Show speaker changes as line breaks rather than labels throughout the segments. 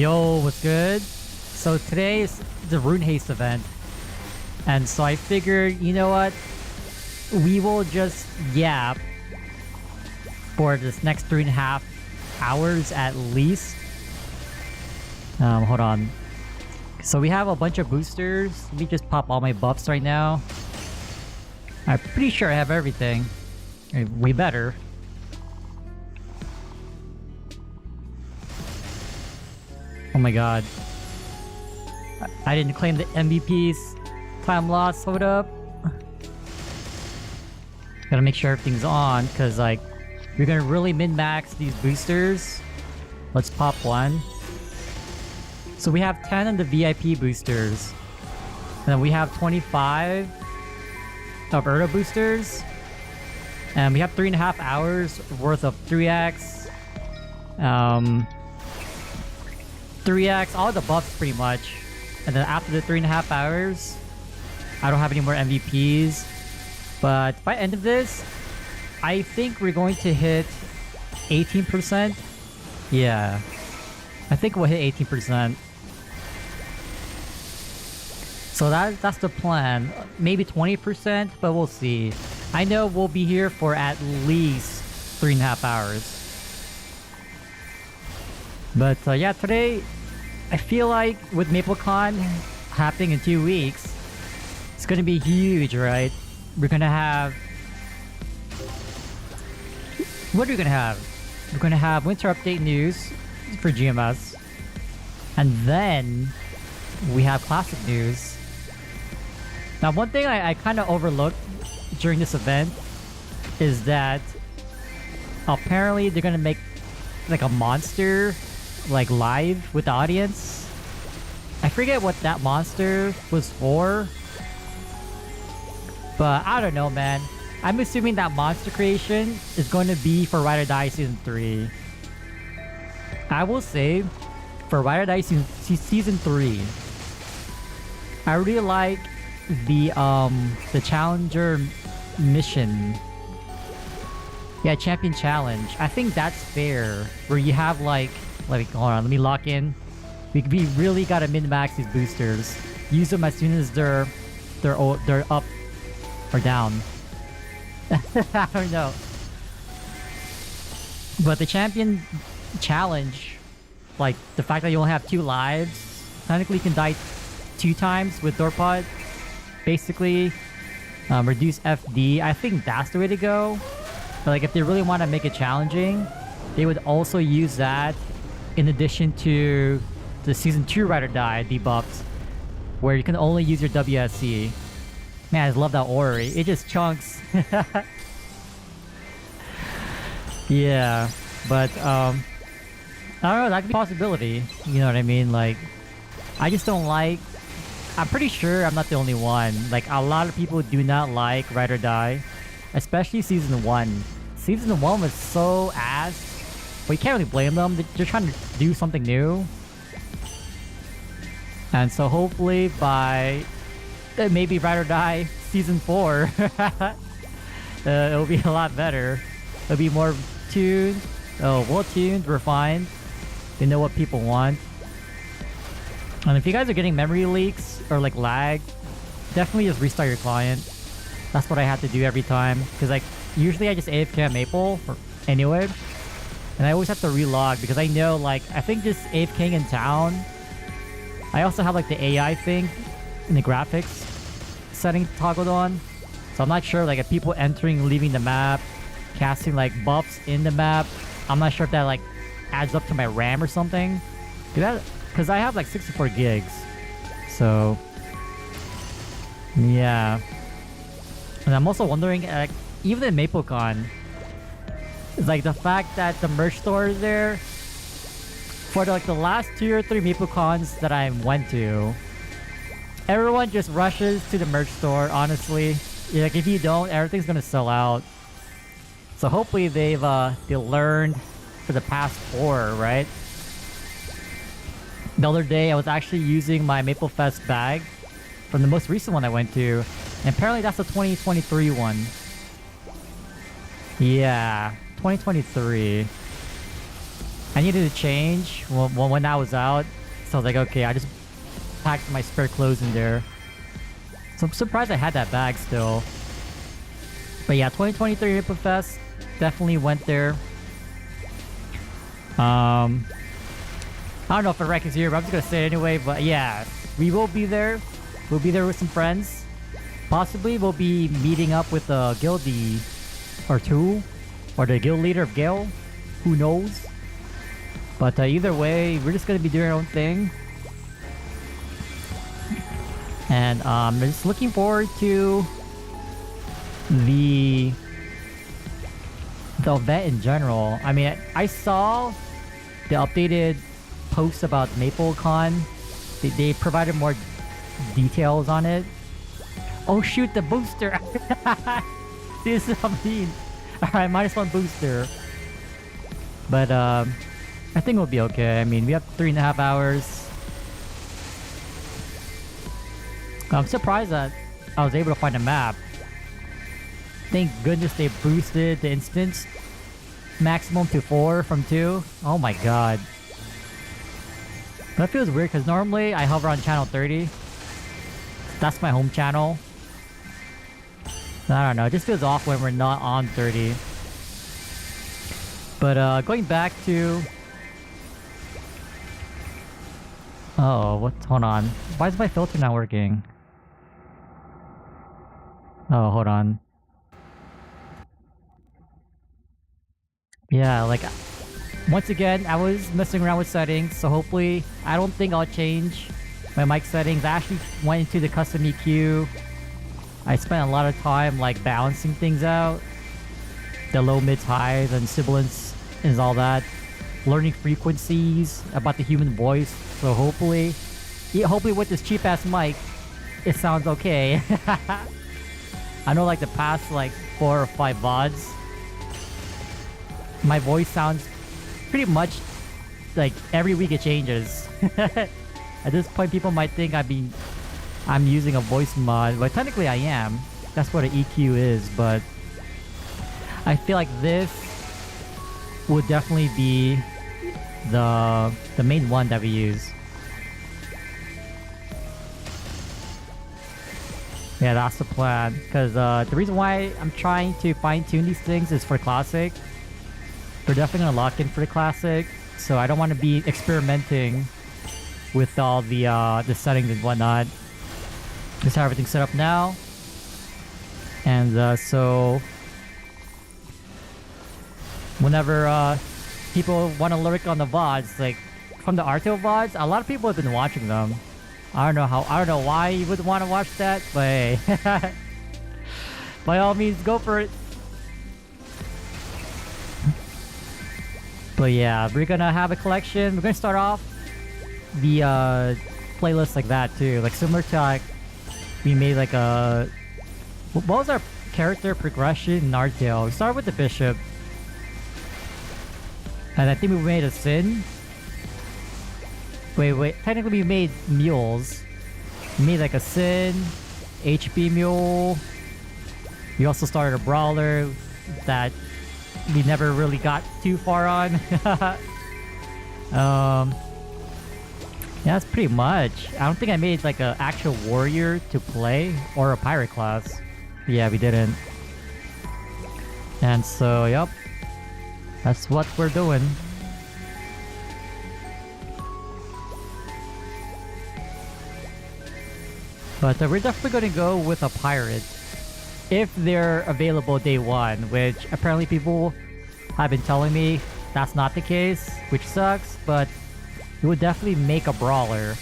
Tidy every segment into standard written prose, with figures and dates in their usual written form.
Yo, what's good? So today is the Rune Haste event. And so I figured, you know what? We will just yap for this next 3.5 hours at least. Hold on. So we have a bunch of boosters. Let me just pop all my buffs right now. I'm pretty sure I have everything. We better. Oh my god. I didn't claim the MVPs. Time lost, hold up. Gotta make sure everything's on, because like, we're gonna really min-max these boosters. Let's pop one. So we have 10 on the VIP boosters. And then we have 25 of Erdo boosters. And we have 3.5 hours worth of 3x. 3x, all the buffs pretty much. And then after the 3.5 hours, I don't have any more MVPs. But by the end of this, I think we're going to hit 18%. Yeah. I think we'll hit 18%. So that's the plan. Maybe 20%, but we'll see. I know we'll be here for at least 3.5 hours. But yeah, today, I feel like with MapleCon happening in 2 weeks, it's gonna be huge, right? We're gonna have... What are we gonna have? We're gonna have Winter Update news for GMS. And then, we have Classic news. Now, one thing I kind of overlooked during this event is that apparently they're gonna make like a monster like live with the audience. I forget what that monster was for, but I don't know, man. I'm assuming that monster creation is going to be for Ride or Die Season 3. I will say, for Ride or Die Season 3, I really like the Challenger mission. Yeah, Champion Challenge. I think that's fair, where you have like, hold on, let me lock in. We really gotta min-max these boosters. Use them as soon as they're up or down. I don't know. But the Champion Challenge, like the fact that you only have 2 lives, technically you can die 2 times with Dorpot. Basically, reduce FD. I think that's the way to go. But like if they really want to make it challenging, they would also use that in addition to the Season 2 Ride or Die debuffs, where you can only use your WSC. Man, I just love that Ori. It just chunks. Yeah, but I don't know, that could be a possibility. You know what I mean? Like, I just don't like... I'm pretty sure I'm not the only one. Like, a lot of people do not like Ride or Die, especially Season 1. Season 1 was so ass. But you can't really blame them. They're trying to do something new. And so hopefully by maybe Ride or Die Season 4, it'll be a lot better. It'll be more tuned. Oh, well tuned, refined. They know what people want. And if you guys are getting memory leaks or like lag, definitely just restart your client. That's what I have to do every time. Because like, usually I just AFK on Maple or anyway. And I always have to relog because I know, like, I think just AFKing in town. I also have like the AI thing in the graphics setting toggled on. So I'm not sure like if people entering, leaving the map, casting like buffs in the map, I'm not sure if that like adds up to my RAM or something. Because I have like 64 gigs. So yeah. And I'm also wondering, even in MapleCon, it's like the fact that the merch store is there. For like the last 2 or 3 MapleCons that I went to, everyone just rushes to the merch store, honestly. Like if you don't, everything's gonna sell out. So hopefully they learned for the past 4, right? The other day I was actually using my MapleFest bag from the most recent one I went to. And apparently that's the 2023 one. Yeah, 2023. I I needed to change when I was out. So I was like, okay, I just packed my spare clothes in there. So I'm surprised I had that bag still. But yeah, 2023 Maple Fest, definitely went there. I don't know if the rec is here, but I'm just gonna say it anyway. But yeah, we will be there. We'll be there with some friends. Possibly we'll be meeting up with a guildie or two, or the guild leader of Gale. Who knows? But either way, we're just gonna be doing our own thing. And I'm just looking forward to the event in general. I mean, I saw the updated post about Maple Con. They provided more details on it. Oh shoot, the booster! This is what I mean. Alright, -1 booster. But I think we'll be okay. I mean, we have 3.5 hours. I'm surprised that I was able to find a map. Thank goodness they boosted the instance maximum to 4 from 2. Oh my god. That feels weird because normally I hover on channel 30. That's my home channel. I don't know, it just feels off when we're not on 30. But going back to... Oh, what's... Hold on. Why is my filter not working? Oh, hold on. Yeah, like... Once again, I was messing around with settings, so hopefully... I don't think I'll change my mic settings. I actually went into the custom EQ. I spent a lot of time like balancing things out. The low, mids, highs, and sibilance and all that. Learning frequencies about the human voice. So hopefully with this cheap ass mic, it sounds okay. I know like the past like 4 or 5 VODs, my voice sounds pretty much like every week it changes. At this point, people might think I'm using a voice mod, but technically I am. That's what an EQ is, but I feel like this would definitely be the main one that we use. Yeah, that's the plan. Because the reason why I'm trying to fine-tune these things is for Classic. We're definitely gonna lock in for the Classic, so I don't want to be experimenting with all the settings and whatnot. Just have everything set up now. And so whenever people want to lurk on the VODs, like from the Arto VODs, a lot of people have been watching them. I don't know why you would want to watch that, but hey. By all means, go for it. But yeah, we're gonna have a collection. We're gonna start off the playlist like that too, like similar to like we made like a... What was our character progression in Artale? We started with the bishop, and I think we made a Sin. Wait, technically we made mules. We made like a Sin, HP mule. We also started a brawler that we never really got too far on. Yeah, that's pretty much. I don't think I made like an actual warrior to play or a pirate class. Yeah, we didn't. And so, yep. That's what we're doing. But we're definitely going to go with a pirate. If they're available day 1, which apparently people have been telling me that's not the case, which sucks, but it would definitely make a brawler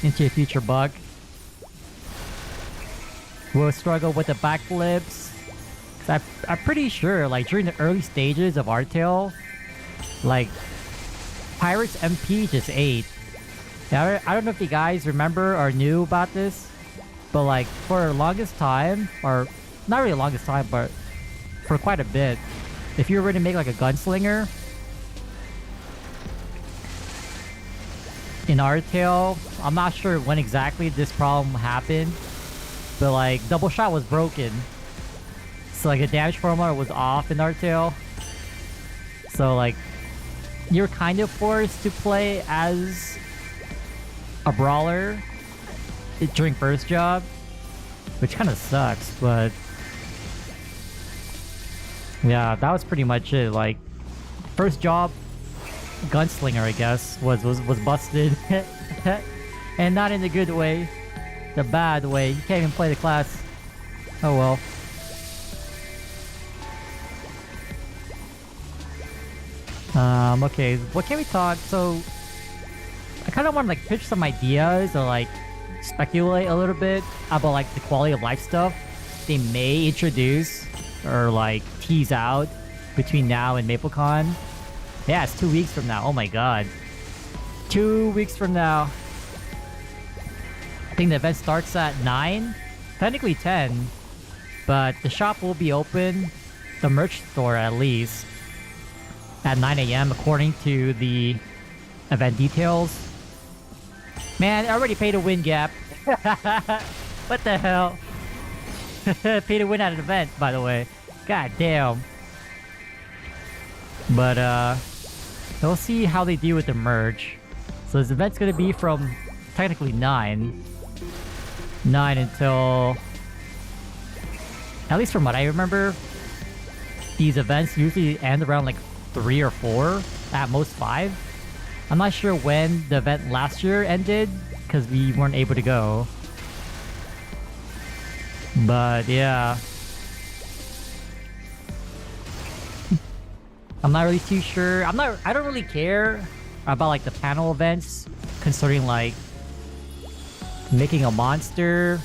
into a future bug. We'll struggle with the backflips. I'm pretty sure, like, during the early stages of Artale, like, Pirates MP just ate. Now, I don't know if you guys remember or knew about this, but, like, for the longest time, or not really the longest time, but for quite a bit, if you were to make, like, a gunslinger in Artale, I'm not sure when exactly this problem happened, but like double shot was broken, so like the damage formula was off in Artale. So like you're kind of forced to play as a brawler during first job, which kind of sucks, but yeah, that was pretty much it. Like, first job, gunslinger, I guess, was busted, and not in the good way, the bad way. You can't even play the class. Oh well. Okay, what can we talk? So, I kind of want to like pitch some ideas or like speculate a little bit about like the quality of life stuff they may introduce or like tease out between now and MapleCon. Yeah, it's 2 weeks from now. Oh my god. 2 weeks from now. I think the event starts at 9, technically 10, but the shop will be open, the merch store at least, at 9 a.m. according to the event details. Man, I already paid to win, Gap. What the hell? Pay to win at an event, by the way. God damn. But we'll see how they do with the merge. So this event's gonna be from technically 9 until, at least from what I remember, these events usually end around like 3 or 4, at most 5. I'm not sure when the event last year ended because we weren't able to go. But yeah, I'm not really too sure. I don't really care about like the panel events concerning like making a monster,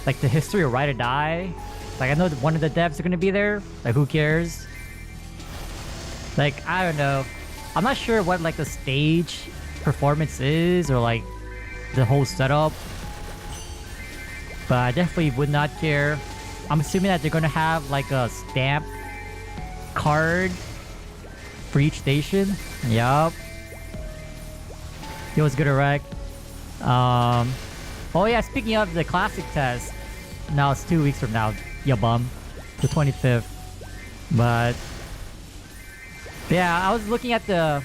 like the history of Ride or Die. Like, I know that one of the devs are gonna be there. Like, who cares? Like, I don't know. I'm not sure what like the stage performance is or like the whole setup, but I definitely would not care. I'm assuming that they're gonna have like a stamp card for each station. Yup. It was good, Erect. Oh yeah, speaking of the classic test, now it's 2 weeks from now. Ya bum. The 25th. But yeah, I was looking at the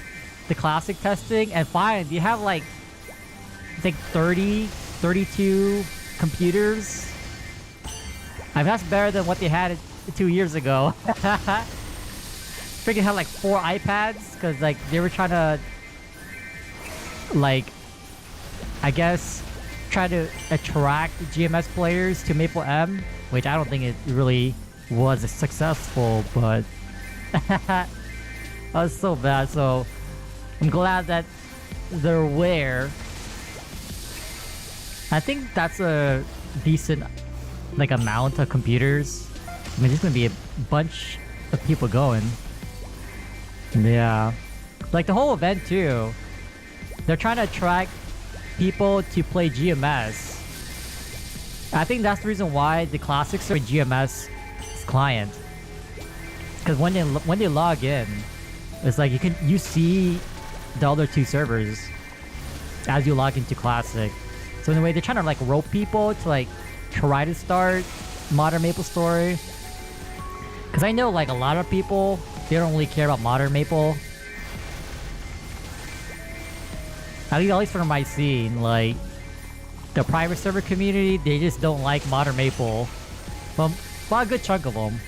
classic testing and fine, you have like I think 32 computers. I mean, that's better than what they had 2 years ago. Freaking had like 4 iPads because like they were trying to like, I guess, try to attract GMS players to Maple M, which I don't think it really was successful, but that was so bad. So I'm glad that they're aware. I think that's a decent like amount of computers. I mean, there's gonna be a bunch of people going. Yeah, like the whole event too. They're trying to attract people to play GMS. I think that's the reason why the classics are GMS client. Because when they log in, it's like you see the other 2 servers as you log into classic. So in a way, they're trying to like rope people to like try to start modern MapleStory. Because I know like a lot of people, they don't really care about modern Maple. At least from my scene, like the private server community, they just don't like modern Maple. Well, a good chunk of them.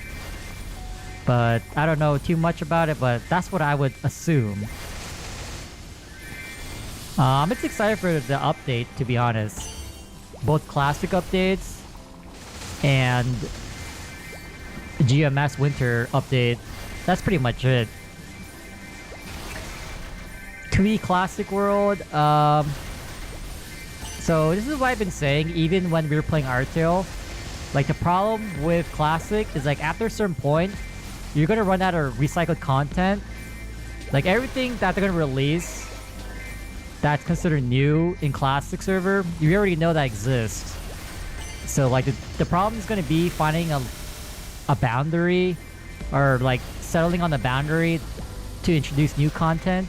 But I don't know too much about it, but that's what I would assume. I'm just excited for the update, to be honest. Both classic updates and GMS winter update. That's pretty much it. Tweet Classic World. So this is what I've been saying even when we were playing Artail. Like the problem with Classic is like after a certain point, you're gonna run out of recycled content. Like everything that they're gonna release that's considered new in Classic server, you already know that exists. So like the problem is gonna be finding a boundary or like settling on the boundary to introduce new content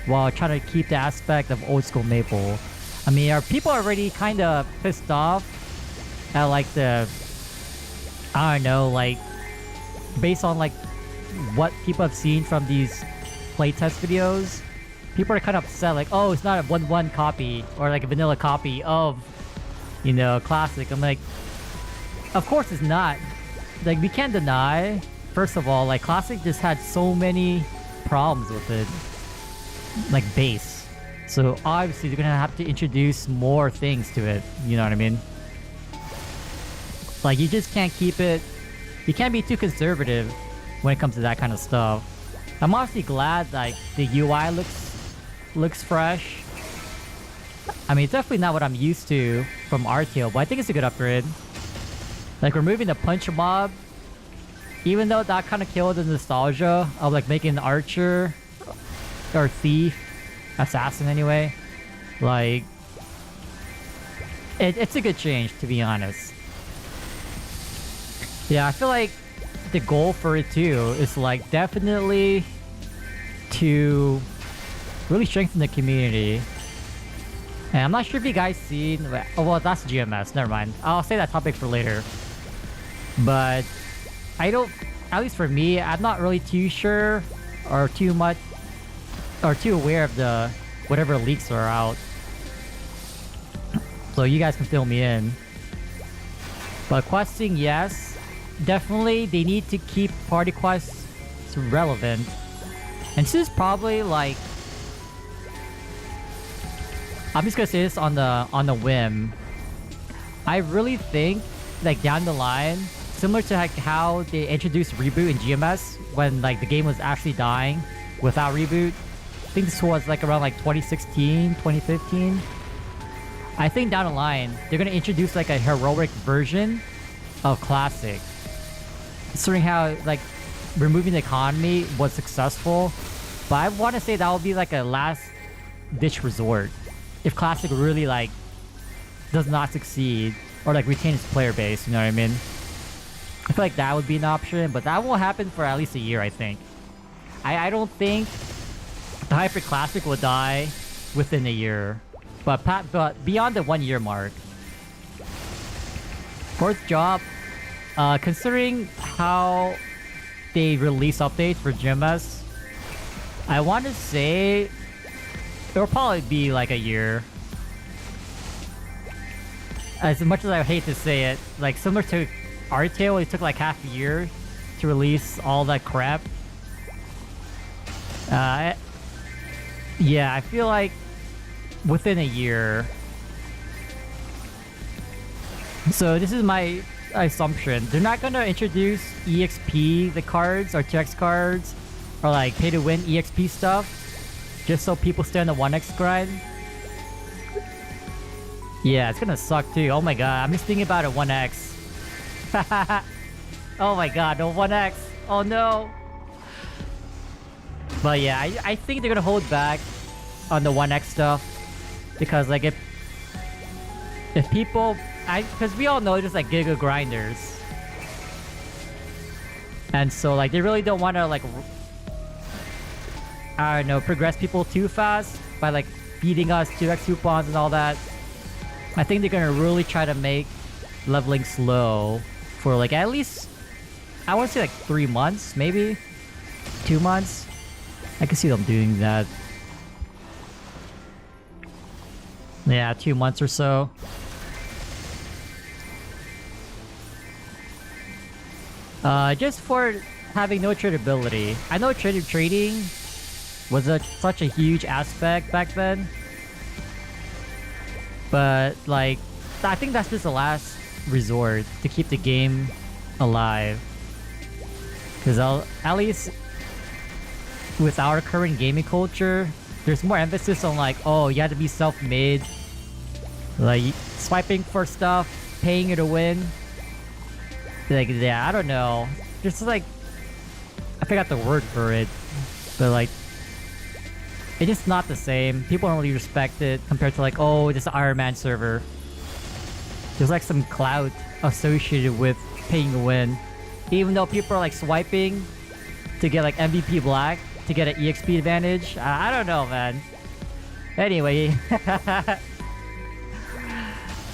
while trying to keep the aspect of old school Maple. I mean, are people already kind of pissed off at like the, I don't know, like based on like what people have seen from these playtest videos, people are kind of upset, like, oh, it's not a 1-1 copy or like a vanilla copy of, you know, Classic. I'm like, of course it's not. Like, we can't deny, first of all, like, Classic just had so many problems with it, like base. So obviously they're gonna have to introduce more things to it, you know what I mean? Like, you just can't keep it, you can't be too conservative when it comes to that kind of stuff. I'm honestly glad like the UI looks fresh. I mean, it's definitely not what I'm used to from RTO, but I think it's a good upgrade. Like, removing the punch mob, even though that kind of killed the nostalgia of like making an archer or thief, assassin anyway, like it's a good change, to be honest. Yeah, I feel like the goal for it too is like definitely to really strengthen the community. And I'm not sure if you guys seen, oh well, that's GMS, never mind. I'll say that topic for later. But I don't, at least for me, I'm not really too sure or too much or too aware of the whatever leaks are out. So you guys can fill me in. But questing, yes, definitely they need to keep party quests relevant. And this is probably like, I'm just gonna say this on the whim. I really think like down the line, similar to like how they introduced reboot in GMS when like the game was actually dying without reboot. I think this was like around like 2016, 2015. I think down the line, they're gonna introduce like a heroic version of Classic. Considering how like removing the economy was successful. But I want to say that will be like a last ditch resort. If Classic really like does not succeed or like retain its player base, you know what I mean? I feel like that would be an option, but that won't happen for at least a year, I think. I don't think the Hyper Classic will die within a year. But beyond the 1 year mark. Fourth job, considering how they release updates for GMS, I want to say it'll probably be like a year. As much as I hate to say it, like similar to RTO, it took like half a year to release all that crap. Yeah, I feel like within a year. So this is my assumption. They're not gonna introduce EXP, the cards, or TX cards, or like pay to win EXP stuff, just so people stay on the 1x grind. Yeah, it's gonna suck too. Oh my god, I'm just thinking about a 1x. Oh my god, no 1x. Oh no. But yeah, I think they're gonna hold back on the 1x stuff. Because like if people, because we all know just like Giga grinders. And so like they really don't want to like, I don't know, progress people too fast by like feeding us 2x coupons and all that. I think they're gonna really try to make leveling slow for like at least, I want to say like 3 months, maybe 2 months. I can see them doing that. Yeah, 2 months or so. Just for having no tradability. I know trading was such a huge aspect back then. But like, I think that's just the last resort to keep the game alive. Because at least with our current gaming culture, there's more emphasis on like, oh, you have to be self-made. Like, swiping for stuff, paying you to win. Like, yeah, I don't know. Just like, I forgot the word for it. But like, it's just not the same. People don't really respect it compared to like, oh, this is an Iron Man server. There's like some clout associated with paying to win. Even though people are like swiping to get like MVP Black, to get an EXP advantage. I don't know, man. Anyway.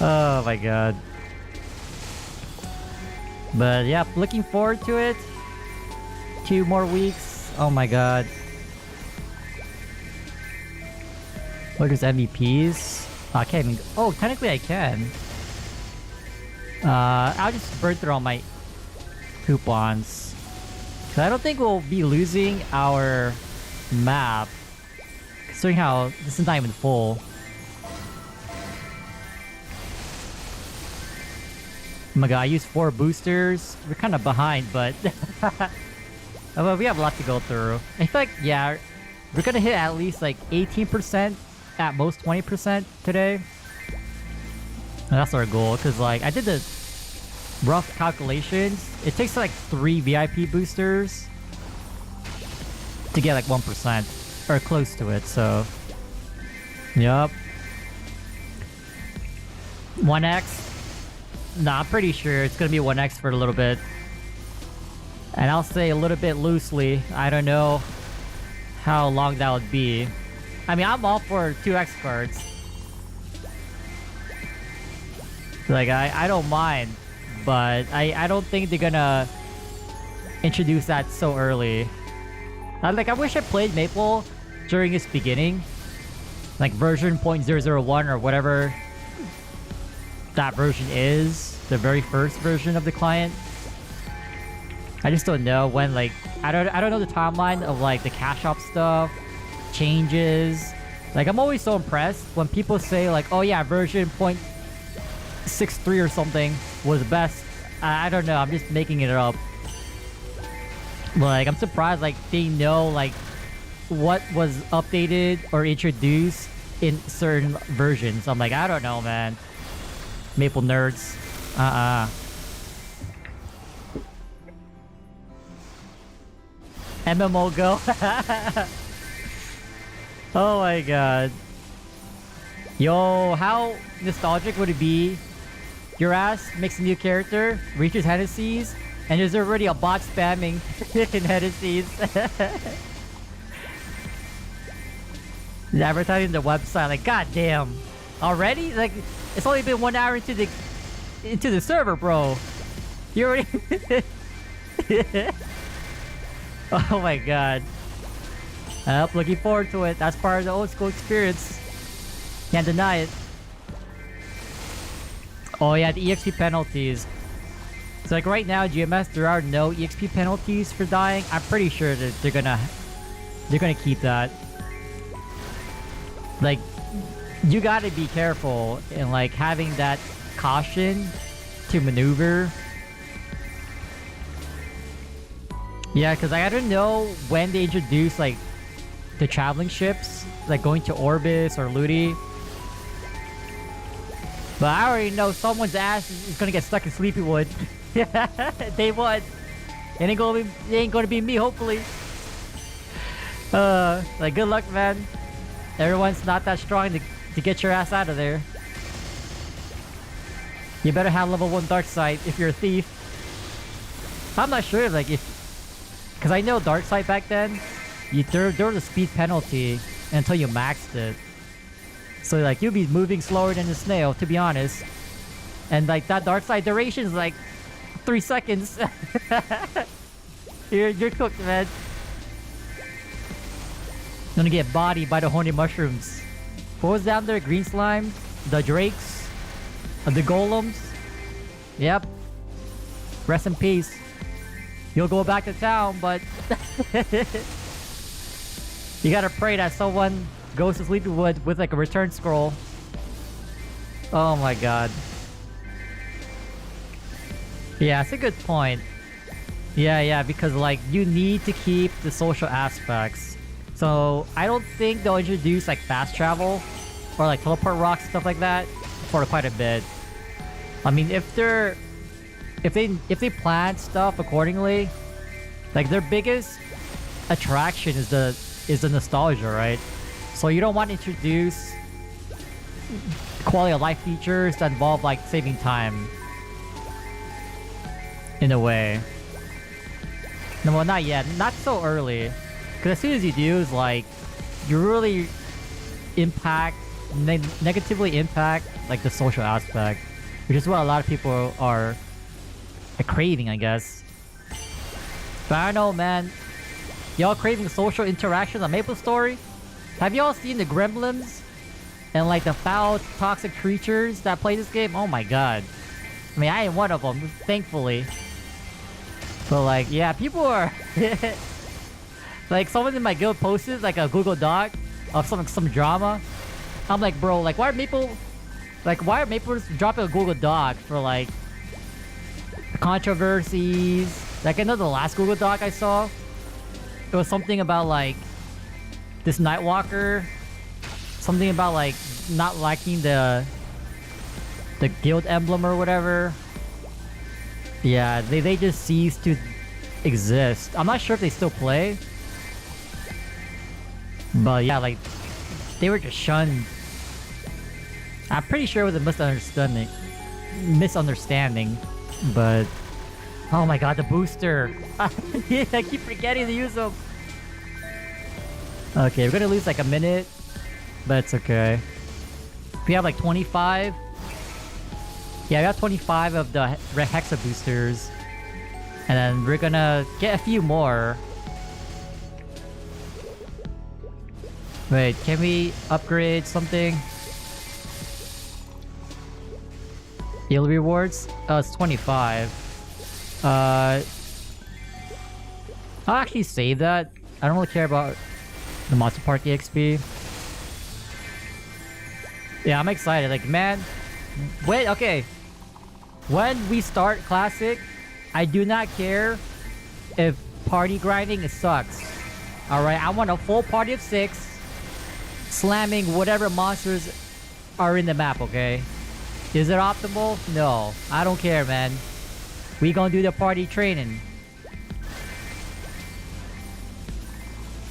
Oh my god. But yeah, looking forward to it. 2 more weeks. Oh my god. Or just MVPs? I can't even... Oh, technically I can. I'll just burn through all my coupons. Cause I don't think we'll be losing our map. Considering how this is not even full. Oh my god, I used 4 boosters. We're kind of behind, but... well, we have a lot to go through. I feel like, yeah, we're gonna hit at least like 18%, at most 20% today. And that's our goal, because like, I did the rough calculations. It takes like 3 VIP boosters to get like 1%, or close to it, so... Yup. 1x? Nah, I'm pretty sure it's gonna be 1x for a little bit. And I'll say a little bit loosely, I don't know how long that would be. I mean, I'm all for 2x cards. Like, I don't mind, but I don't think they're gonna introduce that so early. I wish I played Maple during its beginning. Like version 0.001 or whatever that version is, the very first version of the client. I just don't know when, like, I don't know the timeline of like the cash shop stuff, changes. Like, I'm always so impressed when people say like, oh yeah, version 0.63 or something was best. I don't know, I'm just making it up. Like, I'm surprised like they know like what was updated or introduced in certain versions. I'm like, I don't know, man. Maple nerds. MMO go. Oh my god. Yo, how nostalgic would it be? Your ass makes a new character, reaches Hennessy's, and there's already a bot spamming in Hennessy's. Advertising the website, like, god damn. Already? Like, it's only been 1 hour into the server, bro. You already... Oh my god. Looking forward to it. That's part of the old school experience. Can't deny it. Oh yeah, the EXP penalties. So like right now, GMS, there are no EXP penalties for dying. I'm pretty sure that they're gonna keep that. Like, you gotta be careful in like having that caution to maneuver. Yeah, because I don't know when they introduce like the traveling ships, like going to Orbis or Ludi. But I already know someone's ass is gonna get stuck in Sleepywood. Day one. It ain't gonna be me, hopefully. Like, good luck, man. Everyone's not that strong to get your ass out of there. You better have level 1 dark sight if you're a thief. I'm not sure, like, because I know dark sight back then, there was a speed penalty until you maxed it. So like, you'll be moving slower than a snail, to be honest. And like, that dark sight duration is like 3 seconds. You're cooked, man. Gonna get bodied by the horny mushrooms. What was down there? Green slime, the drakes, the golems. Yep. Rest in peace. You'll go back to town, but you gotta pray that someone goes to Sleepywood with like a return scroll. Oh my god. Yeah, it's a good point. Yeah, because like, you need to keep the social aspects. So I don't think they'll introduce like fast travel or like teleport rocks, stuff like that, for quite a bit. I mean, if they plan stuff accordingly, like, their biggest attraction is the nostalgia, right? So you don't want to introduce quality of life features that involve like saving time in a way. No, well, not yet. Not so early. Because as soon as you do, is like, you really negatively impact like the social aspect, which is what a lot of people are craving, I guess. But I don't know, man. Y'all craving social interactions on MapleStory? Have y'all seen the gremlins and like the foul, toxic creatures that play this game. Oh my god. I mean, I ain't one of them, thankfully. But like, yeah, people are... like, someone in my guild posted like a Google Doc of some drama. I'm like, bro, like, why are Maple dropping a Google Doc for like controversies? Like, I know the last Google Doc I saw, it was something about like this Nightwalker, something about like not liking the guild emblem or whatever. Yeah, they just ceased to exist. I'm not sure if they still play, but yeah, like they were just shunned. I'm pretty sure it was a misunderstanding, but oh my god, the booster! Yeah, I keep forgetting to use them. Okay, we're gonna lose like a minute, but it's okay. We have like 25. Yeah, we have 25 of the Hexa boosters, and then we're gonna get a few more. Wait, can we upgrade something? Heal rewards? Oh, it's 25. I'll actually save that. I don't really care about the Monster Park EXP. Yeah, I'm excited. Like, man, wait, okay. When we start Classic, I do not care if party grinding sucks. Alright, I want a full party of 6, slamming whatever monsters are in the map, okay? Is it optimal? No. I don't care, man. We gonna do the party training.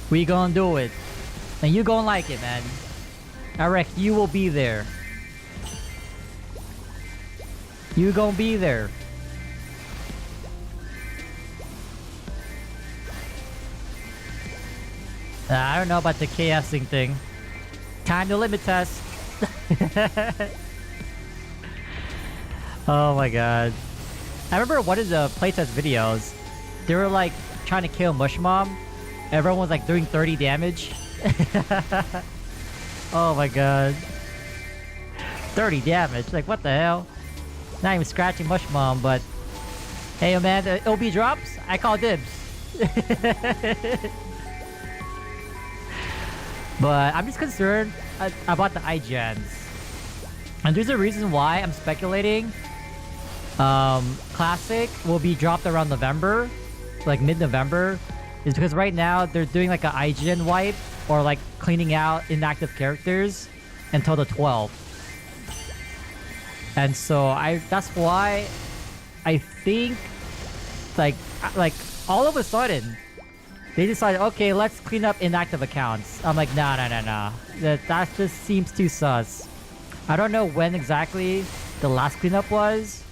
We gonna do it. And you gonna like it, man. Alright, you will be there. You gonna be there. I don't know about the chaosing thing. Time to limit test. Oh my god. I remember one of the playtest videos, they were like trying to kill Mush Mom. Everyone was like doing 30 damage. Oh my god. 30 damage? Like, what the hell? Not even scratching Mush Mom, but... Hey, man, the OB drops? I call dibs. But I'm just concerned about the iGens. And there's a reason why I'm speculating Classic will be dropped around November, like mid-November, is because right now they're doing like an IGN wipe or like cleaning out inactive characters until the 12th. And so that's why I think like all of a sudden they decided, okay, let's clean up inactive accounts. I'm like, nah. That just seems too sus. I don't know when exactly the last cleanup was,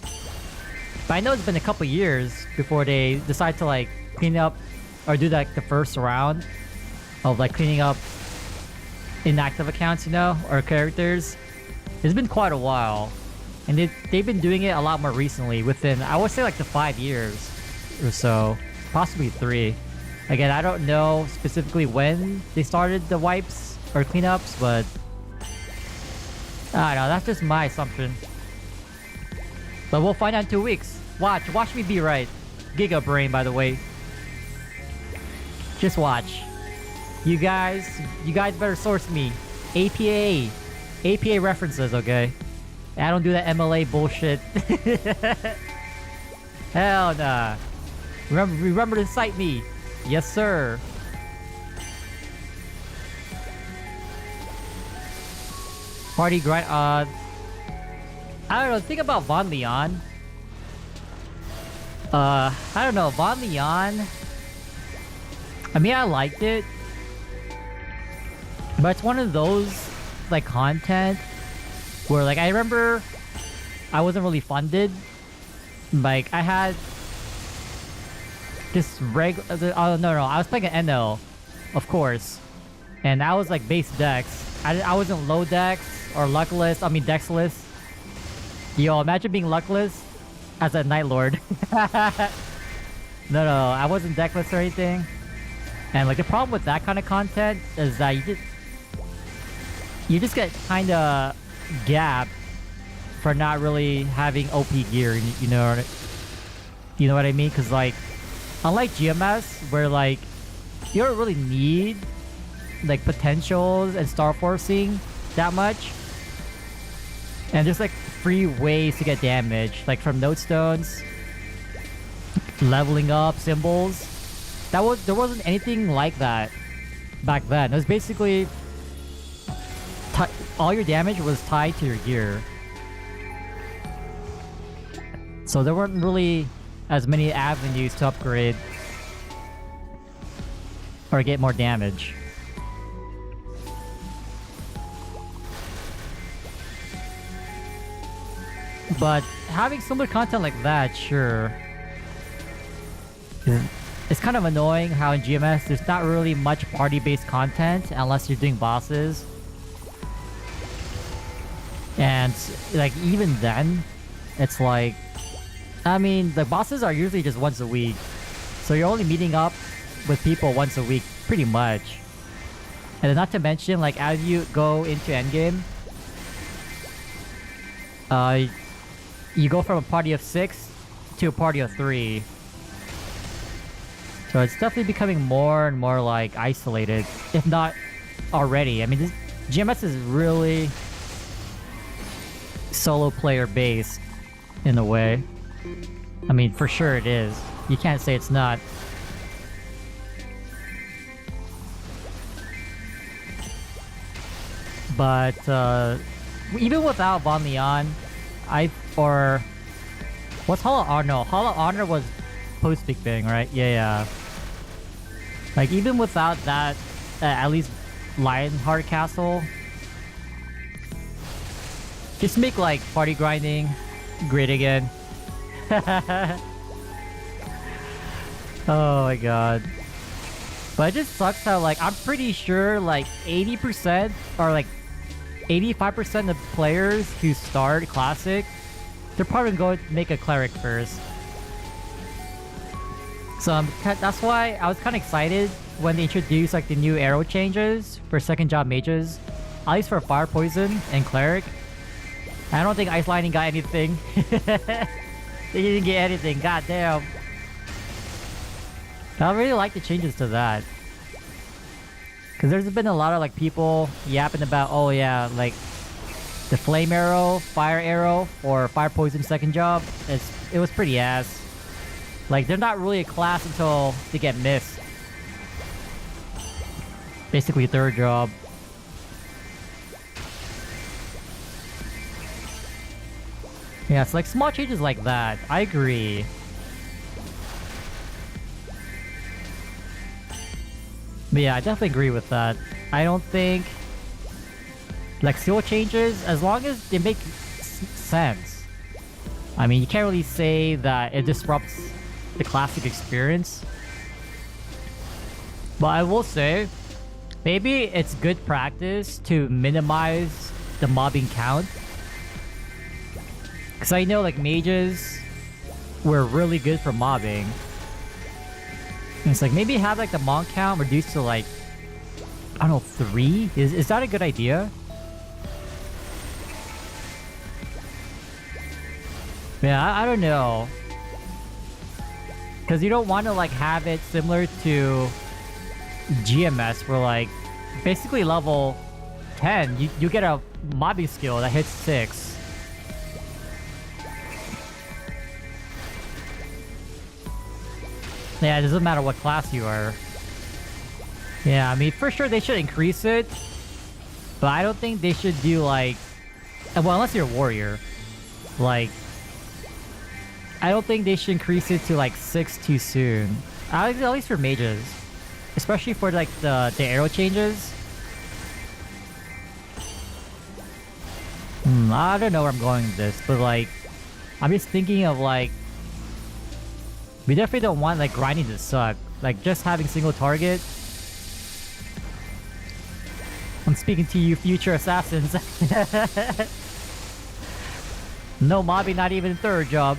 but I know it's been a couple years before they decide to like clean up or do like the first round of like cleaning up inactive accounts, you know, or characters. It's been quite a while, and they've been doing it a lot more recently, within I would say like the 5 years or so, possibly 3. Again, I don't know specifically when they started the wipes or cleanups, but I don't know, that's just my assumption. But we'll find out in 2 weeks. Watch me be right. Giga Brain, by the way. Just watch. You guys better source me. APA references, okay? I don't do that MLA bullshit. Hell nah. Remember to cite me. Yes, sir. Party grind. I don't know. Think about Von Leon. I don't know. Von Leon. I mean, I liked it, but it's one of those like content where like I remember I wasn't really funded. Like I had this oh no, I was playing an NL, of course, and I was like base dex. I wasn't low dex or luckless. I mean dexless. Yo, imagine being luckless as a Night Lord. No, I wasn't deckless or anything. And like the problem with that kind of content is that you just get kind of gapped for not really having OP gear. You know what I mean? Because like, unlike GMS, where like you don't really need like potentials and star forcing that much, and there's like free ways to get damage, like from node stones, leveling up symbols. There wasn't anything like that back then. It was basically all your damage was tied to your gear. So there weren't really as many avenues to upgrade or get more damage. But having similar content like that, sure. It's kind of annoying how in GMS there's not really much party-based content unless you're doing bosses. And like even then, it's like, I mean, the bosses are usually just once a week. So you're only meeting up with people once a week, pretty much. And then not to mention, like as you go into endgame, you go from a party of 6 to a party of 3. So it's definitely becoming more and more like isolated, if not already. I mean, this GMS is really solo player based in a way. I mean, for sure it is. You can't say it's not. But even without Von Leon, what's Hollow Honor? No, Hollow Honor was post Big Bang, right? Yeah. Like even without that, at least Lionheart Castle, just make like party grinding great again. Oh my god. But it just sucks how like I'm pretty sure like 80% or like 85% of players who start Classic, they're probably going to make a Cleric first. So that's why I was kind of excited when they introduced like the new arrow changes for second job mages, at least for Fire Poison and Cleric. I don't think Ice Lightning got anything. They didn't get anything, god damn. I really like the changes to that. Because there's been a lot of like people yapping about, oh yeah, like the Flame Arrow, Fire Arrow, or Fire Poison second job. It was pretty ass. Like they're not really a class until they get missed. Basically third job. Yeah, it's like small changes like that. I agree. But yeah, I definitely agree with that. I don't think like skill changes, as long as they make sense. I mean, you can't really say that it disrupts the Classic experience. But I will say, maybe it's good practice to minimize the mobbing count. Because I know like mages were really good for mobbing. And it's like maybe have like the monk count reduced to like, I don't know, 3? Is that a good idea? Yeah, I don't know. Because you don't want to like have it similar to GMS where like basically level 10 you get a mobbing skill that hits 6. Yeah, it doesn't matter what class you are. Yeah, I mean, for sure they should increase it. But I don't think they should do like... Well, unless you're a warrior. Like... I don't think they should increase it to like 6 too soon. At least for mages. Especially for like the arrow changes. I don't know where I'm going with this, but like... I'm just thinking of like... We definitely don't want like grinding to suck. Like just having single target. I'm speaking to you future assassins. No mobbing, not even third job.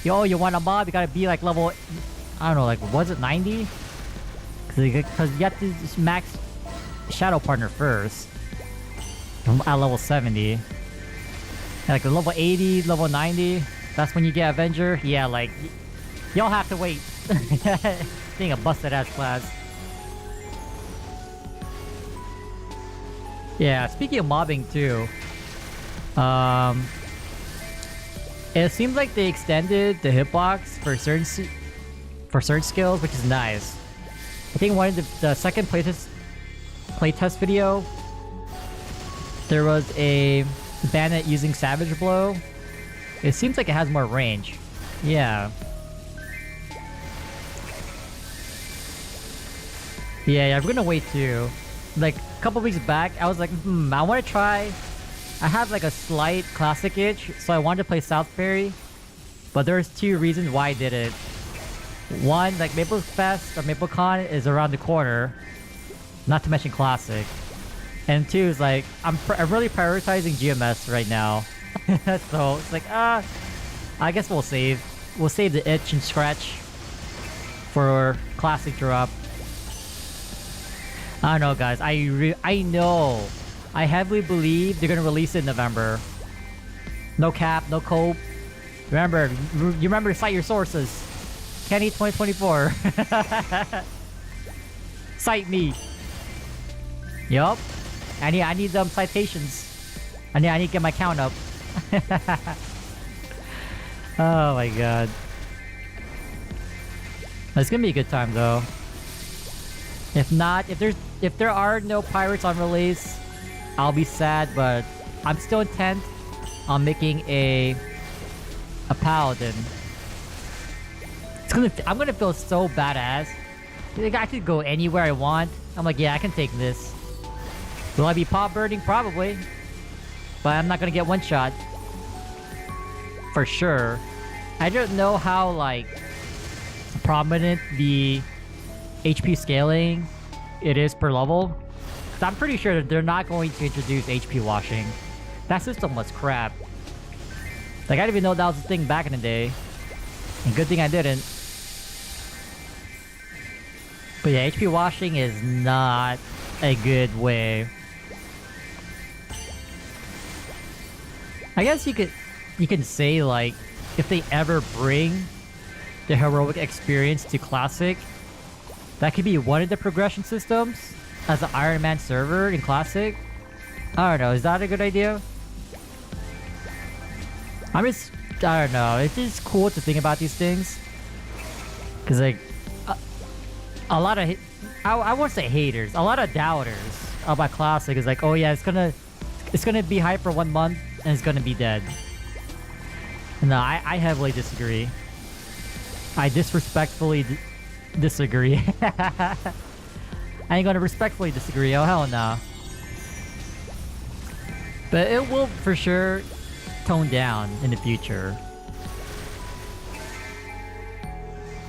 Yo, you want a mob, you gotta be like level... I don't know, like was it 90? Because you have to just max Shadow Partner first. at level 70. And like the level 80, level 90, that's when you get Avenger. Yeah, like y'all have to wait. Being a busted ass class. Yeah, speaking of mobbing too, it seems like they extended the hitbox for certain skills, which is nice. I think one of the second playtest video, there was a bandit using Savage Blow. It seems like it has more range. Yeah. Yeah, I'm gonna wait too. Like a couple weeks back, I was like, I want to try. I have like a slight classic itch, so I wanted to play South Ferry, but there's two reasons why I did it. One, like Maple Fest or Maple Con is around the corner, not to mention classic. And two is like I'm really prioritizing GMS right now, so it's like I guess we'll save the itch and scratch for classic drop. I don't know, guys. I know. I heavily believe they're gonna release it in November. No cap, no cope. Remember, you remember to cite your sources. Kenny 2024. Cite me. Yup. I need them citations. I need to get my count up. Oh my god. It's gonna be a good time though. If not, if there are no pirates on release, I'll be sad, but I'm still intent on making a paladin. I'm gonna feel so badass. Like I could go anywhere I want. I'm like, yeah, I can take this. Will I be pop birding? Probably. But I'm not gonna get one shot. For sure. I don't know how like prominent the HP scaling it is per level. So I'm pretty sure that they're not going to introduce HP washing. That system was crap. Like I didn't even know that was a thing back in the day. And good thing I didn't. But yeah, HP washing is not a good way. I guess you can say like if they ever bring the heroic experience to classic, that could be one of the progression systems as an Iron Man server in classic. I don't know, is that a good idea? I don't know, it's just cool to think about these things. Cause like, a lot of, I won't say haters, a lot of doubters about classic is like, oh yeah, it's gonna be hype for 1 month and it's gonna be dead. No, I heavily disagree. I disrespectfully disagree. I ain't gonna respectfully disagree, oh hell no. But it will for sure tone down in the future.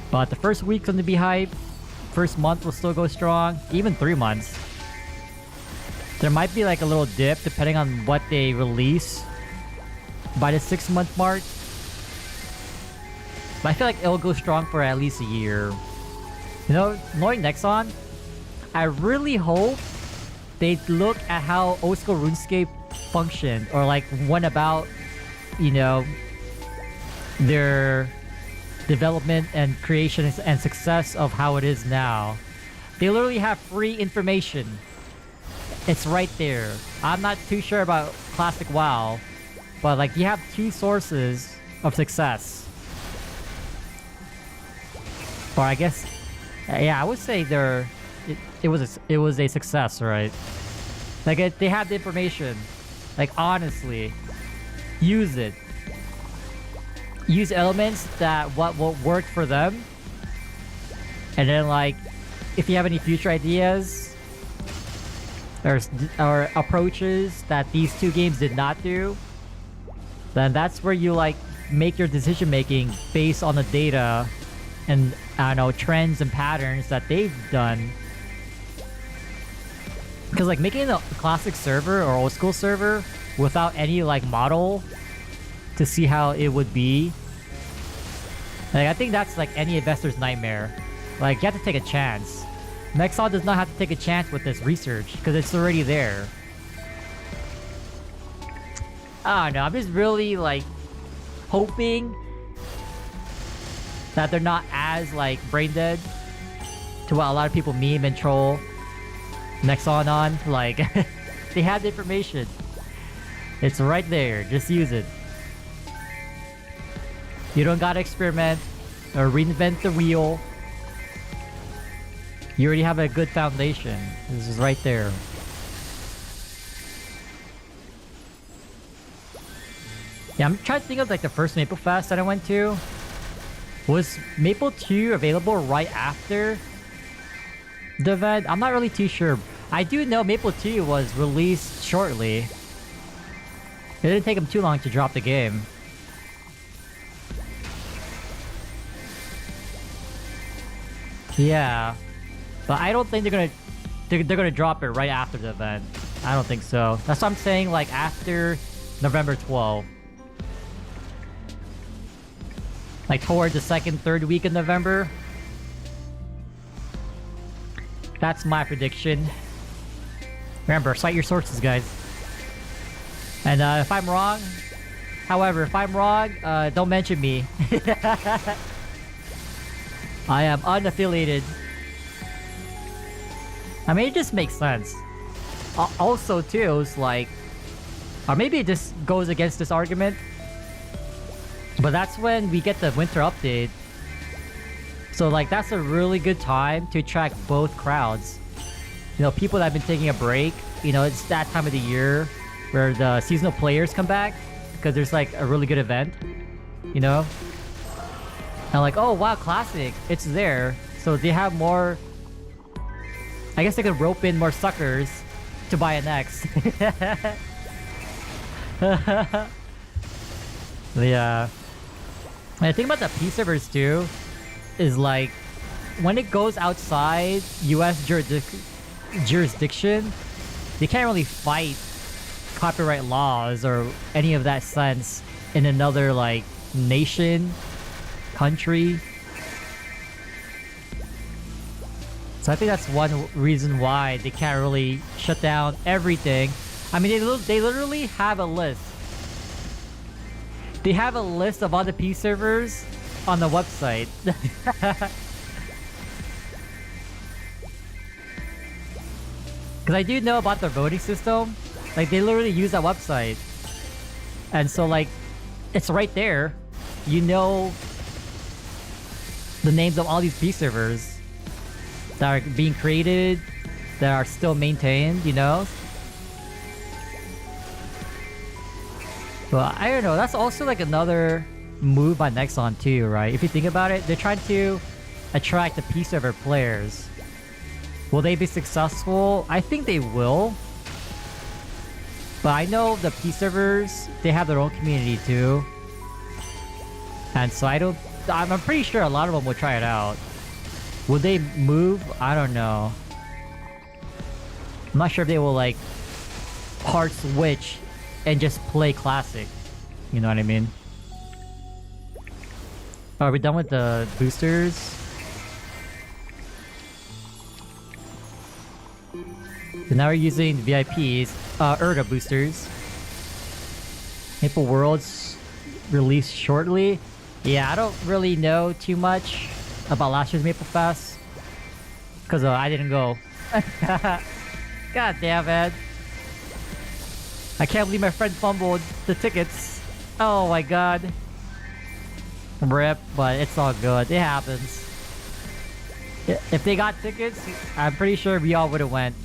But the first week's gonna be hype. First month will still go strong. Even 3 months. There might be like a little dip depending on what they release by the 6-month mark. But I feel like it'll go strong for at least a year. You know, knowing Nexon, I really hope they look at how old school RuneScape functioned or like went about, you know, their development and creation and success of how it is now. They literally have free information. It's right there. I'm not too sure about Classic WoW, but like you have 2 sources of success. Or I guess, yeah, I would say it was a success, right? Like they have the information. Like honestly, use it. Use elements that what worked for them, and then like, if you have any future ideas or approaches that these 2 games did not do, then that's where you like make your decision making based on the data and I don't know, trends and patterns that they've done. Because like making a classic server or old school server without any like model to see how it would be, like I think that's like any investor's nightmare. Like you have to take a chance. Nexon does not have to take a chance with this research because it's already there. I don't know. I'm just really like hoping that they're not as like brain dead to what a lot of people meme and troll Nexon on. Like they have the information. It's right there. Just use it. You don't gotta experiment or reinvent the wheel. You already have a good foundation. This is right there. Yeah, I'm trying to think of like the first Maple Fest that I went to. Was Maple 2 available right after the event? I'm not really too sure. I do know Maple 2 was released shortly. It didn't take them too long to drop the game. Yeah. But I don't think they're gonna drop it right after the event. I don't think so. That's what I'm saying, like after November 12th. Like towards the second, third week in November. That's my prediction. Remember, cite your sources, guys. And if I'm wrong, however, if I'm wrong, don't mention me. I am unaffiliated. I mean, it just makes sense. Also, too, it's like... Or maybe it just goes against this argument. But that's when we get the winter update. So, like, that's a really good time to attract both crowds. You know, people that have been taking a break. You know, it's that time of the year where the seasonal players come back. Because there's, like, a really good event. You know? And like, oh, wow, Classic. It's there. So they have more... I guess they could rope in more suckers to buy an X. Yeah. And the thing about the P servers too is like when it goes outside US jurisdiction, they can't really fight copyright laws or any of that sense in another like nation, country. So I think that's one reason why they can't really shut down everything. I mean, they literally have a list. They have a list of all the P servers on the website. Because I do know about their voting system. Like, they literally use that website. And so, like, it's right there. You know the names of all these P servers that are being created, that are still maintained, you know? But I don't know, that's also like another move by Nexon too, right? If you think about it, they're trying to attract the P server players. Will they be successful? I think they will. But I know the P servers, they have their own community too. And so I'm pretty sure a lot of them will try it out. Would they move? I don't know. I'm not sure if they will like hard switch and just play Classic. You know what I mean? Are we done with the boosters? So now we're using VIPs, Urga boosters. Maple Worlds released shortly. Yeah, I don't really know too much about last year's Maple Fest. Because I didn't go. God damn it. I can't believe my friend fumbled the tickets. Oh my god. Rip, but it's all good. It happens. If they got tickets, I'm pretty sure we all would have went.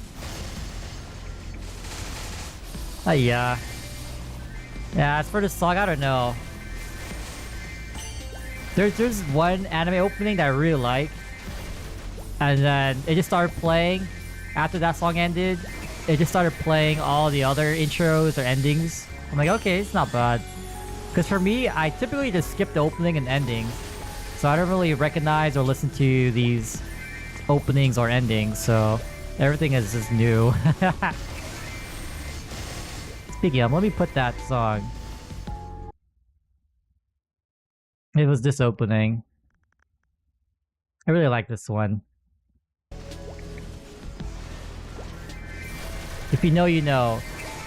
Yeah. Yeah, as for the song, I don't know. There's one anime opening that I really like. And then it just started playing. After that song ended, it just started playing all the other intros or endings. I'm like, okay, it's not bad. Because for me, I typically just skip the opening and ending. So I don't really recognize or listen to these openings or endings. So everything is just new. Speaking of, let me put that song. It was this opening. I really like this one. If you know, you know.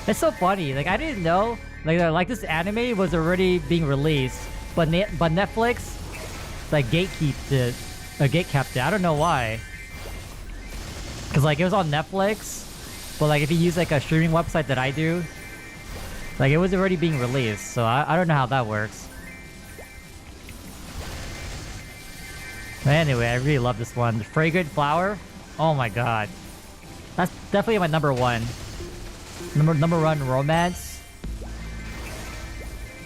It's so funny. Like, I didn't know Like this anime was already being released, but Netflix like gatekept it. I don't know why. Cause like it was on Netflix, but like if you use like a streaming website that I do, like it was already being released. So I don't know how that works. But anyway, I really love this one. Fragrant Flower. Oh my god, that's definitely my number one. Number one romance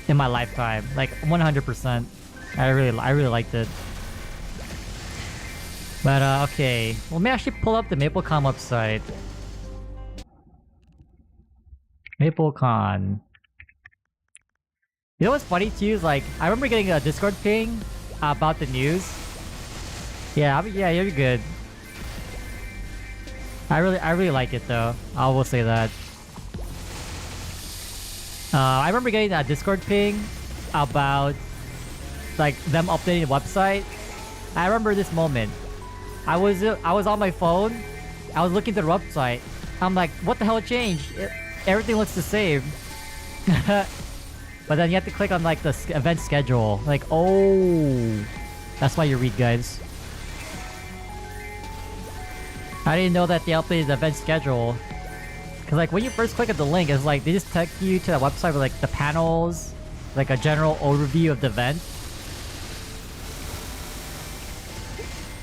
in my lifetime, like 100%. I really liked it. But okay, well, let me actually pull up the MapleCon website. MapleCon. You know what's funny too is like I remember getting a Discord ping about the news. Yeah, yeah, you're good. I really like it though. I will say that. I remember getting that Discord ping about like them updating the website. I remember this moment. I was on my phone. I was looking at the website. I'm like, what the hell changed? Everything looks the same. But then you have to click on like the event schedule. Like, oh, that's why you read, guys. I didn't know that they updated the event schedule. Cause like when you first click at the link, it's like they just take you to the website with like the panels, like a general overview of the event.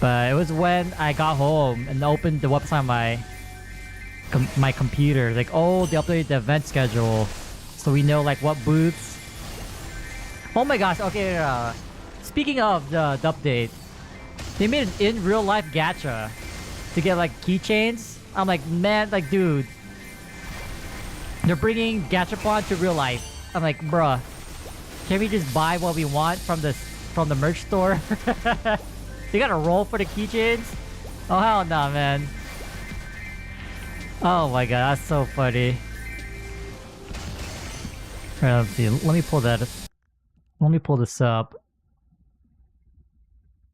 But it was when I got home and opened the website on my computer. Like, oh, they updated the event schedule, so we know like what booths. Oh my gosh! Okay, speaking of the update, they made an in real life gacha to get like keychains. I'm like, man, like, dude. They're bringing Gachapon to real life. I'm like, bruh, can we just buy what we want from the merch store? You gotta roll for the keychains? Oh hell no, man. Oh my god, that's so funny. Alright, let's see. Let me pull this up.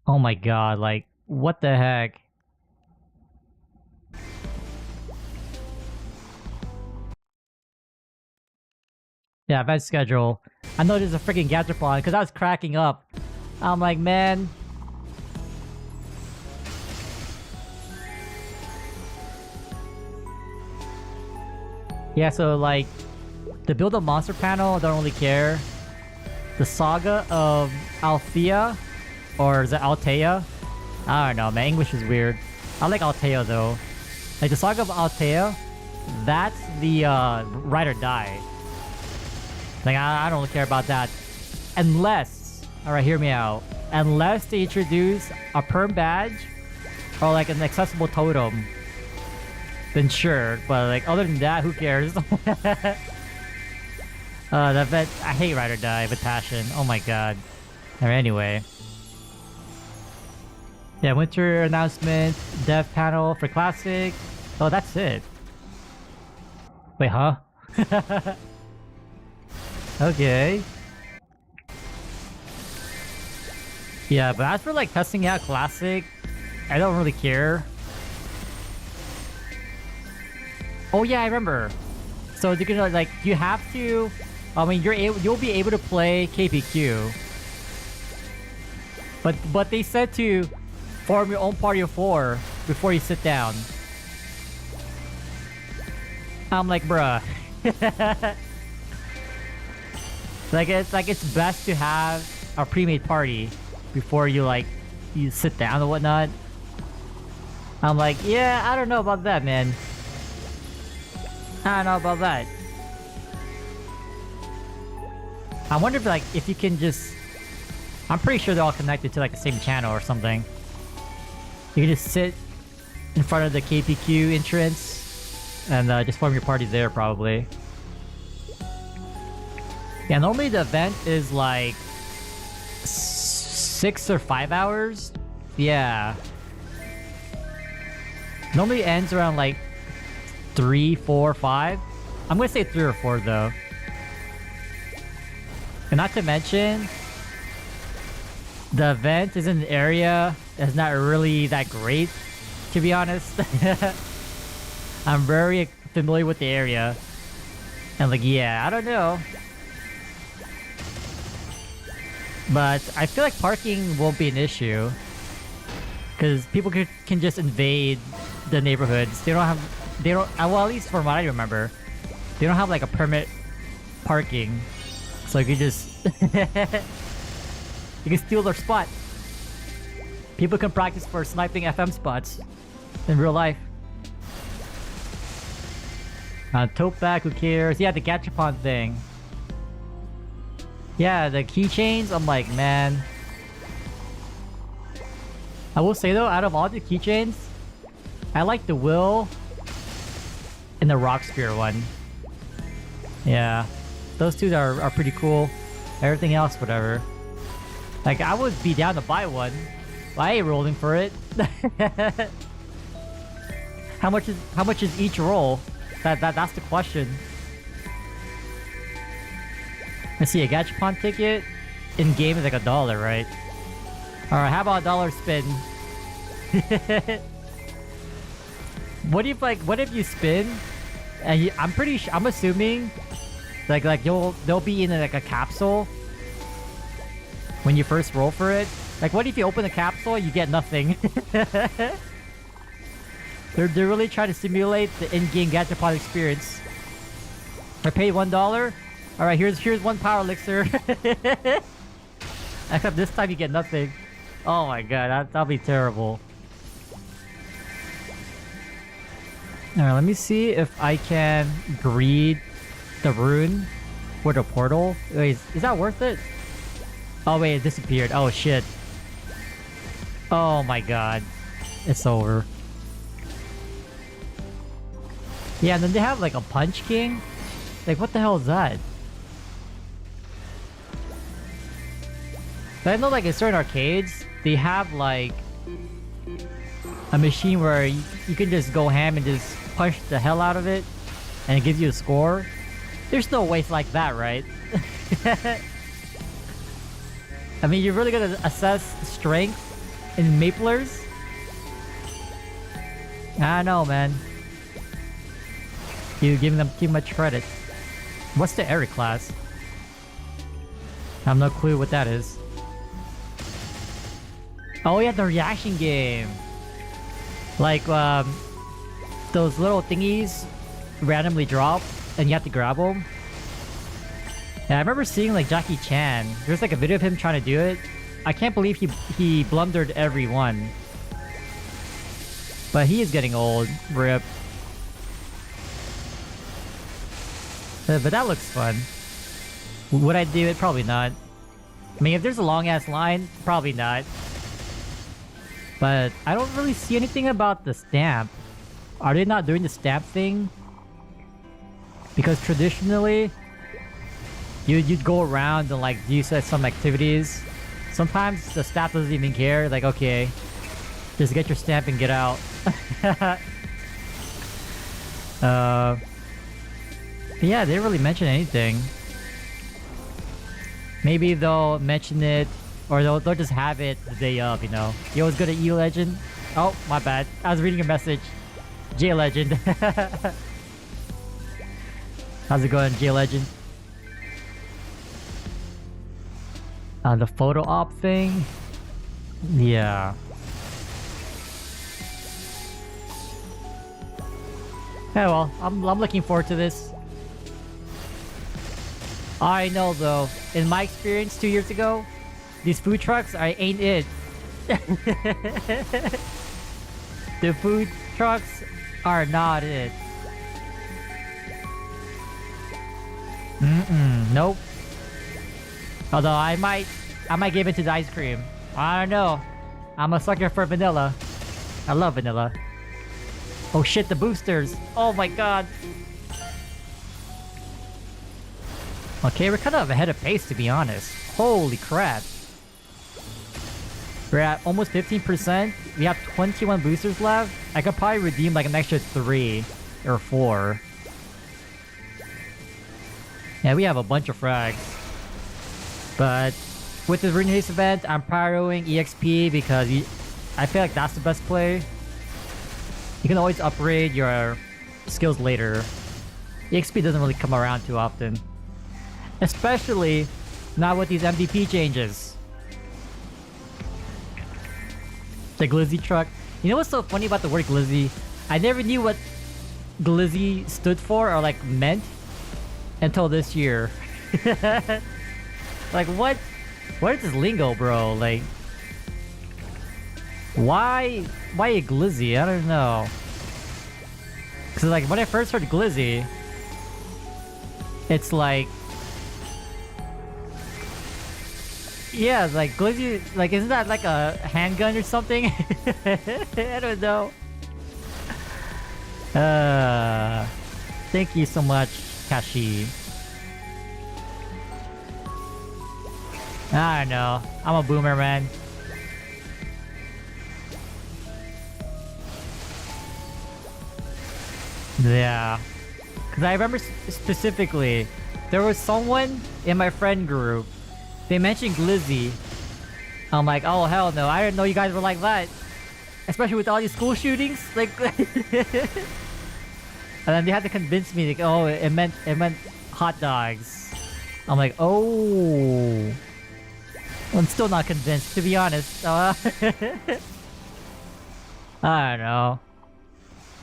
Oh my god, like, what the heck? Yeah, event schedule. I know there's a freaking Gachapon because I was cracking up. I'm like, man. Yeah, so like, the build a monster panel, I don't really care. The Saga of Althea, or is it Altea? I don't know, man. English is weird. I like Altea though. Like the Saga of Altea, that's the ride or die. Like, I don't really care about that. Unless, alright, hear me out. Unless they introduce a perm badge or like an accessible totem, then sure. But like, other than that, who cares? That vet, I hate Ride or Die with passion. Oh my god. Alright, anyway. Yeah, winter announcement, dev panel for Classic. Oh, that's it. Wait, huh? Okay. Yeah, but as for like testing out Classic, I don't really care. Oh yeah, I remember. So you're gonna like, you have to. I mean, you'll be able to play KPQ. But they said to form your own party of 4 before you sit down. I'm like, bruh. It's best to have a pre-made party before you sit down and whatnot. I'm like, yeah, I don't know about that, man. I don't know about that. I wonder if you can just... I'm pretty sure they're all connected to like the same channel or something. You can just sit in front of the KPQ entrance and just form your party there, probably. Yeah, normally the event is like 6 or 5 hours. Yeah. Normally ends around like 3, 4, 5. I'm gonna say 3 or 4 though. And not to mention, the event is in an area that's not really that great, to be honest. I'm very familiar with the area. And like, yeah, I don't know. But I feel like parking won't be an issue. Because people can just invade the neighborhoods. They don't have... They don't... Well, at least from what I remember. They don't have like a permit parking. So you can just... you can steal their spot. People can practice for sniping FM spots in real life. Tote bag, who cares? Yeah, the gachapon thing. Yeah, the keychains, I'm like, man. I will say though, out of all the keychains, I like the Will and the Rock Spear one. Yeah, those two are pretty cool. Everything else, whatever. Like, I would be down to buy one, but I ain't rolling for it. How much is each roll? That's the question. Let's see, a gachapon ticket in game is like $1, right? Alright, how about $1 spin? What if you spin and I'm assuming like they'll be in like a capsule when you first roll for it. Like, what if you open the capsule and you get nothing? They're really trying to simulate the in-game gachapon experience. I paid $1. Alright, here's one power elixir. Except this time you get nothing. Oh my god, that'll be terrible. Alright, let me see if I can greed the rune for the portal. Wait, is that worth it? Oh wait, it disappeared. Oh shit. Oh my god. It's over. Yeah, and then they have like a Punch King. Like, what the hell is that? But I know like in certain arcades, they have like a machine where you can just go ham and just punch the hell out of it and it gives you a score. There's no ways like that, right? I mean, you're really gonna assess strength in Maplers? I don't know, man. You're giving them too much credit. What's the Eric class? I have no clue what that is. Oh yeah, the reaction game. Like, those little thingies randomly drop and you have to grab them. Yeah, I remember seeing like Jackie Chan. There's like a video of him trying to do it. I can't believe he blundered every one. But he is getting old. RIP. But that looks fun. Would I do it? Probably not. I mean, if there's a long ass line, probably not. But I don't really see anything about the stamp. Are they not doing the stamp thing? Because traditionally, you'd go around and like do some activities. Sometimes the staff doesn't even care. Like, okay, just get your stamp and get out. Yeah, they didn't really mention anything. Maybe they'll mention it, or they'll just have it the day of, you know. You always go to E-Legend. Oh, my bad. I was reading a message. J-Legend. How's it going, J-Legend? The photo op thing? Yeah. Yeah, well, I'm looking forward to this. I know though, in my experience 2 years ago, these food trucks ain't it. The food trucks are not it. Nope. Although I might give it to the ice cream. I don't know. I'm a sucker for vanilla. I love vanilla. Oh shit, the boosters. Oh my god. Okay, we're kind of ahead of pace, to be honest. Holy crap. We're at almost 15%. We have 21 boosters left. I could probably redeem like an extra 3 or 4. Yeah, we have a bunch of frags. But with the Rune Haste event, I'm prioritizing EXP because I feel like that's the best play. You can always upgrade your skills later. EXP doesn't really come around too often. Especially not with these MVP changes. The glizzy truck. You know what's so funny about the word glizzy? I never knew what glizzy stood for or like meant until this year. Like what is this lingo, bro? Like why a glizzy? I don't know. Cause like when I first heard glizzy, it's like, yeah, like glizzy, like isn't that like a handgun or something? I don't know. Thank you so much, Kashi. I don't know. I'm a boomer, man. Yeah. Because I remember specifically, there was someone in my friend group, they mentioned glizzy. I'm like, oh hell no, I didn't know you guys were like that. Especially with all these school shootings. Like, and then they had to convince me, like, oh, it meant hot dogs. I'm like, oh. I'm still not convinced, to be honest. I don't know.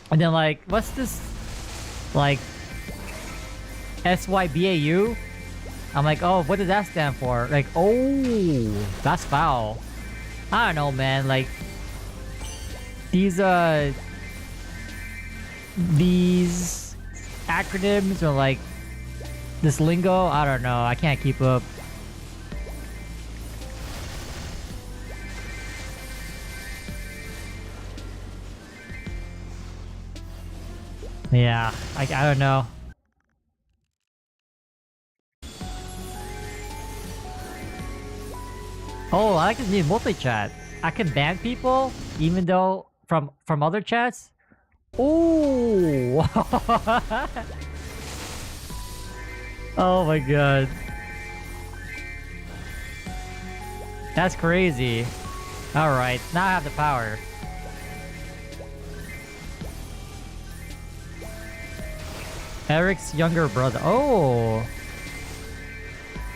And then like, what's this? Like, SYBAU? I'm like, oh, what does that stand for? Like, oh, that's foul. I don't know, man. Like, these acronyms or like this lingo, I don't know. I can't keep up. Yeah, I don't know. Oh, I like this new multi-chat. I can ban people even though from other chats. Ooh. Oh my god. That's crazy. Alright, now I have the power. Eric's younger brother. Oh.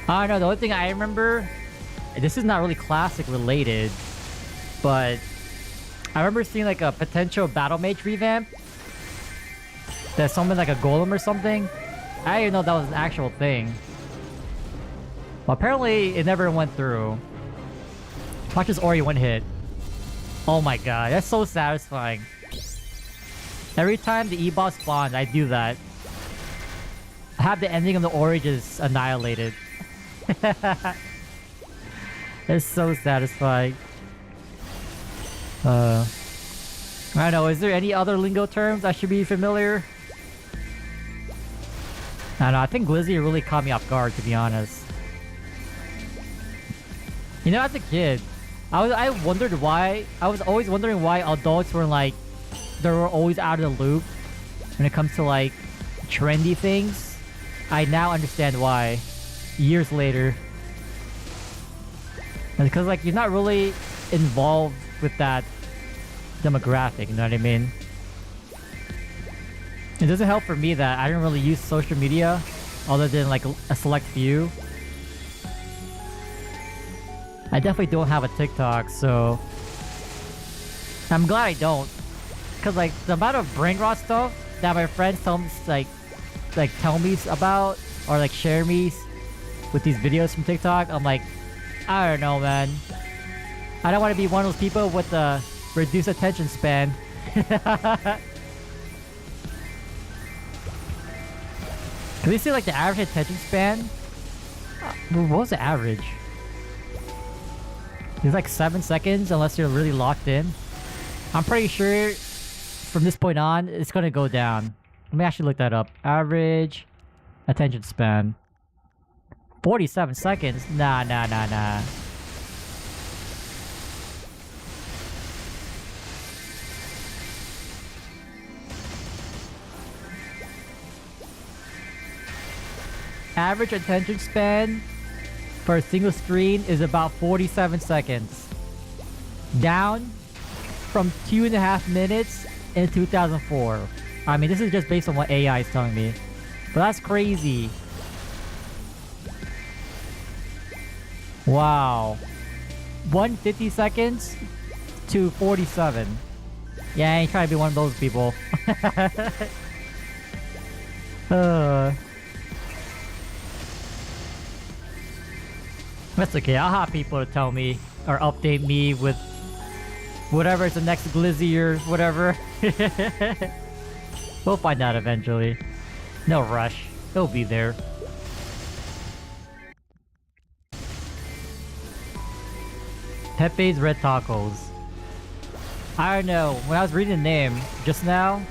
I don't know, the only thing I remember... This is not really classic related, but... I remember seeing like a potential Battle Mage revamp. That's something like a golem or something. I didn't know that was an actual thing. Well, apparently it never went through. Watch this Ori one hit. Oh my god, that's so satisfying. Every time the E-boss spawns, I do that. I have the ending of the Ori just annihilated. It's so satisfying. I don't know, is there any other lingo terms I should be familiar? I don't know, I think glizzy really caught me off guard, to be honest. You know, as a kid, I wondered why... I was always wondering why adults were like... They were always out of the loop when it comes to like trendy things. I now understand why. Years later. And because like you're not really involved with that demographic, you know what I mean? It doesn't help for me that I don't really use social media other than like a select few. I definitely don't have a TikTok, so I'm glad I don't. Cause like the amount of brain rot stuff that my friends tell me tell me about or like share me with these videos from TikTok, I'm like, I don't know, man. I don't want to be one of those people with a reduced attention span. Can we see like the average attention span? What was the average? It's like 7 seconds unless you're really locked in. I'm pretty sure from this point on, it's gonna go down. Let me actually look that up. Average attention span. 47 seconds? Nah. Average attention span for a single screen is about 47 seconds. Down from 2.5 minutes in 2004. I mean, this is just based on what AI is telling me. But that's crazy. Wow. 150 seconds to 47. Yeah, I ain't trying to be one of those people. That's okay. I'll have people to tell me or update me with whatever is the next glizzy or whatever. We'll find out eventually. No rush. It'll be there. Pepe's Red Tacos. I don't know. When I was reading the name just now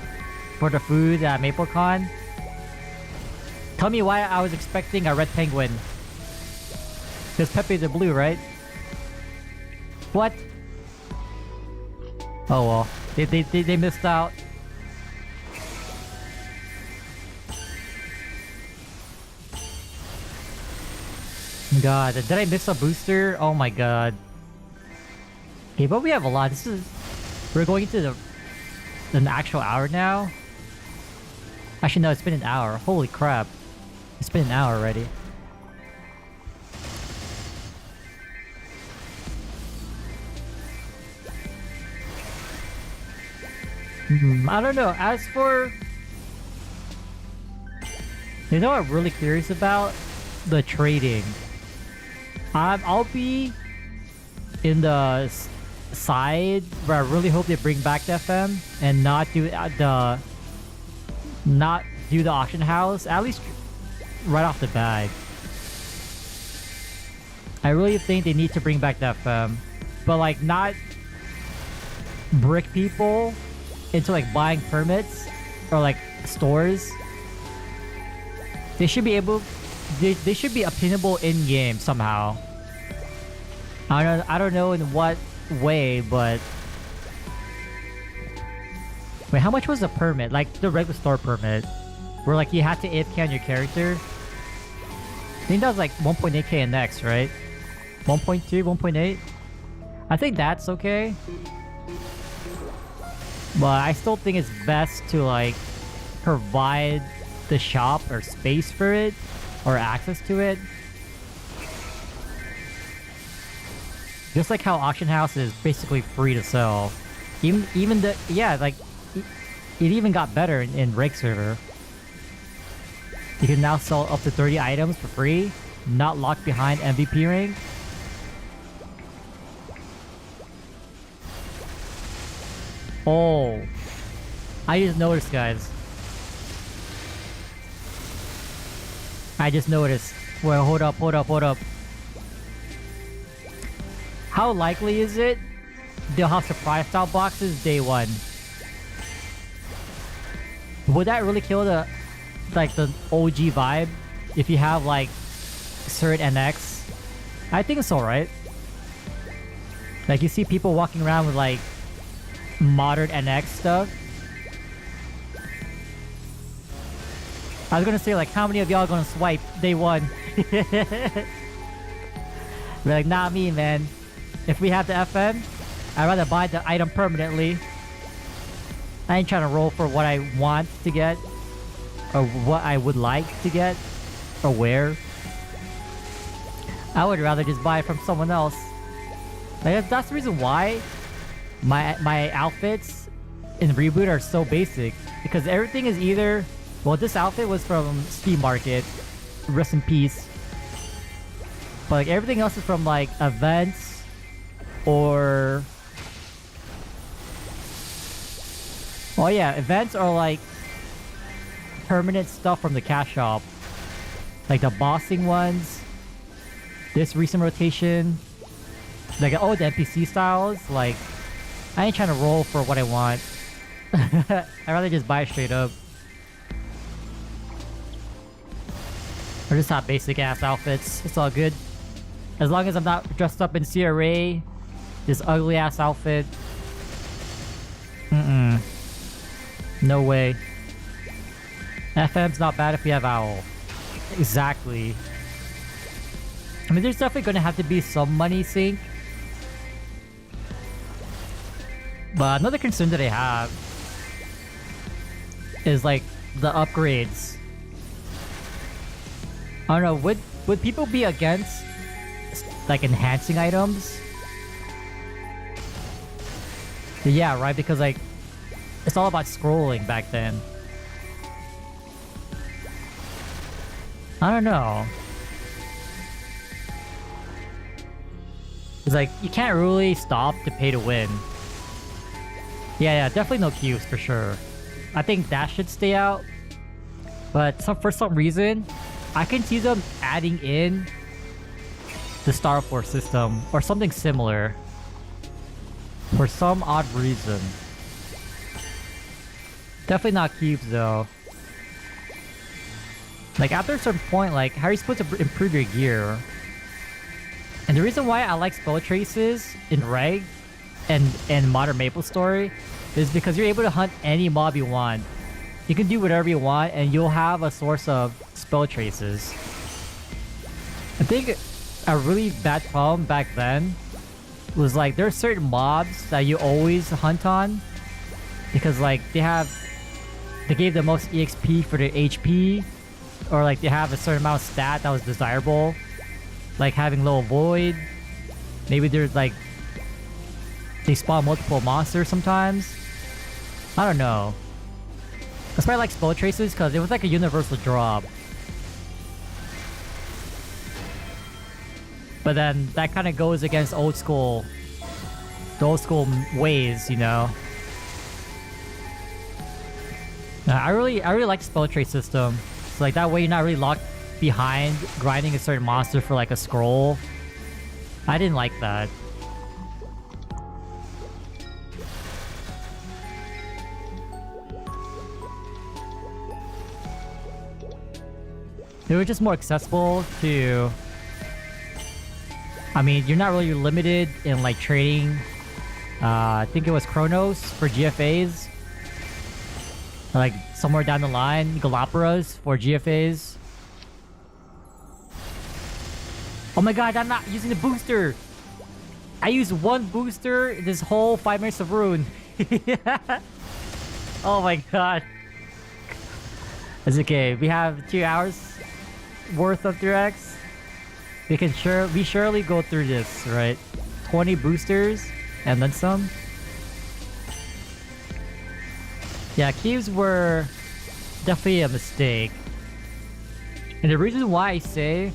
for the food at MapleCon, tell me why I was expecting a red penguin. Because Pepe's are blue, right? What? Oh well. They missed out. God, did I miss a booster? Oh my god. Okay, but we have a lot. We're going into an actual hour now. Actually, no, it's been an hour. Holy crap. It's been an hour already. I don't know. As for... You know what I'm really curious about? The trading. I'll be in the side where I really hope they bring back the FM and not do the auction house, at least right off the bat. I really think they need to bring back the FM, but like not brick people into like buying permits or like stores. They should be able, they should be obtainable in game somehow. I don't know in what way, but wait, how much was the permit? Like the regular store permit, where like you had to AFK on your character. I think that was like 1.8k NX, right? 1.2, 1.8. I think that's okay, but I still think it's best to like provide the shop or space for it or access to it. Just like how auction house is basically free to sell. Even the, yeah, like it even got better in Rake server. You can now sell up to 30 items for free, not locked behind MVP rank. Oh, I just noticed, guys. I just noticed. Well, hold up. How likely is it they'll have surprise style boxes day one? Would that really kill the OG vibe if you have like Cert NX? I think so, right? Like you see people walking around with like modern NX stuff. I was gonna say like how many of y'all gonna swipe day one? Be like, not me, man. If we have the FM, I'd rather buy the item permanently. I ain't trying to roll for what I want to get, or what I would like to get, or wear. I would rather just buy it from someone else. Like, that's the reason why my outfits in Reboot are so basic. Because everything is either... Well, this outfit was from Steam Market. Rest in peace. But like everything else is from like events or... Oh yeah, events are like permanent stuff from the cash shop. Like the bossing ones. This recent rotation. Like, oh, the NPC styles. Like, I ain't trying to roll for what I want. I'd rather just buy it straight up. Or just have basic ass outfits. It's all good. As long as I'm not dressed up in CRA. This ugly ass outfit. No way. FM's not bad if you have OWL. Exactly. I mean, there's definitely gonna have to be some money sink. But another concern that I have is like the upgrades. I don't know, would people be against like enhancing items? Yeah, right, because like it's all about scrolling back then. I don't know. It's like you can't really stop to pay to win. Yeah, definitely no cubes for sure. I think that should stay out. But for some reason, I can see them adding in the Star Force system or something similar. For some odd reason. Definitely not cubes though. Like after a certain point, like how are you supposed to improve your gear? And the reason why I like spell traces in Reg and Modern MapleStory is because you're able to hunt any mob you want. You can do whatever you want and you'll have a source of spell traces. I think a really bad problem back then was like there are certain mobs that you always hunt on because like they gave the most EXP for their HP, or like they have a certain amount of stat that was desirable, like having low void. Maybe there's like they spawn multiple monsters sometimes. I don't know. That's why I like spell traces because it was like a universal drop. But then that kind of goes against the old school ways, you know. I really like the spell trace system. So like that way you're not really locked behind grinding a certain monster for like a scroll. I didn't like that. They were just more accessible to... I mean, you're not really limited in like trading. I think it was Chronos for GFAs. Or, like somewhere down the line, Galaparas for GFAs. Oh my god, I'm not using the booster! I used one booster this whole 5 minutes of Rune. Oh my god. It's okay, we have 2 hours worth of directs. We surely go through this, right? 20 boosters and then some. Yeah, cubes were definitely a mistake. And the reason why I say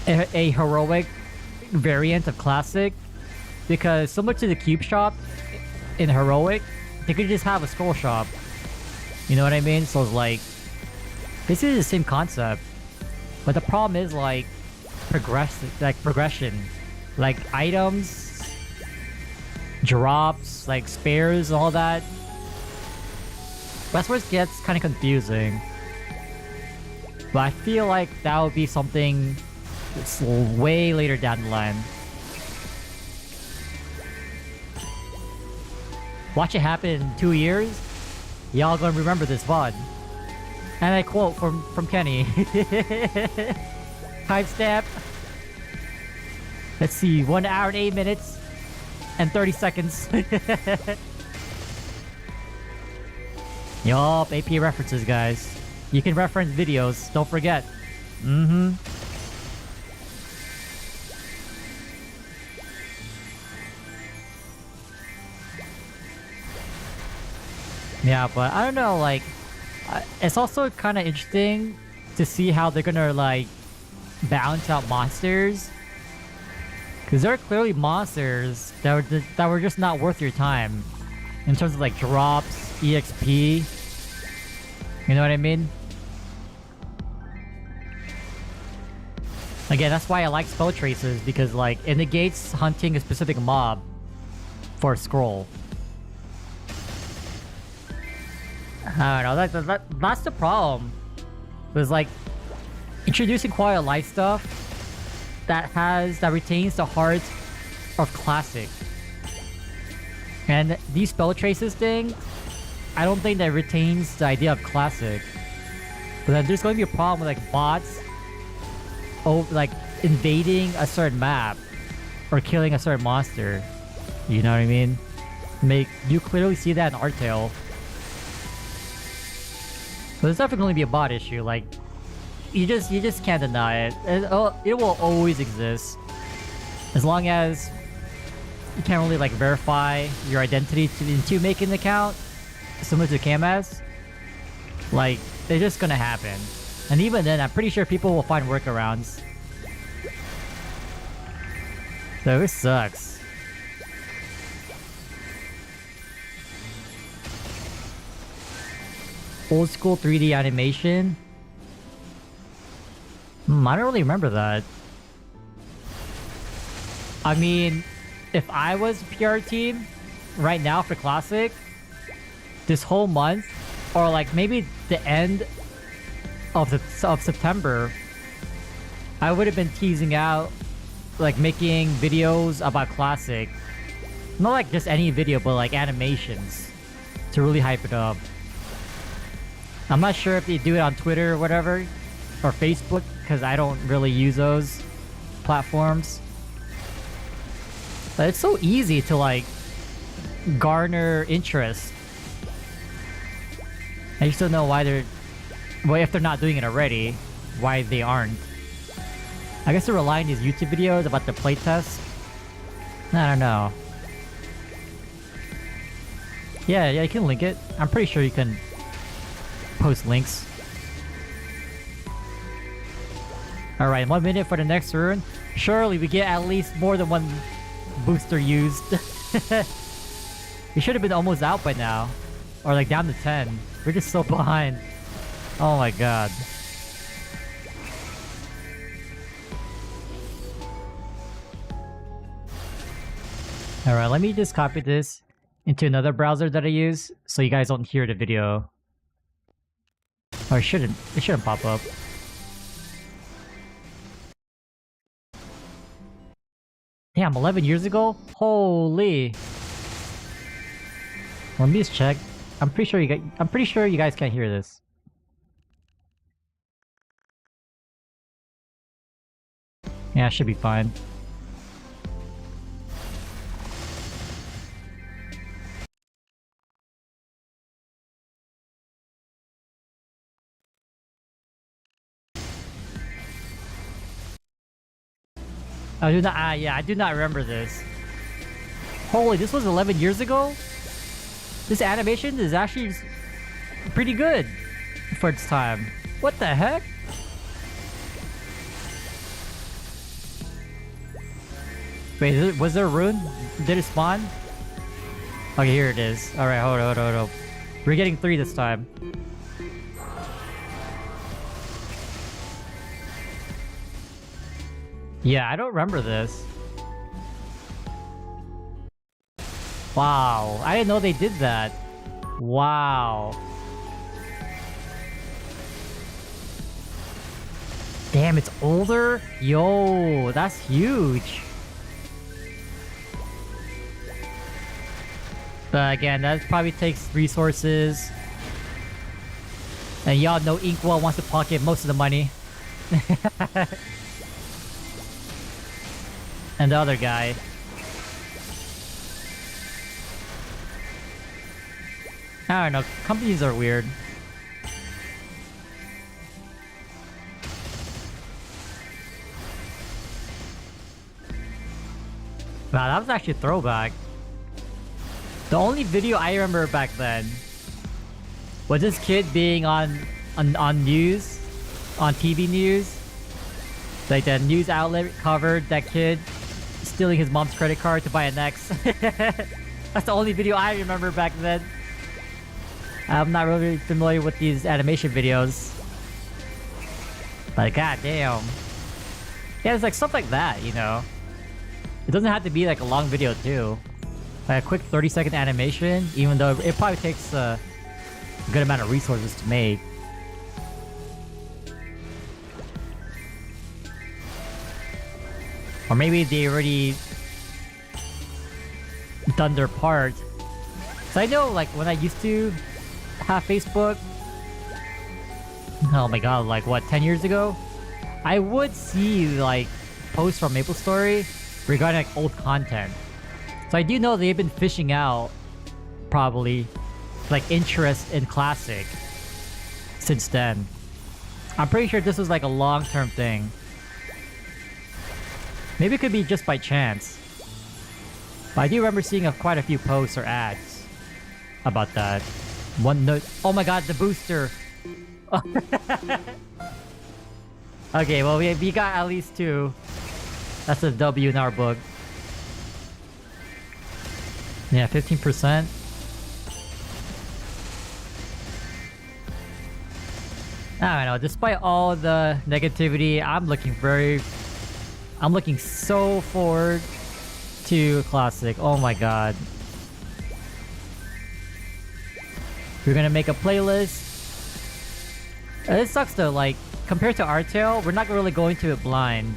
a heroic variant of classic, because similar to the cube shop in heroic, they could just have a scroll shop. You know what I mean? So it's like basically the same concept. But the problem is like progression. Like items, drops, like spares, all that. That's where it gets kind of confusing. But I feel like that would be something that's way later down the line. Watch it happen in 2 years. Y'all gonna remember this VOD. And I quote from Kenny. Timestamp. Let's see, 1 hour and 8 minutes and 30 seconds. Yup, AP references, guys. You can reference videos, don't forget. Yeah, but I don't know, like, it's also kind of interesting to see how they're gonna, like, balance out monsters. Because there are clearly monsters that were just not worth your time. In terms of, like, drops, EXP. You know what I mean? Again, that's why I like spell traces, because, like, it negates hunting a specific mob for a scroll. I don't know, that's the problem. It's like introducing quality of life stuff that retains the heart of classic. And these spell traces thing, I don't think that retains the idea of classic. But then there's going to be a problem with like bots like invading a certain map or killing a certain monster. You know what I mean? You clearly see that in Artale. So there's definitely going to be a bot issue. Like, you just can't deny it. It will always exist as long as you can't really like verify your identity into making an account, similar to KMS, like they're just gonna happen. And even then, I'm pretty sure people will find workarounds. So it sucks. Old school 3D animation? I don't really remember that. I mean, if I was PR team right now for Classic, this whole month, or like maybe the end of September, I would have been teasing out like making videos about Classic. Not like just any video, but like animations to really hype it up. I'm not sure if they do it on Twitter or whatever, or Facebook, because I don't really use those platforms. But it's so easy to like garner interest. I just don't know why they're... Well, if they're not doing it already, why they aren't. I guess they're relying on these YouTube videos about the playtest. I don't know. Yeah, you can link it. I'm pretty sure you can post links. Alright, 1 minute for the next rune. Surely we get at least more than one booster used. We should have been almost out by now. Or like down to 10. We're just so behind. Oh my god. Alright, let me just copy this into another browser that I use so you guys don't hear the video. Or it shouldn't pop up. Damn, 11 years ago? Holy. Let me just check. I'm pretty sure you guys can't hear this. Yeah, it should be fine. I do not remember this. Holy, this was 11 years ago? This animation is actually pretty good for its time. What the heck? Wait, was there a rune? Did it spawn? Okay, here it is. Alright, hold on. We're getting 3 this time. Yeah, I don't remember this. Wow, I didn't know they did that. Wow. Damn, it's older? Yo, that's huge. But again, that probably takes resources. And y'all know Inkwell wants to pocket most of the money. And the other guy. I don't know, companies are weird. Wow, that was actually a throwback. The only video I remember back then was this kid being on news, on TV news. Like the news outlet covered that kid stealing his mom's credit card to buy an X. That's the only video I remember back then. I'm not really familiar with these animation videos. But goddamn. Yeah, it's like stuff like that, you know. It doesn't have to be like a long video too. Like a quick 30-second animation, even though it probably takes a good amount of resources to make. Or maybe they already done their part. So I know like when I used to have Facebook, oh my god, like what, 10 years ago? I would see like posts from MapleStory regarding like old content. So I do know they've been fishing out probably like interest in Classic since then. I'm pretty sure this was like a long-term thing. Maybe it could be just by chance. But I do remember seeing quite a few posts or ads about that. One note. Oh my god, the booster. Okay, well we got at least 2. That's a W in our book. Yeah, 15%. I don't know, despite all the negativity, I'm looking so forward to Classic. Oh my god. We're gonna make a playlist. It sucks though, like, compared to Artail, we're not really going to it blind.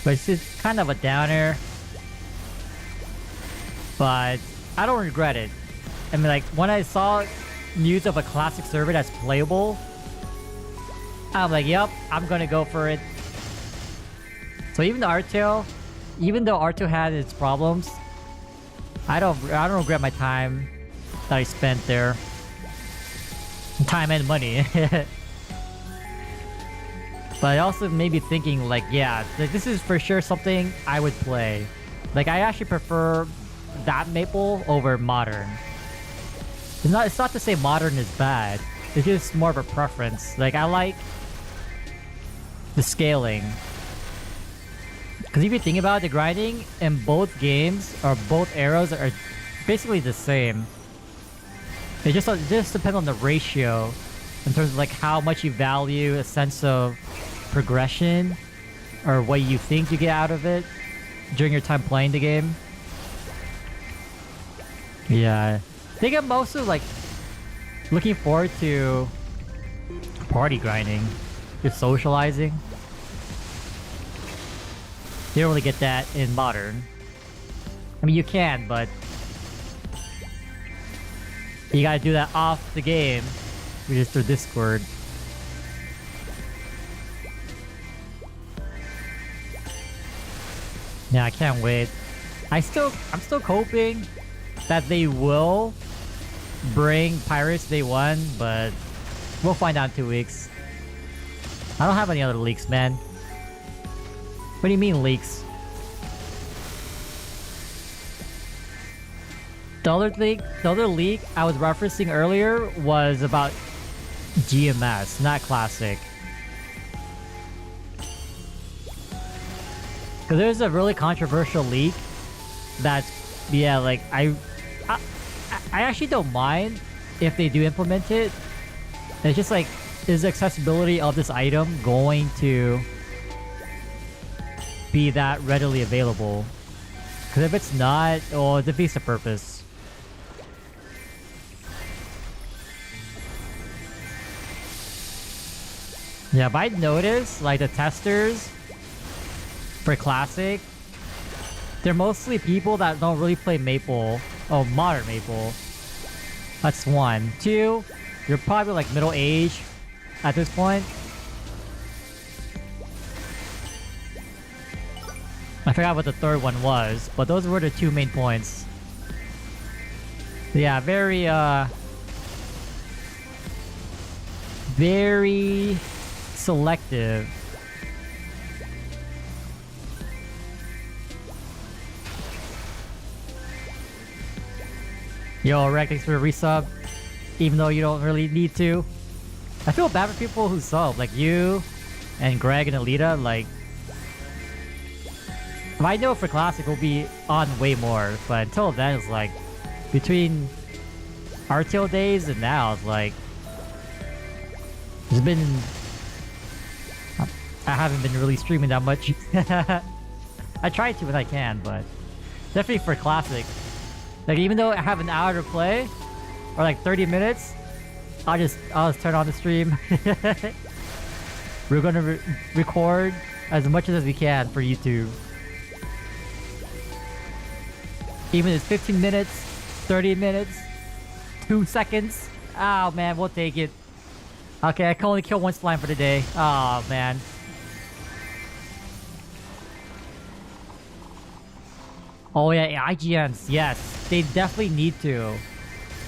But it's just kind of a downer. But I don't regret it. I mean, like, when I saw news of a Classic server that's playable, I'm like, yep, I'm gonna go for it. So even though Artail had its problems, I don't regret my time that I spent there. Time and money. But it also made me thinking, like, yeah, like, this is for sure something I would play. Like, I actually prefer that Maple over Modern. It's not to say Modern is bad. It's just more of a preference. Like, I like the scaling. Because if you think about it, the grinding in both games, or both eras, are basically the same. It just depends on the ratio in terms of like how much you value a sense of progression or what you think you get out of it during your time playing the game. Yeah, I think I'm mostly like looking forward to party grinding, just socializing. You don't really get that in Modern. I mean, you can, but you gotta do that off the game, which is through Discord. Yeah, I can't wait. I'm still hoping that they will bring Pirates Day 1, but we'll find out in 2 weeks. I don't have any other leaks, man. What do you mean leaks? The other leak I was referencing earlier was about GMS, not Classic. Because there's a really controversial leak that's, yeah, like, I actually don't mind if they do implement it. It's just like, is the accessibility of this item going to be that readily available? Because if it's not, oh, it defeats the purpose. Yeah, but I noticed, like, the testers for Classic, they're mostly people that don't really play Maple. Oh, Modern Maple. That's 1. 2, you're probably like middle-aged at this point. I forgot what the third one was, but those were the 2 main points. Yeah, very selective. Yo, Rec, thanks for the resub, even though you don't really need to. I feel bad for people who sub, like you and Greg and Alita. Like, I know for Classic we'll be on way more, but until then, it's like between Artail days and now, it's like there's been, I haven't been really streaming that much. I try to when I can, but definitely for Classic. Like, even though I have an hour to play, or like 30 minutes, I'll just turn on the stream. We're gonna record as much as we can for YouTube. Even if it's 15 minutes, 30 minutes, 2 seconds. Oh man, we'll take it. Okay, I can only kill 1 slime for the day. Oh man. Oh yeah, IGNs, yes. They definitely need to.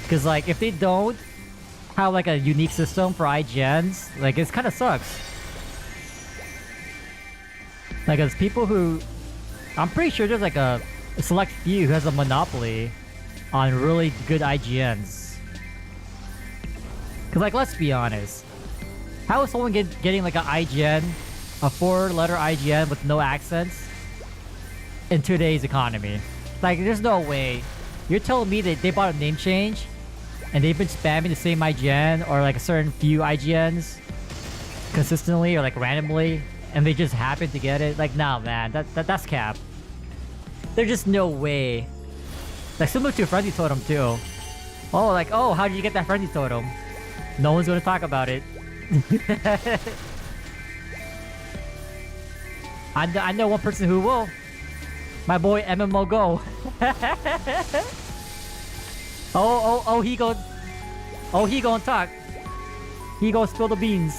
Because like, if they don't have like a unique system for IGNs, like, it kind of sucks. Like, as people who I'm pretty sure there's like a select few who has a monopoly on really good IGNs. Cause like, let's be honest. How is someone getting like an IGN, a 4-letter IGN with no accents in today's economy? Like, there's no way. You're telling me that they bought a name change and they've been spamming the same IGN or like a certain few IGNs consistently or like randomly and they just happen to get it? Like, nah, man, that's cap. There's just no way. Like, similar to a frenzy totem too. Oh, like, oh, how did you get that frenzy totem? No one's gonna talk about it. I know one person who will. My boy MMO Go. oh, he gon' talk. He gon' spill the beans.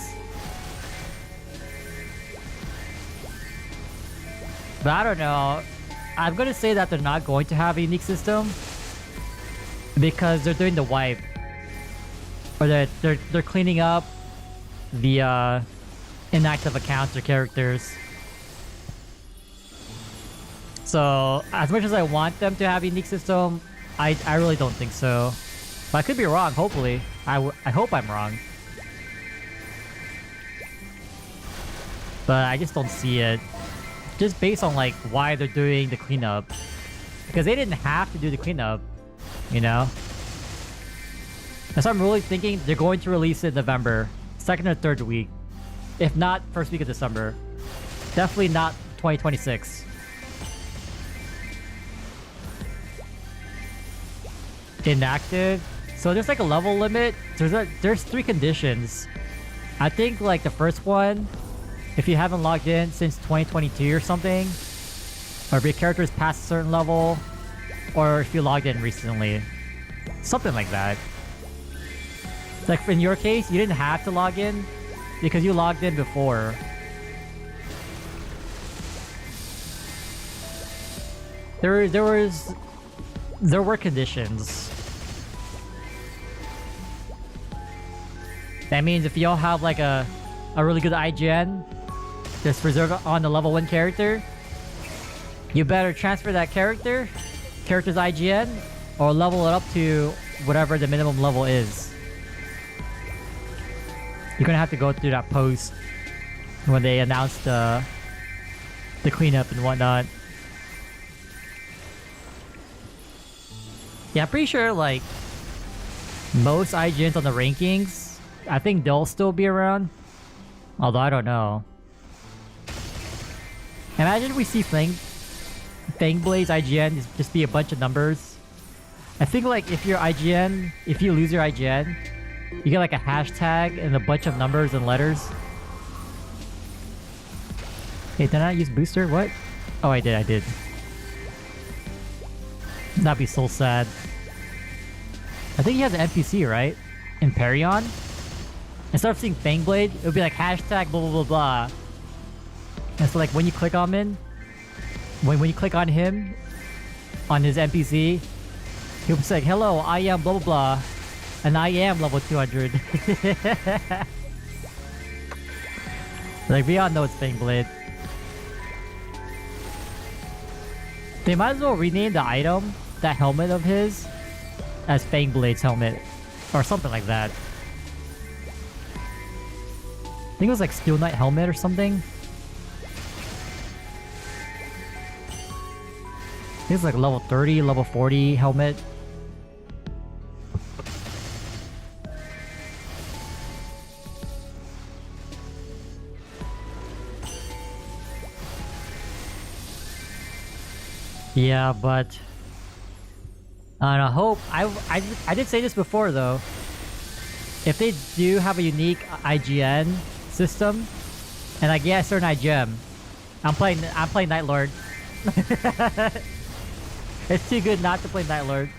But I don't know. I'm gonna say that they're not going to have a unique system because they're doing the wipe, or they're cleaning up the inactive accounts or characters. So as much as I want them to have a unique system, I really don't think so. But I could be wrong. Hopefully, I hope I'm wrong. But I just don't see it. Just based on like why they're doing the cleanup, because they didn't have to do the cleanup, you know. And so I'm really thinking they're going to release it in November, 2nd or 3rd week, if not 1st week of December. Definitely not 2026. Inactive. So there's like a level limit. There's 3 conditions. I think like the first one, if you haven't logged in since 2022 or something, or if your character is past a certain level, or if you logged in recently, something like that. Like in your case, you didn't have to log in because you logged in before. There were conditions. That means if y'all have like a really good IGN just reserved on the level 1 character, you better transfer that character's IGN or level it up to whatever the minimum level is. You're gonna have to go through that post when they announce the cleanup and whatnot. Yeah, I'm pretty sure like most IGNs on the rankings, I think they'll still be around. Although I don't know. Imagine we see Fangblade's IGN just be a bunch of numbers. I think like if you lose your IGN, you get like a hashtag and a bunch of numbers and letters. Hey, did I not use booster? What? Oh, I did. That'd be so sad. I think he has an NPC, right? In Perion? Instead of seeing Fangblade, it would be like hashtag blah blah blah blah. And so like when you click on him, when you click on him, on his NPC, he'll be like, hello, I am blah blah blah, and I am level 200. Like we all know it's Fangblade. They might as well rename the item, that helmet of his, as Fangblade's helmet, or something like that. I think it was like Steel Knight helmet or something. I think it's like level 30, level 40 helmet. Yeah, but I don't know, hope I did say this before though. If they do have a unique IGN system and I get a certain IGM, I'm playing Night Lord. It's too good not to play Night Lord.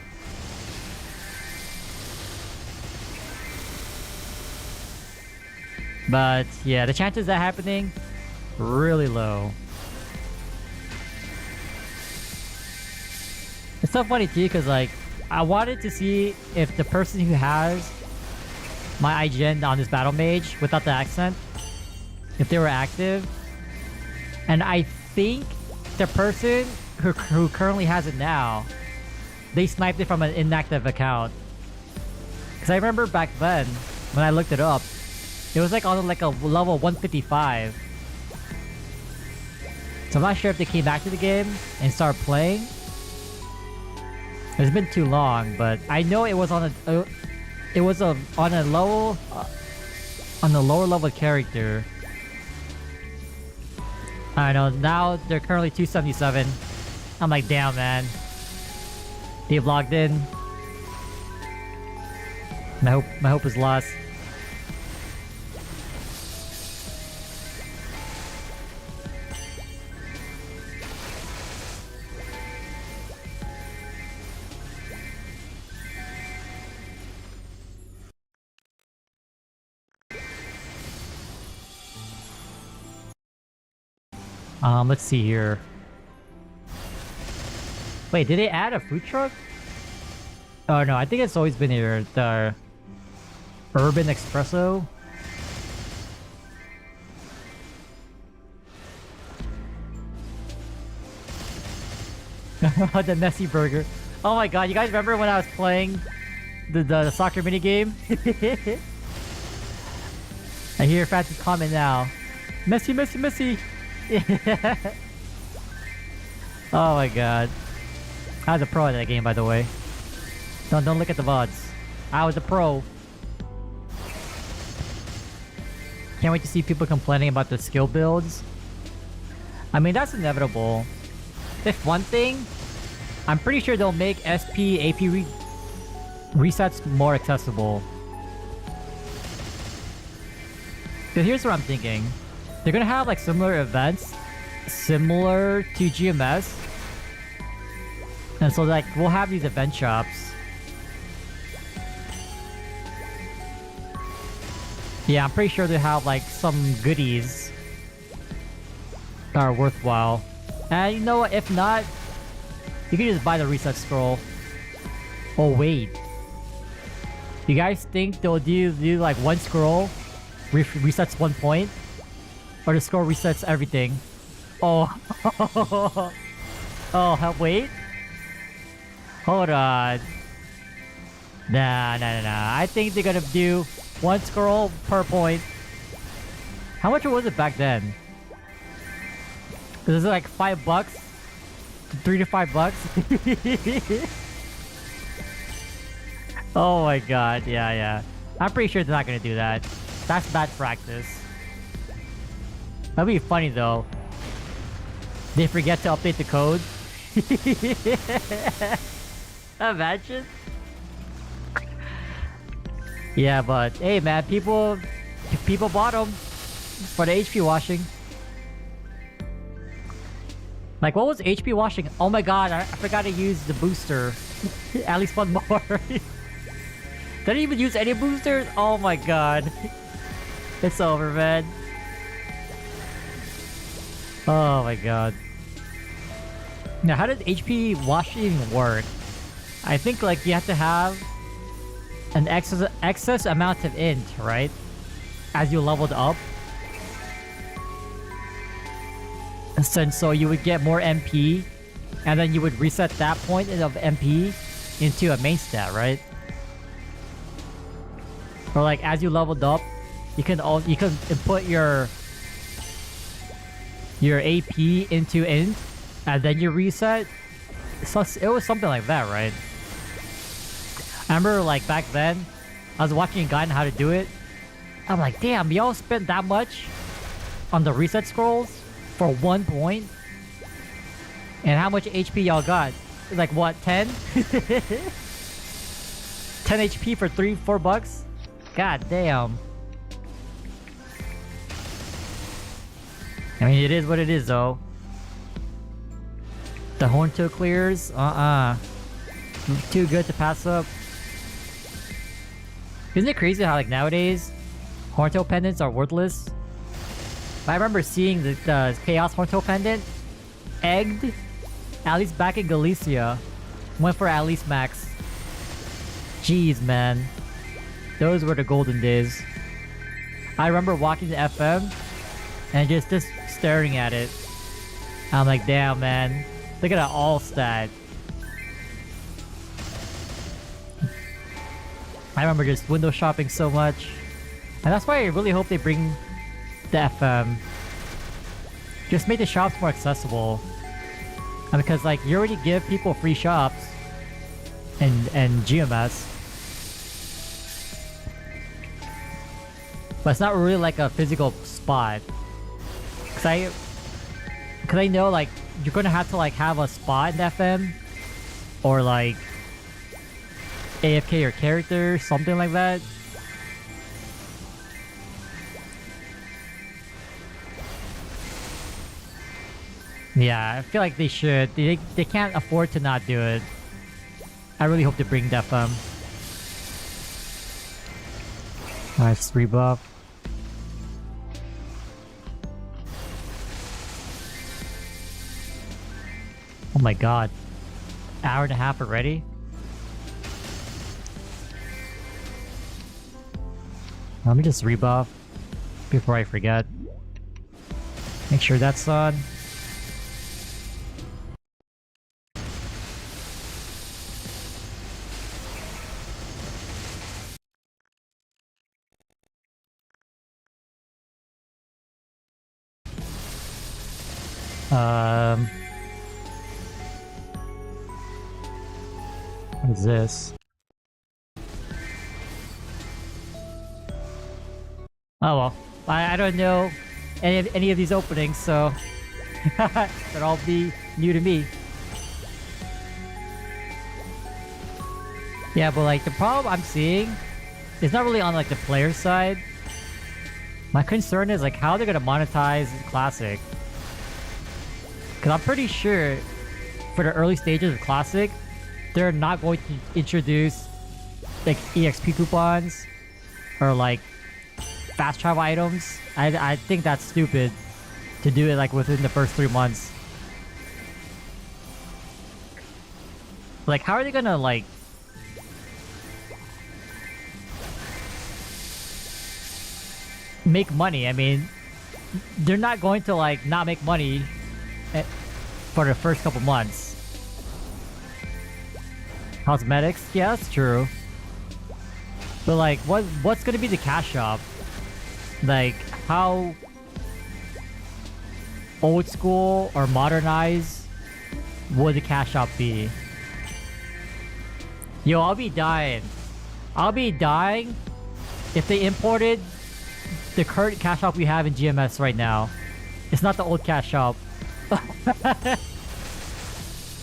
But yeah, the chances of that happening, really low. It's so funny too, because like, I wanted to see if the person who has my IGN on this battle mage without the accent, if they were active. And I think the person who currently has it now, they sniped it from an inactive account. Because I remember back then, when I looked it up, it was like on like a level 155. So I'm not sure if they came back to the game and started playing. It's been too long, but I know it was on a on a lower level character. I know now they're currently 277. I'm like, damn, man. They've logged in. My hope is lost. Let's see here. Wait, did they add a food truck? Oh no, I think it's always been here. The Urban Espresso. The messy burger. Oh my god, you guys remember when I was playing the soccer mini game? I hear Francis comment now. Messy, messy, messy. Oh my god. I was a pro at that game, by the way. Don't look at the VODs. I was a pro. Can't wait to see people complaining about the skill builds. I mean, that's inevitable. If one thing, I'm pretty sure they'll make SP, AP resets more accessible. Because here's what I'm thinking. They're gonna have like similar events, similar to GMS. And so like, we'll have these event shops. Yeah, I'm pretty sure they have like some goodies that are worthwhile. And you know what, if not, you can just buy the reset scroll. Oh wait. You guys think they'll do like one scroll resets 1 point? Or the scroll resets everything? Oh. Oh, wait. Hold on. Nah. I think they're gonna do one scroll per point. How much was it back then? Was it like $5? $3 to $5? Oh my god, yeah. I'm pretty sure they're not gonna do that. That's bad practice. That'd be funny though. They forget to update the code. Imagine. Yeah, but hey man, people bought them for the HP washing. Like, what was HP washing? Oh my god, I forgot to use the booster. At least one more. Did I even use any boosters? Oh my god. It's over, man. Oh my god. Now, how does HP washing work? I think like you have to have an excess amount of int, right? As you leveled up. And so you would get more MP, and then you would reset that point of MP into a main stat, right? Or like as you leveled up, you can input your AP into int, and then you reset. So it was something like that, right? I remember like back then, I was watching a guy on how to do it. I'm like, damn, y'all spent that much on the reset scrolls for 1 point? And how much HP y'all got? Like what, 10? 10 HP for $4? God damn. I mean, it is what it is though. The Horntail clears? Too good to pass up. Isn't it crazy how like nowadays Horntail pendants are worthless? I remember seeing the Chaos Horntail pendant egged, at least back in Galicia, went for at least max. Jeez, man. Those were the golden days. I remember walking to FM and just staring at it. I'm like, damn, man. Look at that all stat. I remember just window shopping so much. And that's why I really hope they bring the FM. Just make the shops more accessible. And because, like, you already give people free shops and GMS. But it's not really like a physical spot. Cause I know like you're gonna have to like have a spot in FM or like AFK your character, something like that. Yeah, I feel like they should. They can't afford to not do it. I really hope they bring FM. Nice rebuff. Oh my god. Hour and a half already? Let me just rebuff before I forget. Make sure that's on. What is this? Oh well, I don't know any of these openings, so that'll all be new to me. Yeah, but like the problem I'm seeing is not really on like the player side. My concern is like how they're gonna monetize Classic. Cause I'm pretty sure for the early stages of Classic, they're not going to introduce like EXP coupons or like fast travel items. I think that's stupid to do it like within the first 3 months. Like how are they gonna like make money? I mean, they're not going to like not make money for the first couple months. Cosmetics, yeah, that's true. But like, what's gonna be the cash shop? Like, how old school or modernized would the cash shop be? Yo, I'll be dying. I'll be dying if they imported the current cash shop we have in GMS right now. It's not the old cash shop.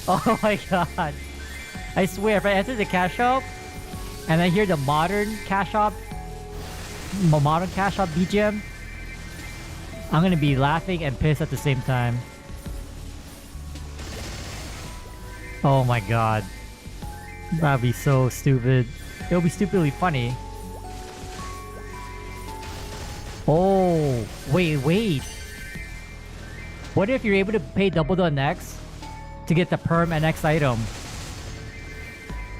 Oh my god. I swear, if I enter the cash shop and I hear the modern cash shop BGM, I'm gonna be laughing and pissed at the same time. Oh my god. That'd be so stupid. It'll be stupidly funny. Oh, wait. What if you're able to pay double the NX to get the perm NX item?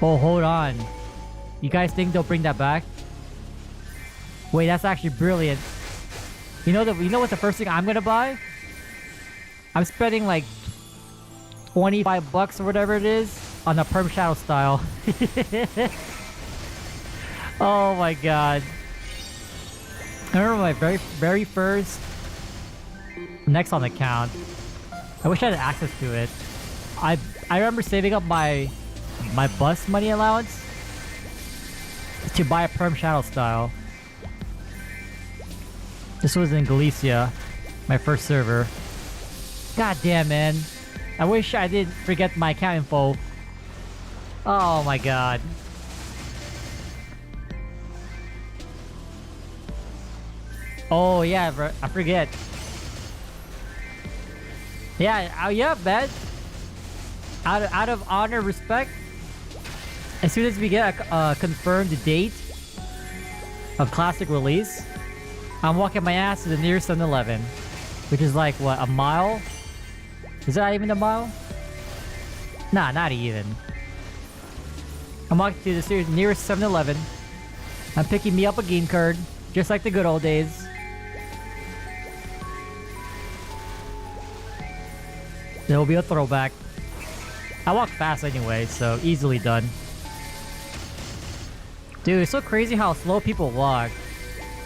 Oh, hold on. You guys think they'll bring that back? Wait, that's actually brilliant. You know what's the first thing I'm gonna buy? I'm spending like $25 or whatever it is on the perm shadow style. Oh my god. I remember my very first next on account. I wish I had access to it. I remember saving up my bus money allowance to buy a perm shadow style. This was in Galicia, my first server. God damn, man. I wish I didn't forget my account info. Oh my god. Oh yeah, bro, I forget. Yeah, man. Out of honor, respect. As soon as we get a confirmed date of Classic release, I'm walking my ass to the nearest 7-Eleven, which is like what, a mile? Is that even a mile? Nah, not even. I'm walking to the nearest 7-Eleven. I'm picking me up a game card, just like the good old days. It'll be a throwback. I walk fast anyway, so easily done. Dude, it's so crazy how slow people walk.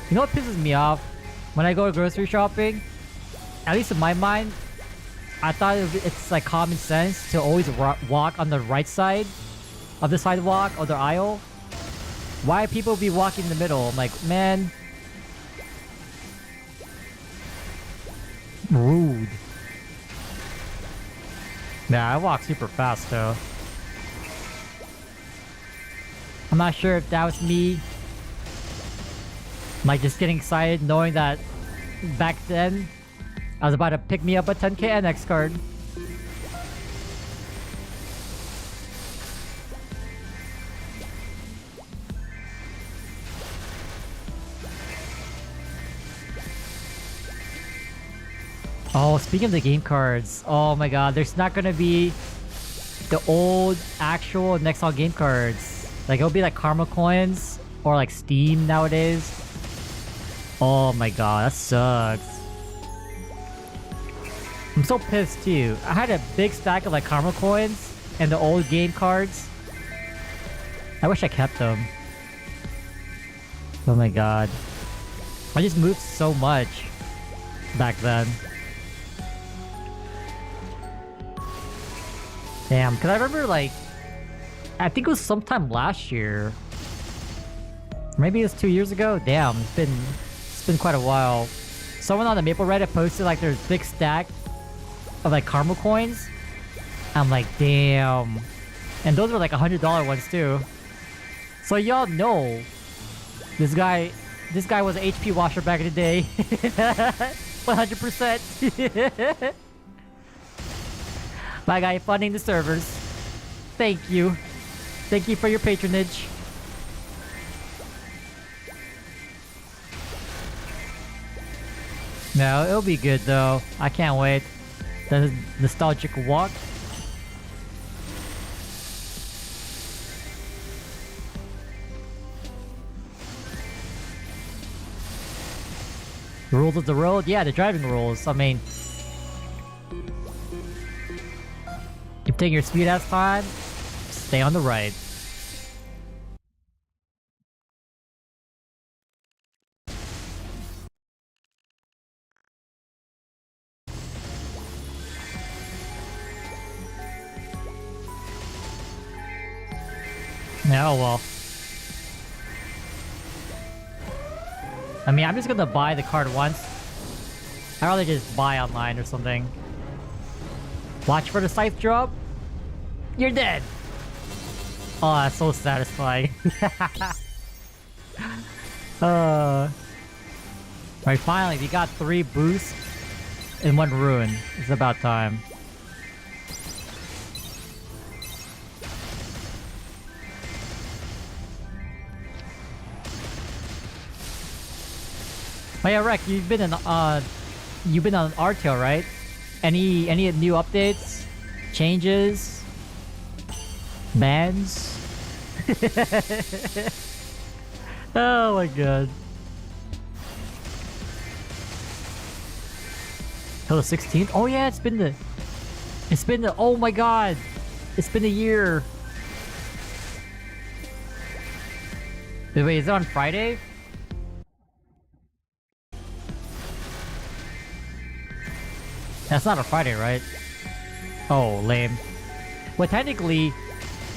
You know what pisses me off? When I go grocery shopping, at least in my mind, I thought it's like common sense to always walk on the right side of the sidewalk or the aisle. Why people be walking in the middle? I'm like, man. Rude. Yeah, I walk super fast though. I'm not sure if that was me, like, just getting excited knowing that back then I was about to pick me up a 10k NX card. Oh, speaking of the game cards, oh my god, there's not gonna be the old actual Nexon game cards. Like, it'll be like Karma coins or like Steam nowadays. Oh my god, that sucks. I'm so pissed too. I had a big stack of like Karma coins and the old game cards. I wish I kept them. Oh my god. I just moved so much back then. Damn, cause I remember like, I think it was sometime last year. Maybe it was 2 years ago. Damn, it's been quite a while. Someone on the Maple Reddit posted like there's a big stack of like Karma coins. I'm like, damn. And those were like $100 ones too. So y'all know this guy was an HP washer back in the day. 100%. My guy funding the servers. Thank you. Thank you for your patronage. No, it'll be good though. I can't wait. The nostalgic walk. The rules of the road? Yeah, the driving rules. I mean, you take your sweet ass time, stay on the right. Yeah, oh well. I mean, I'm just gonna buy the card once. I'd rather just buy online or something. Watch for the scythe drop. You're dead. Oh, that's so satisfying. Alright, finally, we got 3 boosts in 1 ruin. It's about time. Oh yeah, Rek, you've been on Artail, right? Any new updates? Changes? Bans? Oh my god. Till the 16th? Oh yeah, it's been the oh my god. It's been a year. Wait, is it on Friday? That's not a Friday, right? Oh, lame. Well, technically,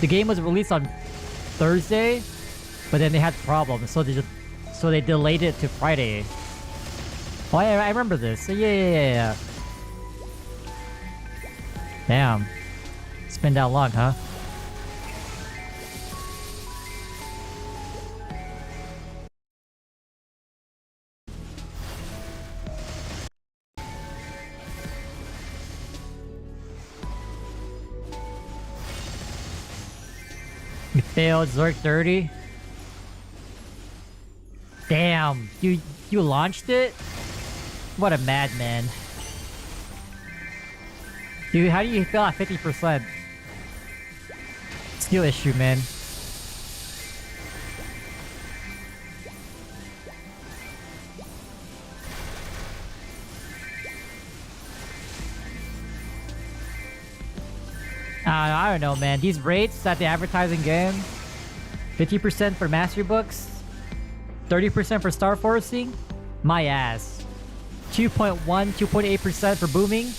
the game was released on Thursday, but then they had problems, so they delayed it to Friday. Oh, I remember this. Yeah. Damn. It's been that long, huh? You failed Zork 30? Damn, you launched it? What a madman. Dude, how do you fail at 50%? Skill issue, man. I don't know, man. These rates that they advertise in game, 50% for mastery books, 30% for star forcing, my ass. 2.1, 2.8% for booming.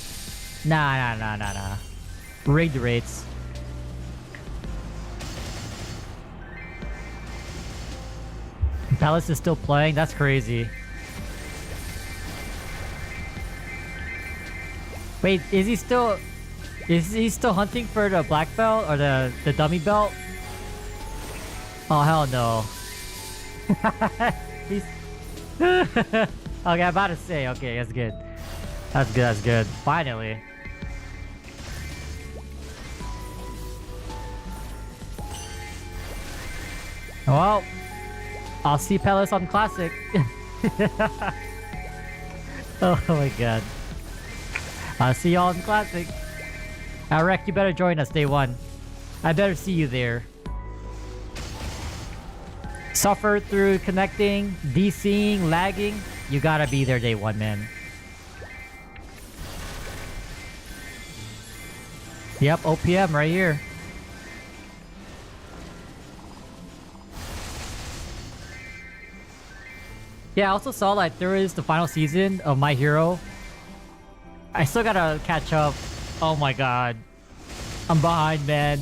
Nah. Rigged rates. Palace is still playing? That's crazy. Wait, is he still hunting for the black belt or the dummy belt? Oh hell no. He's okay, I'm about to say, okay, that's good. That's good. Finally. Well, I'll see Palace on Classic. Oh my god. I'll see y'all in Classic. Rek, you better join us day one. I better see you there. Suffer through connecting, DCing, lagging. You gotta be there day one, man. Yep, OPM right here. Yeah, I also saw like there is the final season of My Hero. I still gotta catch up. Oh my god. I'm behind, man.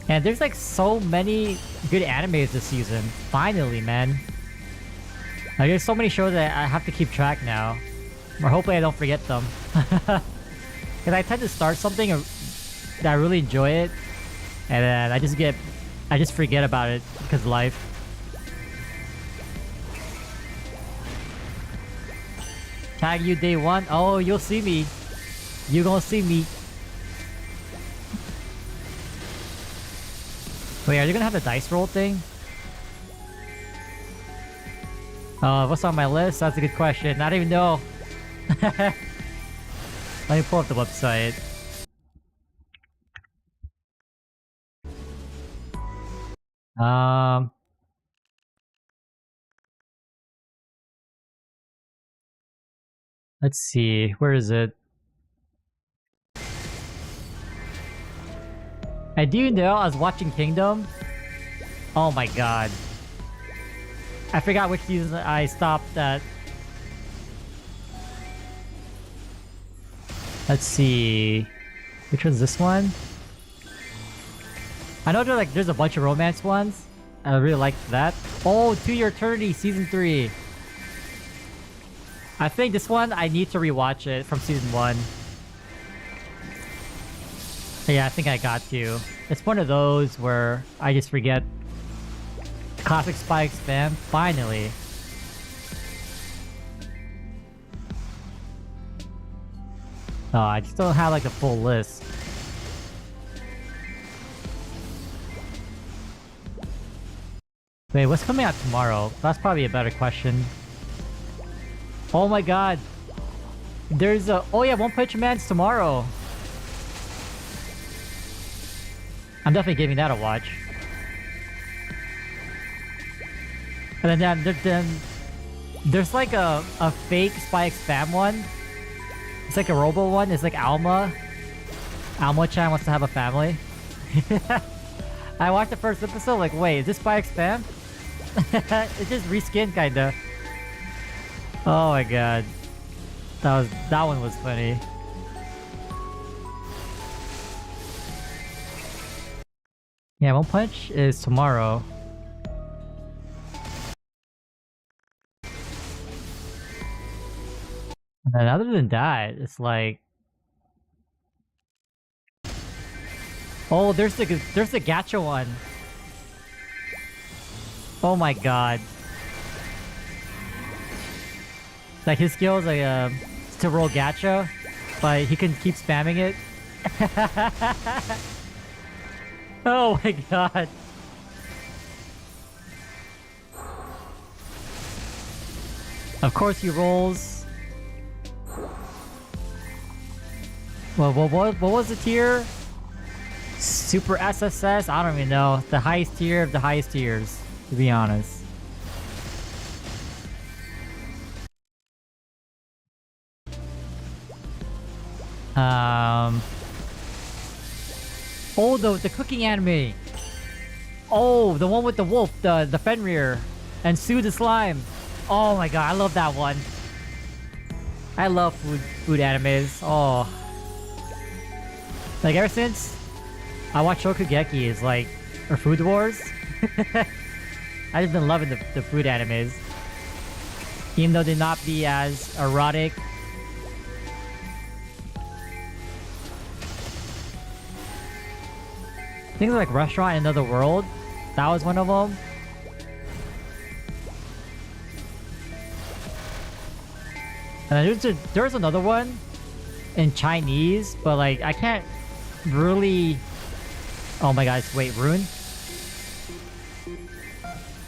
And there's like so many good animes this season. Finally, man. Like there's so many shows that I have to keep track now. Or hopefully I don't forget them. Because I tend to start something that I really enjoy it. And then I just forget about it because of life. Tag you day one? Oh, you'll see me. You gonna see me. Wait, are you gonna have the dice roll thing? What's on my list? That's a good question. I don't even know. Let me pull up the website. Let's see. Where is it? And do you know I was watching Kingdom? Oh my god. I forgot which season I stopped at. Let's see. Which one's this one? I know there's a bunch of romance ones. I really liked that. Oh, To Your Eternity Season 3. I think this one, I need to rewatch it from Season 1. Yeah, I think I got to. It's one of those where I just forget. Classic Spikes fam, finally. Oh, I just don't have like a full list. Wait, what's coming out tomorrow? That's probably a better question. Oh my god. There's a... Oh yeah, One Punch Man's tomorrow. I'm definitely giving that a watch. And then there's like a fake Spy X Fam one. It's like a robo one. It's like Alma. Alma-chan wants to have a family. I watched the first episode like, wait, is this Spy X Fam? It's just reskin kinda. Oh my god. That one was funny. Yeah, One Punch is tomorrow. And then other than that, it's like... Oh, there's the gacha one. Oh my god. Like his skill is like to roll gacha, but he can keep spamming it. Oh my god. Of course he rolls. Well, what was the tier? Super SSS? I don't even know. The highest tier of the highest tiers, to be honest. Oh, the cooking anime. Oh, the one with the wolf, the Fenrir, and Sue the slime. Oh my god, I love that one. I love food animes. Oh, like ever since I watched Shokugeki, is like, or Food Wars. I've just been loving the food animes, even though they not be as erotic. Things like Restaurant in Another World, that was one of them. And there's another one in Chinese, but like I can't really. Oh my gosh! Wait, Rune.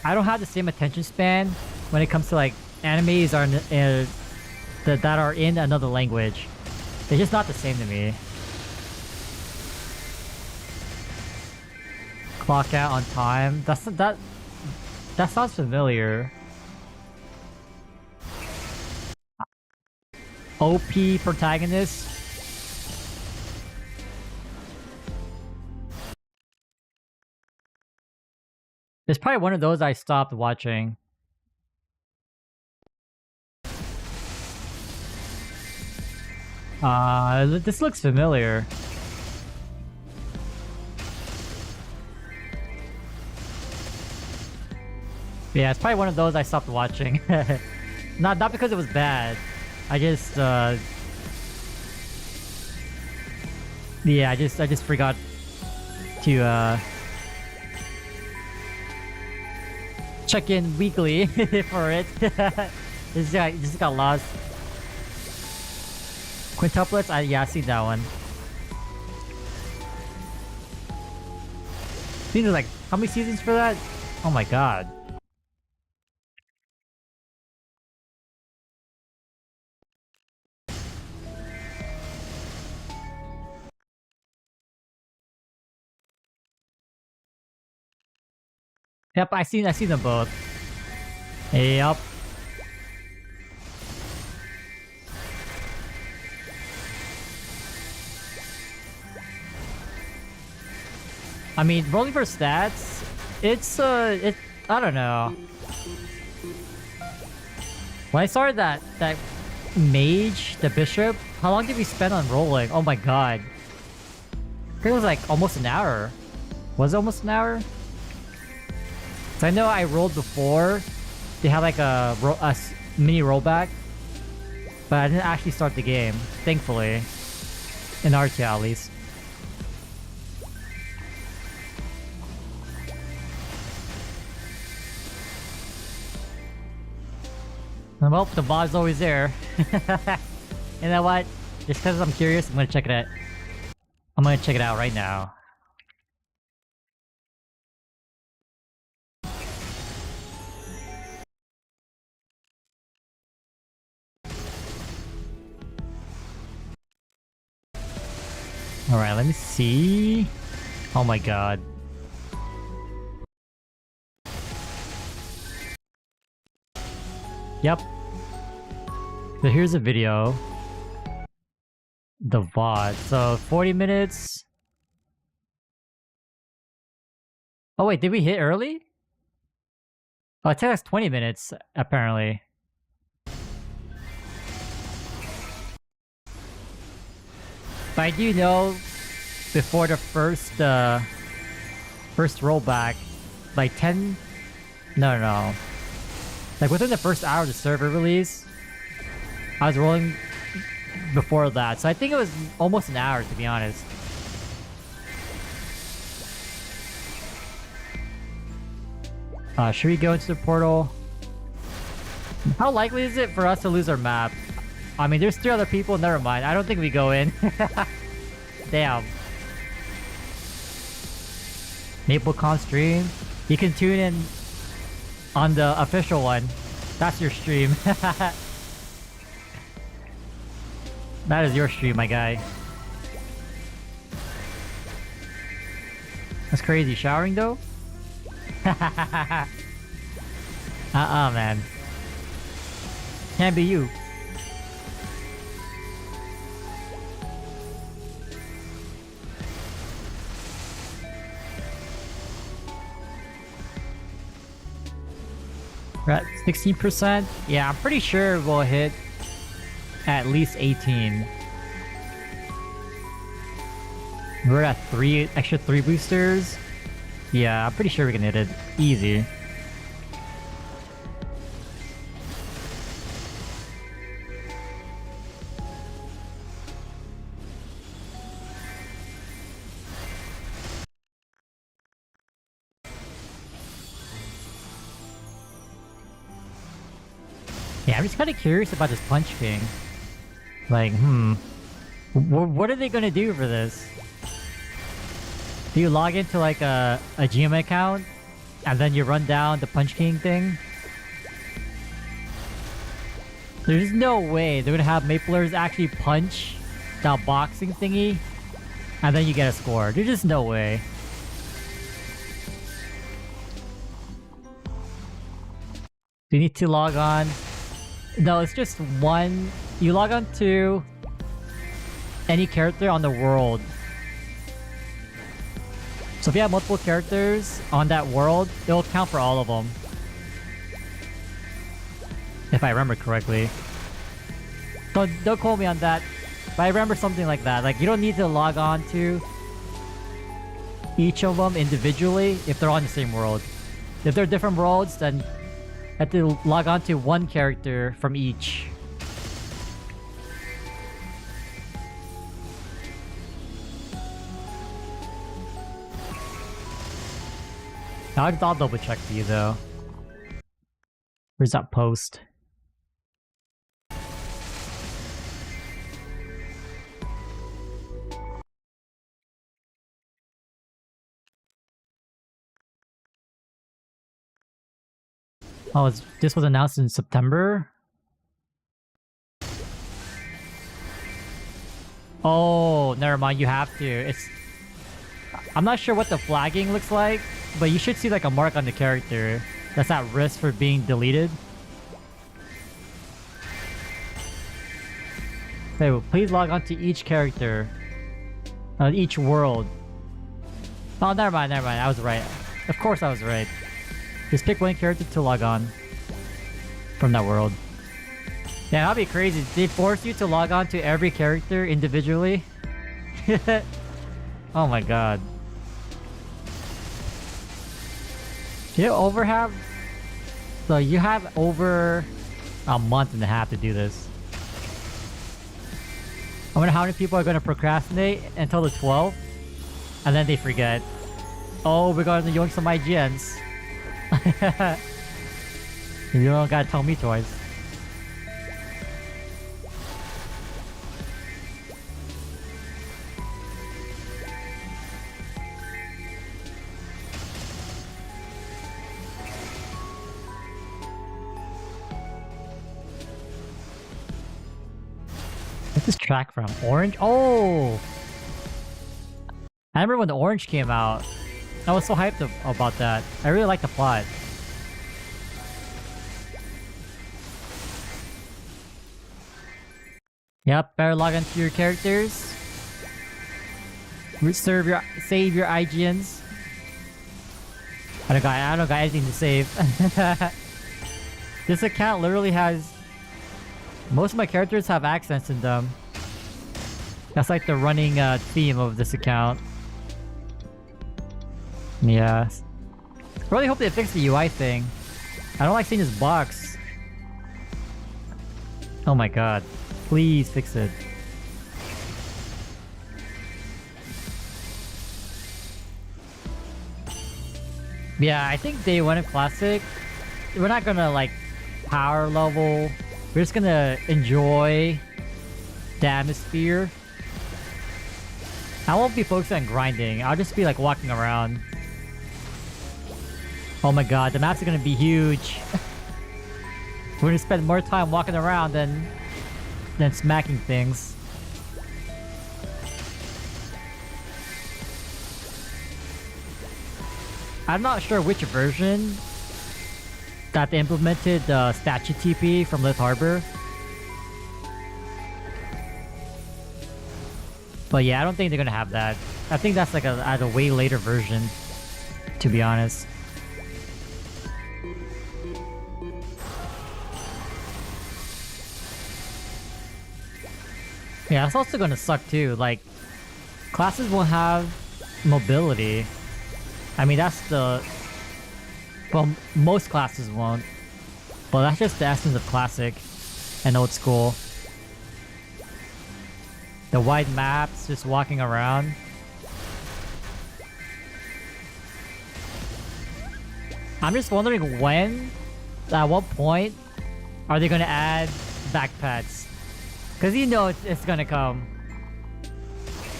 I don't have the same attention span when it comes to like animes that are in another language. They're just not the same to me. Clock out on time. That sounds familiar. OP protagonist. It's probably one of those I stopped watching. This looks familiar. Yeah, it's probably one of those I stopped watching. Not because it was bad. I just yeah, I just forgot to check in weekly for it. Just got lost. Quintuplets? Yeah, I see that one. I think there's like, how many seasons for that? Oh my god. Yep, I seen them both. Yep. I mean, rolling for stats, I don't know. When I started that mage, the bishop, how long did we spend on rolling? Oh my god. I think it was like almost an hour. Was it almost an hour? So I know I rolled before. They had like a mini rollback, but I didn't actually start the game, thankfully. In RTA at least. Well, the bot's always there. You know what? Just because I'm curious, I'm gonna check it out. I'm gonna check it out right now. Alright, let me see. Oh my god. Yep. So here's a video. The VOD. So 40 minutes. Oh wait, did we hit early? Oh, it took us 20 minutes, apparently. But I do know before the first rollback, like 10... No. Like within the first hour of the server release, I was rolling before that. So I think it was almost an hour, to be honest. Should we go into the portal? How likely is it for us to lose our map? I mean, there's 3 other people. Never mind. I don't think we go in. Damn. MapleCon stream. You can tune in on the official one. That's your stream. That is your stream, my guy. That's crazy. Showering though? Man. Can't be you. We're at 16%. Yeah, I'm pretty sure we'll hit at least 18. We're at extra 3 boosters. Yeah, I'm pretty sure we can hit it easy. Yeah, I'm just kind of curious about this Punch King. Like, what are they gonna do for this? Do you log into like a GM account and then you run down the Punch King thing? There's no way they're gonna have Maplers actually punch that boxing thingy and then you get a score. There's just no way. Do you need to log on? No, it's just one. You log on to any character on the world. So if you have multiple characters on that world, it will count for all of them. If I remember correctly. Don't quote me on that. But I remember something like that. Like, you don't need to log on to each of them individually if they're on the same world. If they're different worlds, then you have to log on to one character from each. I'll double check for you though. Where's that post? Oh, this was announced in September? Oh, never mind, you have to. I'm not sure what the flagging looks like, but you should see like a mark on the character that's at risk for being deleted. So please log on to each character. Each world. Oh, never mind. I was right. Of course I was right. Just pick one character to log on from that world. Yeah, that'd be crazy. They force you to log on to every character individually. Oh my god. Do you have... So you have over a month and a half to do this. I wonder how many people are going to procrastinate until the 12th. And then they forget. Oh, we're going to yoink some IGNs. You don't gotta tell me twice. What's this track from? Orange? Oh! I remember when the Orange came out. I was so hyped about that. I really like the plot. Yep, better log into your characters. Save your IGNs. I don't got anything to save. This account literally has... Most of my characters have accents in them. That's like the running theme of this account. Yeah. I really hope they fix the UI thing. I don't like seeing this box. Oh my god. Please fix it. Yeah, I think day 1 of Classic, we're not gonna like power level. We're just gonna enjoy the atmosphere. I won't be focused on grinding. I'll just be like walking around. Oh my god, the maps are gonna be huge. We're gonna spend more time walking around than smacking things. I'm not sure which version that they implemented the statue TP from Lift Harbor. But yeah, I don't think they're gonna have that. I think that's like at a way later version, to be honest. Yeah, that's also gonna suck too. Like, classes won't have mobility. I mean, that's the... Well, most classes won't. But that's just the essence of classic and old school. The wide maps, just walking around. I'm just wondering when, at what point, are they gonna add backpacks? Cause you know it's gonna come.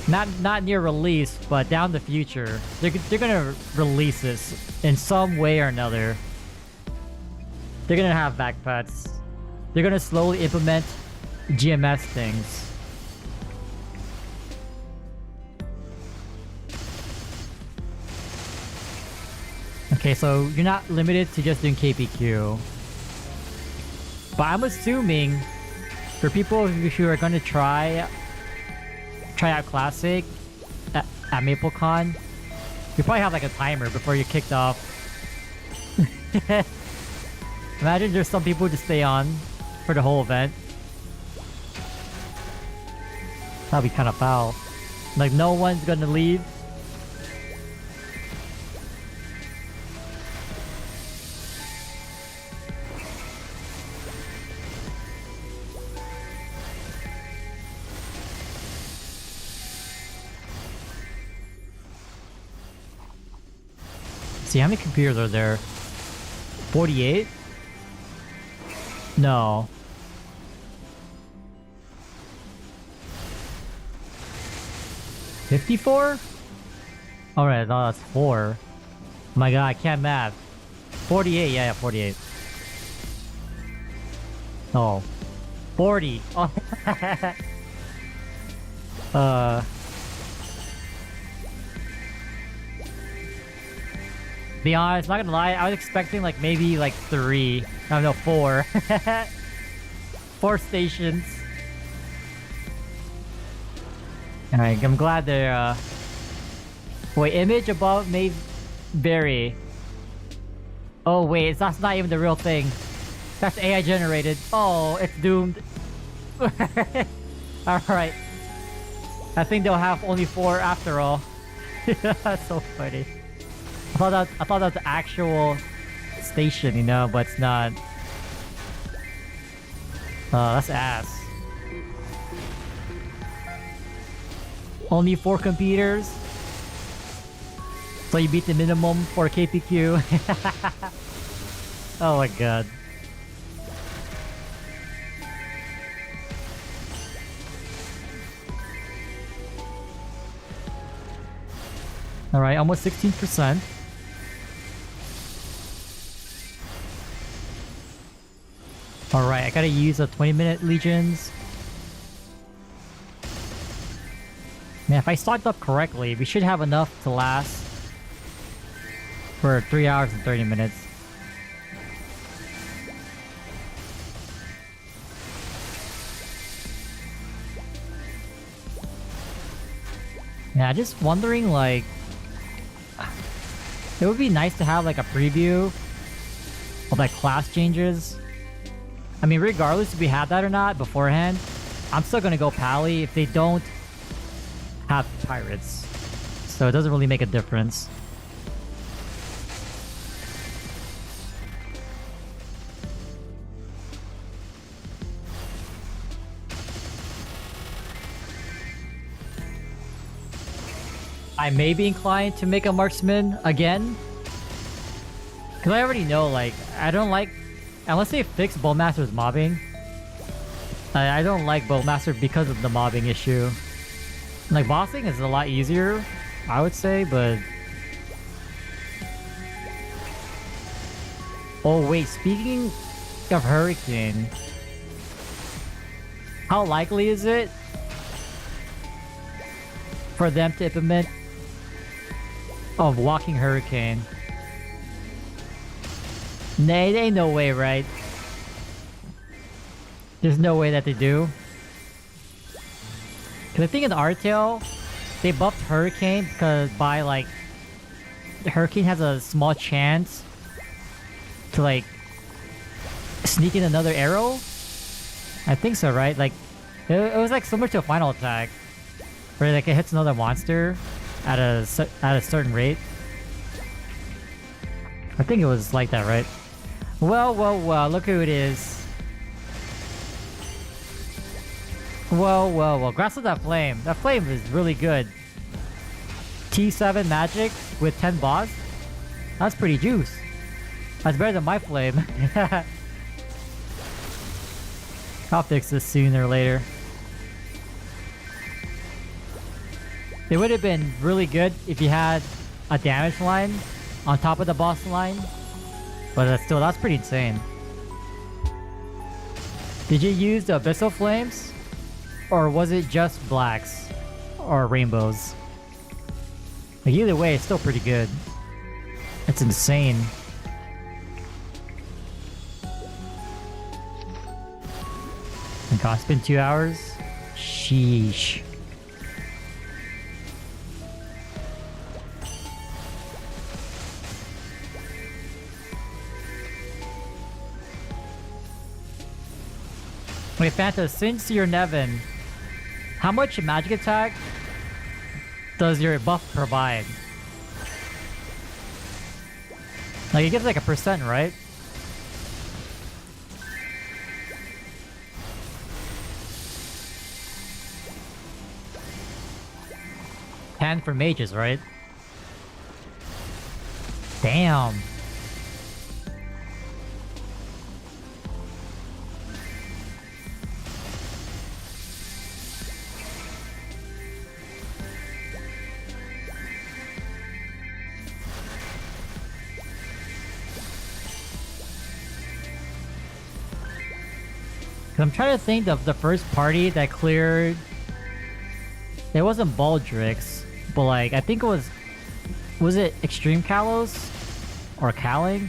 Not near release, but down the future. They're gonna release this in some way or another. They're gonna have backpacks. They're gonna slowly implement GMS things. Okay, so you're not limited to just doing KPQ. But I'm assuming for people who are going to try out Classic at MapleCon, you probably have like a timer before you're kicked off. Imagine there's some people who just stay on for the whole event. That'd be kind of foul. Like no one's gonna leave. See, how many computers are there? 48? No. 54? Alright, no, that's 4. Oh my god, I can't math. 48, yeah, 48. Oh. 40. Oh. Be honest, not gonna lie, I was expecting like maybe like 3. No, 4. 4 stations. Alright, I'm glad they're wait, image above may vary. Oh wait, that's not even the real thing. That's AI generated. Oh, it's doomed. Alright. I think they'll have only 4 after all. That's so funny. I thought that was the actual station, you know, but it's not. Oh, that's ass. Only 4 computers. So you beat the minimum for KPQ. Oh my god. Alright, almost 16%. Alright, I gotta use a 20-minute Legions. Man, if I stocked up correctly, we should have enough to last for 3 hours and 30 minutes. Yeah, just wondering, like... It would be nice to have, like, a preview of, like, class changes. I mean, regardless if we have that or not beforehand, I'm still gonna go Pally if they don't have pirates. So it doesn't really make a difference. I may be inclined to make a marksman again. Because I already know, like, I don't like... Unless they fix Bowmaster's mobbing. I don't like Bowmaster because of the mobbing issue. Like, bossing is a lot easier, I would say, but... Oh wait, speaking of Hurricane... How likely is it for them to implement a walking Hurricane? Nah, there ain't no way, right? There's no way that they do. Cause I think in Artail, they buffed Hurricane because by like... The Hurricane has a small chance to like... sneak in another arrow? I think so, right? Like, It was like similar to a final attack, where like it hits another monster at a certain rate. I think it was like that, right? Well, look who it is. Well, Grasp of that flame. That flame is really good. T7 magic with 10 boss. That's pretty juice. That's better than my flame. I'll fix this sooner or later. It would have been really good if you had a damage line on top of the boss line. But that's pretty insane. Did you use the Abyssal Flames? Or was it just blacks? Or rainbows? Like either way, it's still pretty good. It's insane. My god, it's been 2 hours? Sheesh. Wait, Fanta, since you're Nevin, how much magic attack does your buff provide? Like, it gives like a percent, right? And for mages, right? Damn. I'm trying to think of the first party that cleared. It wasn't Baldrix, but like I think it was it Extreme Kalos or Kaling?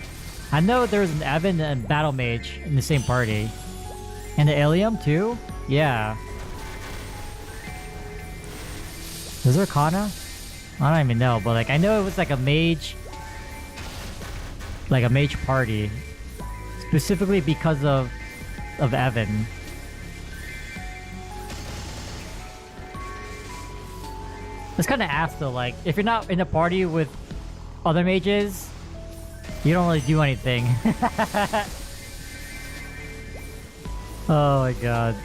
I know there was an Evan and Battle Mage in the same party, and the Ilium too. Yeah. Was there Kana? I don't even know, but like I know it was like a mage party, specifically because of Evan. It's kind of ass though, like, if you're not in a party with other mages, you don't really do anything. Oh my god.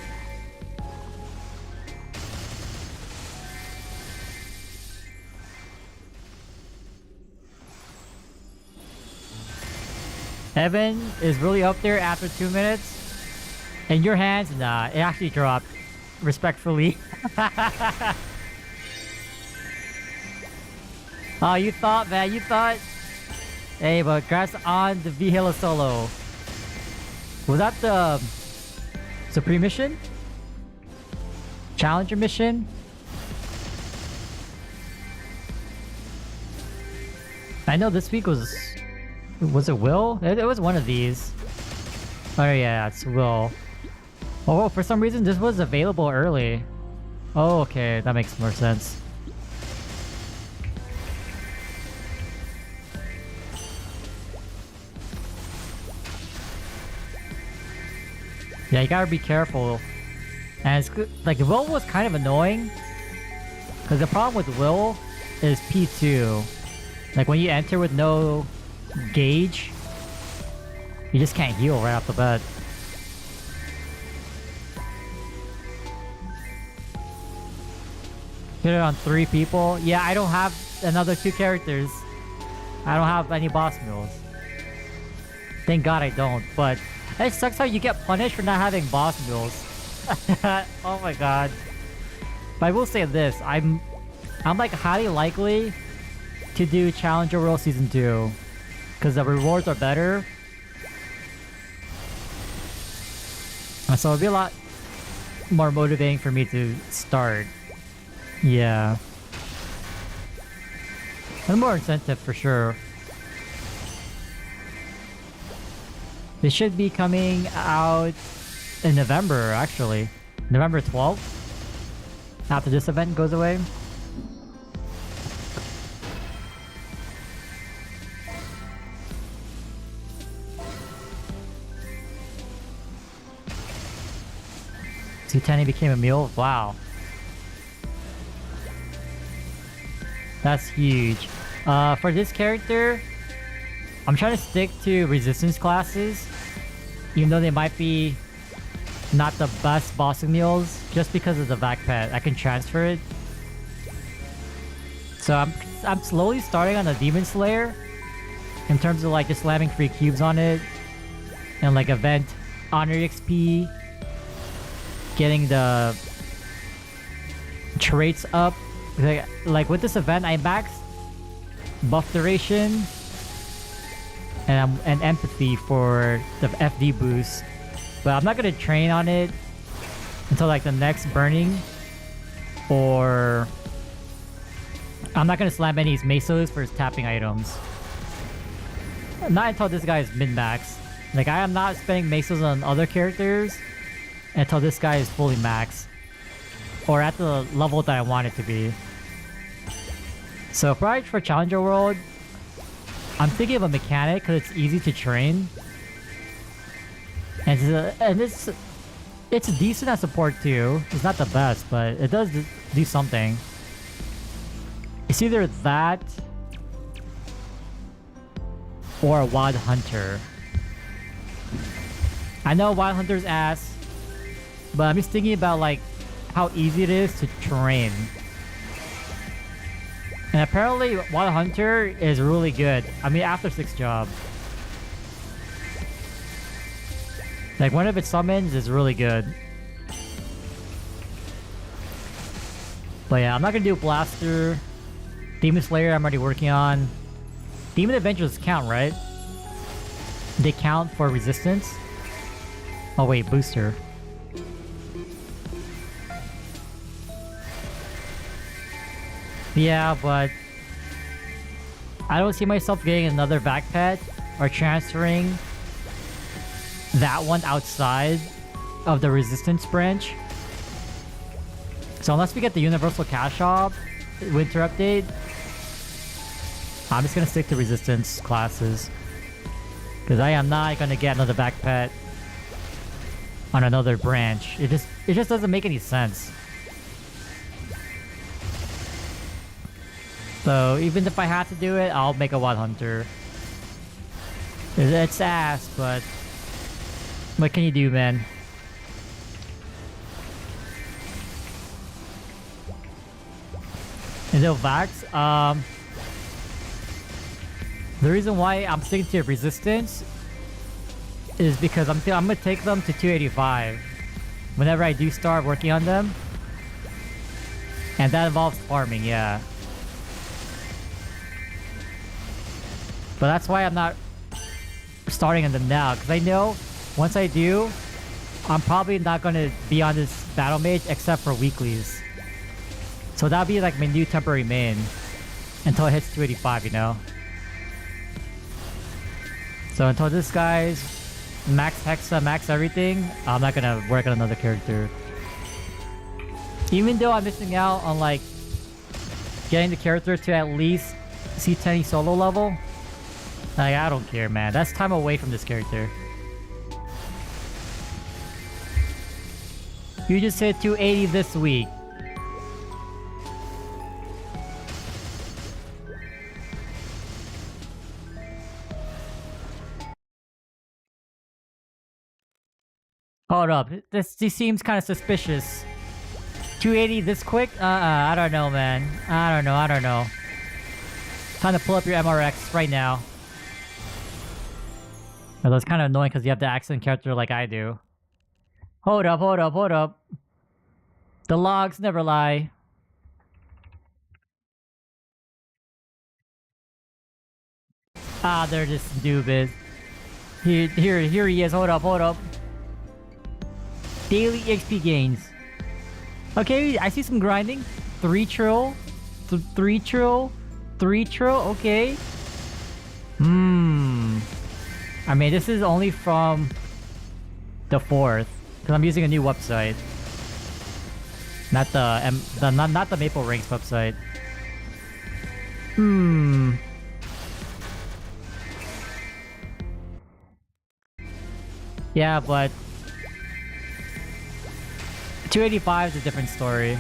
Evan is really up there after 2 minutes. In your hands? Nah, it actually dropped. Respectfully. Oh, you thought, man, you thought? Hey, but congrats on the V-Halo solo. Was that the Supreme mission? Challenger mission? I know this week was it Will? It was one of these. Oh yeah, it's Will. Oh, for some reason this was available early. Oh, okay, that makes more sense. Yeah, you gotta be careful. And it's good. Like, Will was kind of annoying. Because the problem with Will is P2. Like, when you enter with no gauge, you just can't heal right off the bat. Hit it on 3 people. Yeah, I don't have another 2 characters. I don't have any boss mules. Thank god I don't, but it sucks how you get punished for not having boss mules. Oh my god. But I will say this, I'm like highly likely to do Challenger World Season 2. Because the rewards are better. And so it'll be a lot more motivating for me to start. Yeah. And more incentive for sure. They should be coming out in November, actually. November 12th. After this event goes away. C10 became a mule? Wow. That's huge. For this character, I'm trying to stick to resistance classes, even though they might be not the best bossing mules, just because of the vac pet. I can transfer it. So I'm slowly starting on the Demon Slayer in terms of like just slamming free cubes on it and like event honor XP, getting the traits up. Like with this event, I max buff duration and empathy for the FD boost, but I'm not gonna train on it until like the next burning, or I'm not gonna slam any Mesos for his tapping items. Not until this guy is min-max. Like I am not spending Mesos on other characters until this guy is fully max, or at the level that I want it to be. So probably for Challenger World, I'm thinking of a mechanic because it's easy to train, and it's decent at support too. It's not the best, but it does do something. It's either that or a Wild Hunter. I know Wild Hunter's ass, but I'm just thinking about like how easy it is to train. And apparently Wild Hunter is really good. I mean, after 6 job. Like one of its summons is really good. But yeah, I'm not gonna do Blaster. Demon Slayer I'm already working on. Demon Adventures count, right? They count for resistance? Oh wait, booster. Yeah, but I don't see myself getting another vac pet or transferring that one outside of the resistance branch. So unless we get the Universal Cash Shop winter update, I'm just gonna stick to resistance classes. Because I am not gonna get another vac pet on another branch. It just doesn't make any sense. So even if I had to do it, I'll make a Wild Hunter. It's ass, but what can you do, man? Is it Vax? The reason why I'm sticking to resistance is because I'm gonna take them to 285 whenever I do start working on them, and that involves farming, yeah. But that's why I'm not starting on them now, because I know once I do, I'm probably not going to be on this battle mage except for weeklies. So that'll be like my new temporary main until it hits 285, you know? So until this guy's max Hexa, max everything, I'm not going to work on another character. Even though I'm missing out on like getting the character to at least C10 solo level, like, I don't care, man. That's time away from this character. You just hit 280 this week. Hold up. This seems kind of suspicious. 280 this quick? I don't know, man. I don't know. Time to pull up your MRX right now. Well, that's kind of annoying because you have the accent character like I do. Hold up. The logs never lie. Ah, they're just stupid. Here he is. Hold up. Daily XP gains. Okay, I see some grinding. 3 trill. 3 trill. Okay. I mean, this is only from the 4th, because I'm using a new website. Not the Maple Ranks website. Yeah, but 285 is a different story.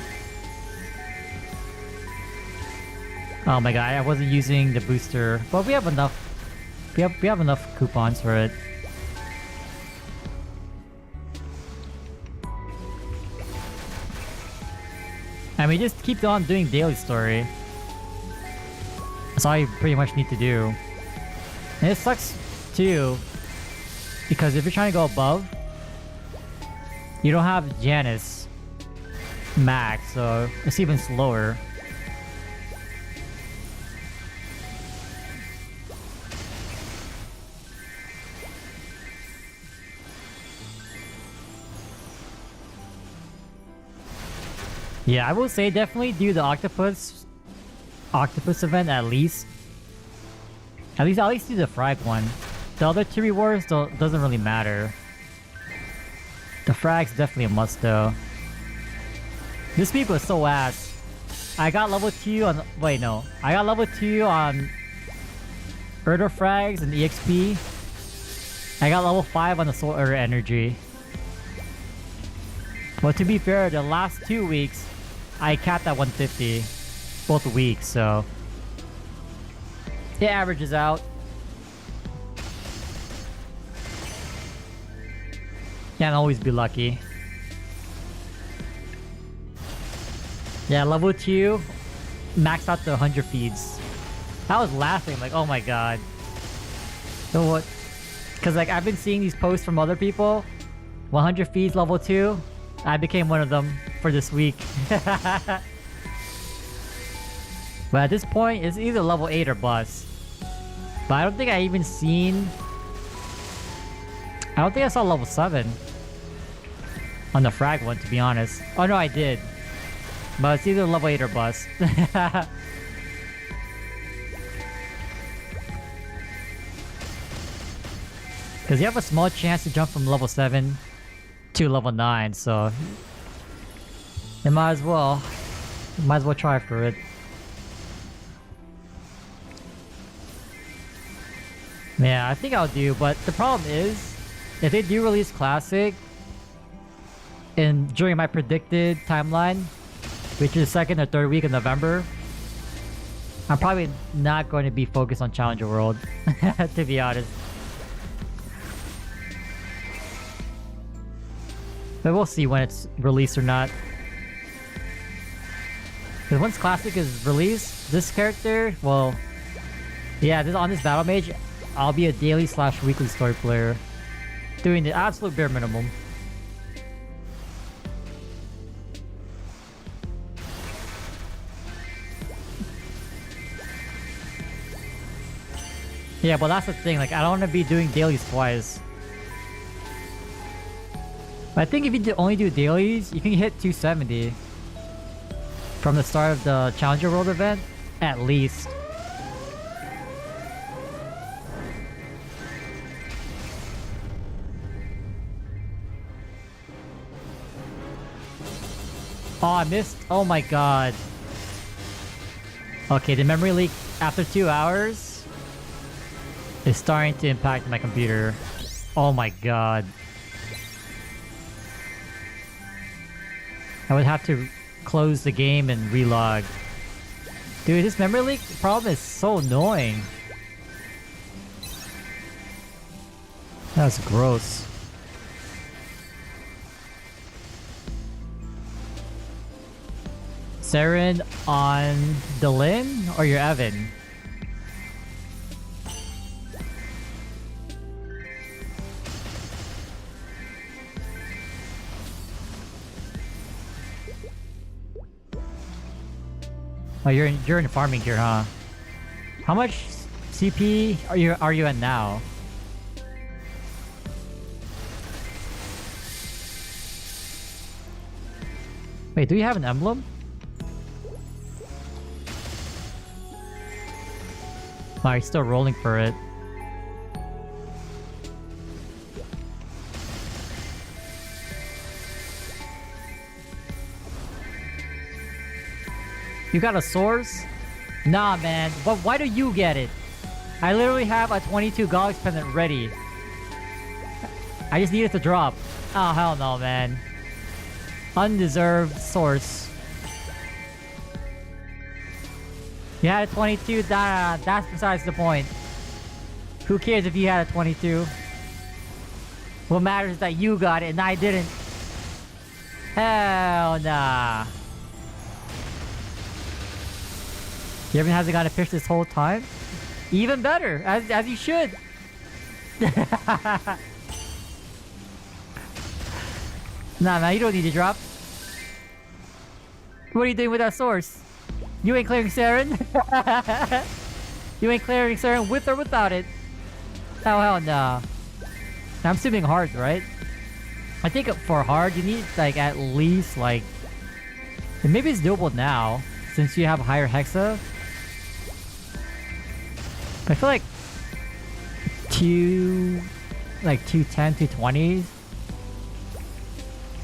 Oh my god, I wasn't using the booster, but we have enough. We have enough coupons for it. And we just keep on doing daily story. That's all you pretty much need to do. And it sucks too, because if you're trying to go above, you don't have Janice max, so it's even slower. Yeah, I will say definitely do the octopus event at least. At least do the frag one. The other two rewards doesn't really matter. The frag's definitely a must though. This peak was so ass. I got level 2 on... Wait, no. I got level 2 on Erdo frags and EXP. I got level 5 on the Soul Erdo energy. But to be fair, the last 2 weeks, I capped at 150. Both weeks, so... it averages out. Can't always be lucky. Yeah, level 2, maxed out to 100 feeds. I was laughing, like, oh my god. So what? Because, like, I've been seeing these posts from other people. 100 feeds, level 2. I became one of them for this week. But at this point, it's either level 8 or bust. But I don't think I even seen... I don't think I saw level 7 on the frag one, to be honest. Oh no, I did. But it's either level 8 or bust. Because you have a small chance to jump from level 7 to level 9, so... you might as well try for it. Yeah, I think I'll do, but the problem is, if they do release Classic during my predicted timeline, which is the 2nd or 3rd week of November, I'm probably not going to be focused on Challenger World, to be honest. But we'll see when it's released or not. Because once Classic is released, this character, well, yeah, on this Battle Mage, I'll be a daily / weekly story player, doing the absolute bare minimum. Yeah, but that's the thing, like, I don't want to be doing dailies twice. But I think if you only do dailies, you can hit 270 from the start of the Challenger World event, at least. Oh, I missed. Oh my god. Okay, the memory leak after 2 hours is starting to impact my computer. Oh my god. I would have to close the game and relog. Dude, this memory leak problem is so annoying. That's gross. Saren on Delin or your Evan? Oh, you're in farming here, huh? How much CP are you at now? Wait, do you have an emblem? Oh, you're still rolling for it. You got a source? Nah, man. But why do you get it? I literally have a 22 Galaxy pendant ready. I just need it to drop. Oh, hell no, man. Undeserved source. You had a 22? Nah, that's besides the point. Who cares if you had a 22? What matters is that you got it and I didn't. Hell nah. Kevin hasn't got a pitch this whole time? Even better, as you should. Nah, man, you don't need to drop. What are you doing with that source? You ain't clearing Saren? You ain't clearing Saren with or without it? Oh, hell nah. I'm assuming hard, right? I think for hard, you need like at least like... And maybe it's doable now, since you have higher Hexa. I feel like 210, 220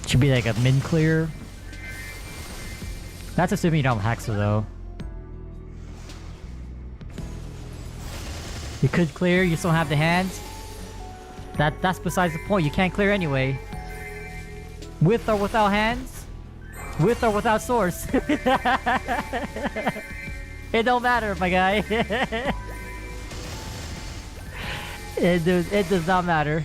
should be like a min clear. That's assuming you don't have Hexa though. You could clear, you still have the hands. That's besides the point, you can't clear anyway. With or without hands? With or without source? It don't matter, my guy. It does not matter.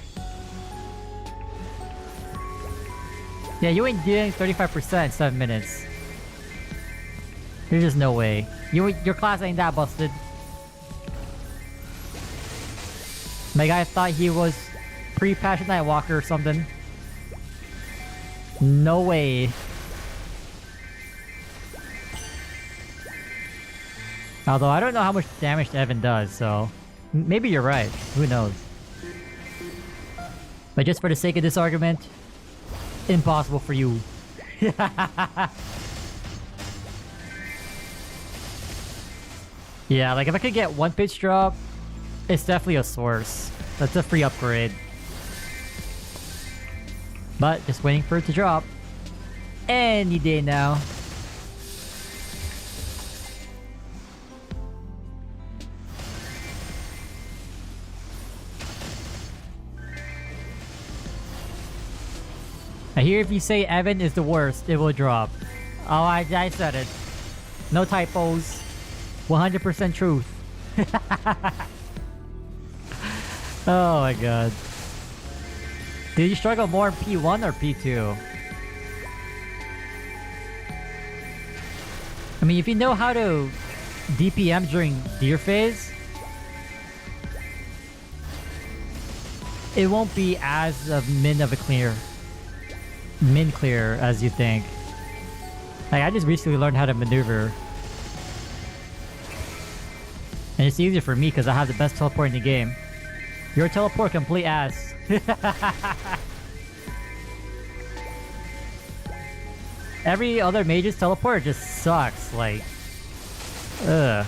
Yeah, you ain't doing 35% in 7 minutes. There's just no way. Your class ain't that busted. My guy thought he was pre-Passion Nightwalker or something. No way. Although I don't know how much damage Evan does, so... Maybe you're right. Who knows? But just for the sake of this argument, impossible for you. Yeah, like if I could get one pitch drop, it's definitely a source. That's a free upgrade. But just waiting for it to drop. Any day now. I hear if you say Evan is the worst, it will drop. Oh, I said it. No typos. 100% truth. Oh my god. Did you struggle more in P1 or P2? I mean, if you know how to DPM during Deer Phase, it won't be as min clear as you think. Like, I just recently learned how to maneuver. And it's easier for me because I have the best teleport in the game. Your teleport complete ass. Every other mage's teleport just sucks, like... Ugh.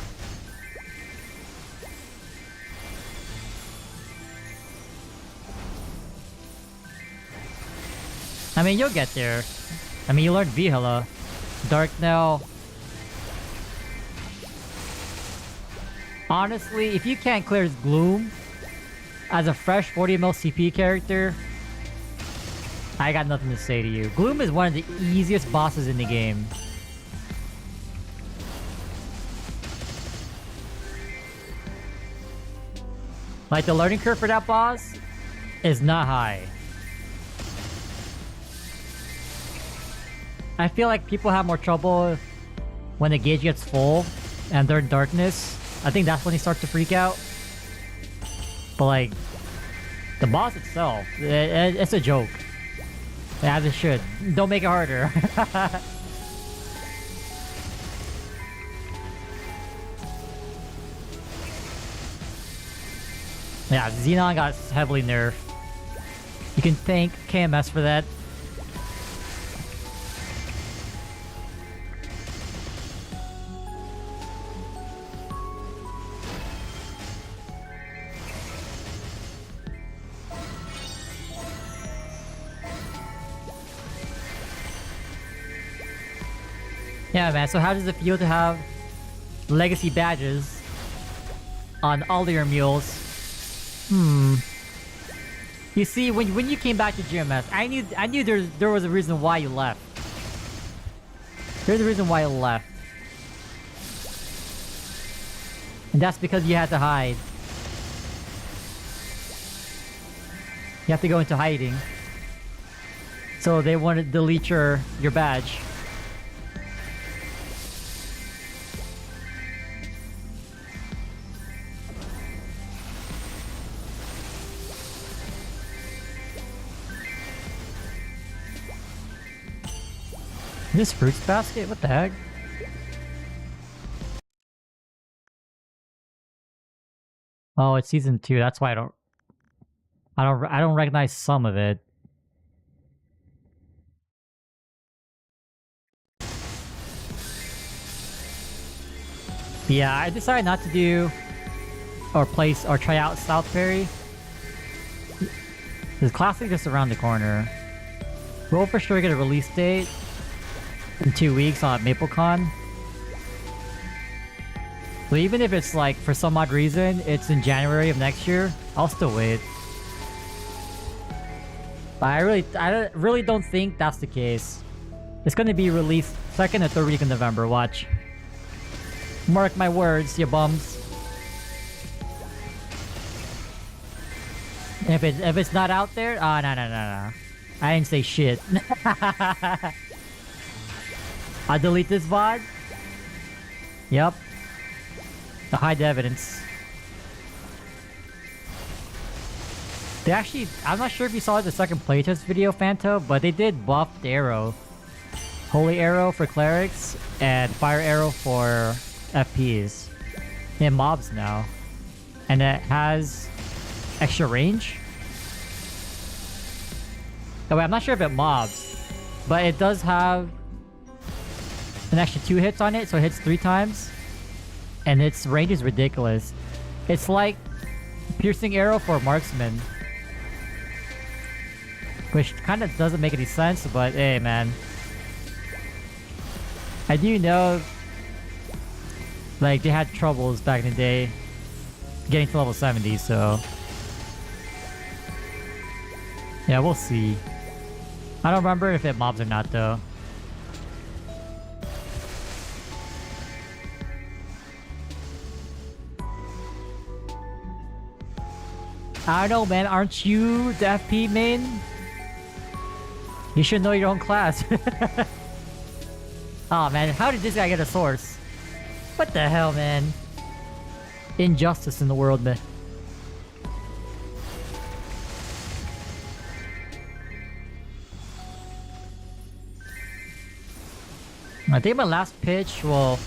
I mean, you'll get there. I mean, you learned Vihala. Dark now. Honestly, if you can't clear Gloom as a fresh 40ml CP character, I got nothing to say to you. Gloom is one of the easiest bosses in the game. Like, the learning curve for that boss is not high. I feel like people have more trouble when the gauge gets full and they're in darkness. I think that's when they start to freak out. But like, the boss itself, it's a joke. As it should. Don't make it harder. Yeah, Xenon got heavily nerfed. You can thank KMS for that. Yeah, man, so how does it feel to have legacy badges on all of your mules? You see, when you came back to GMS, I knew there was a reason why you left. Here's the reason why I left. And that's because you had to hide. You have to go into hiding. So they want to delete your badge. This fruits basket? What the heck? Oh, it's season 2. That's why I don't recognize some of it. Yeah, I decided not to do or place or try out South Perry. This classic just around the corner. We'll for sure get a release date in 2 weeks on MapleCon. So even if it's like for some odd reason it's in January of next year, I'll still wait. But I really don't think that's the case. It's gonna be released 2nd or 3rd week in November. Watch. Mark my words, you bums. If it's not out there, no. I didn't say shit. I delete this VOD. Yep. To hide the evidence. They actually, I'm not sure if you saw the second playtest video, Phanto, but they did buff the arrow. Holy Arrow for clerics and Fire Arrow for FPs. And mobs now. And it has extra range. Oh wait, I'm not sure if it mobs, but it does have an extra 2 hits on it, so it hits 3 times. And its range is ridiculous. It's like Piercing Arrow for Marksman. Which kind of doesn't make any sense, but hey man. I do know like they had troubles back in the day getting to level 70, so yeah, we'll see. I don't remember if it mobs or not though. I don't know, man. Aren't you the FP main? You should know your own class. Oh man, how did this guy get a source? What the hell, man? Injustice in the world, man. I think my last pitch, well,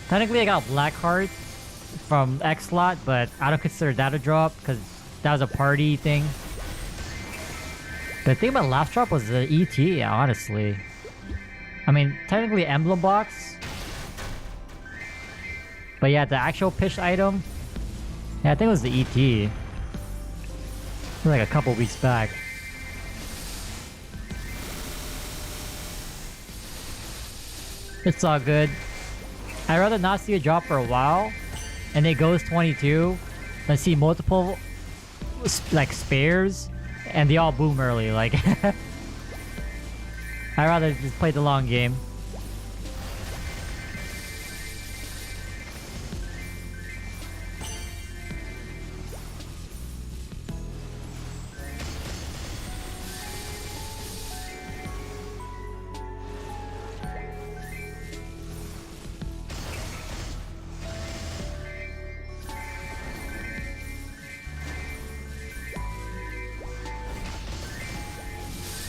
technically I got Black Heart from X-Slot, but I don't consider that a drop because that was a party thing. But I think my last drop was the ET, honestly. I mean, technically Emblem Box. But yeah, the actual pitch item, yeah, I think it was the ET. Like a couple weeks back. It's all good. I'd rather not see a drop for a while, and it goes 22, than see multiple, like, spares, and they all boom early, like... I'd rather just play the long game.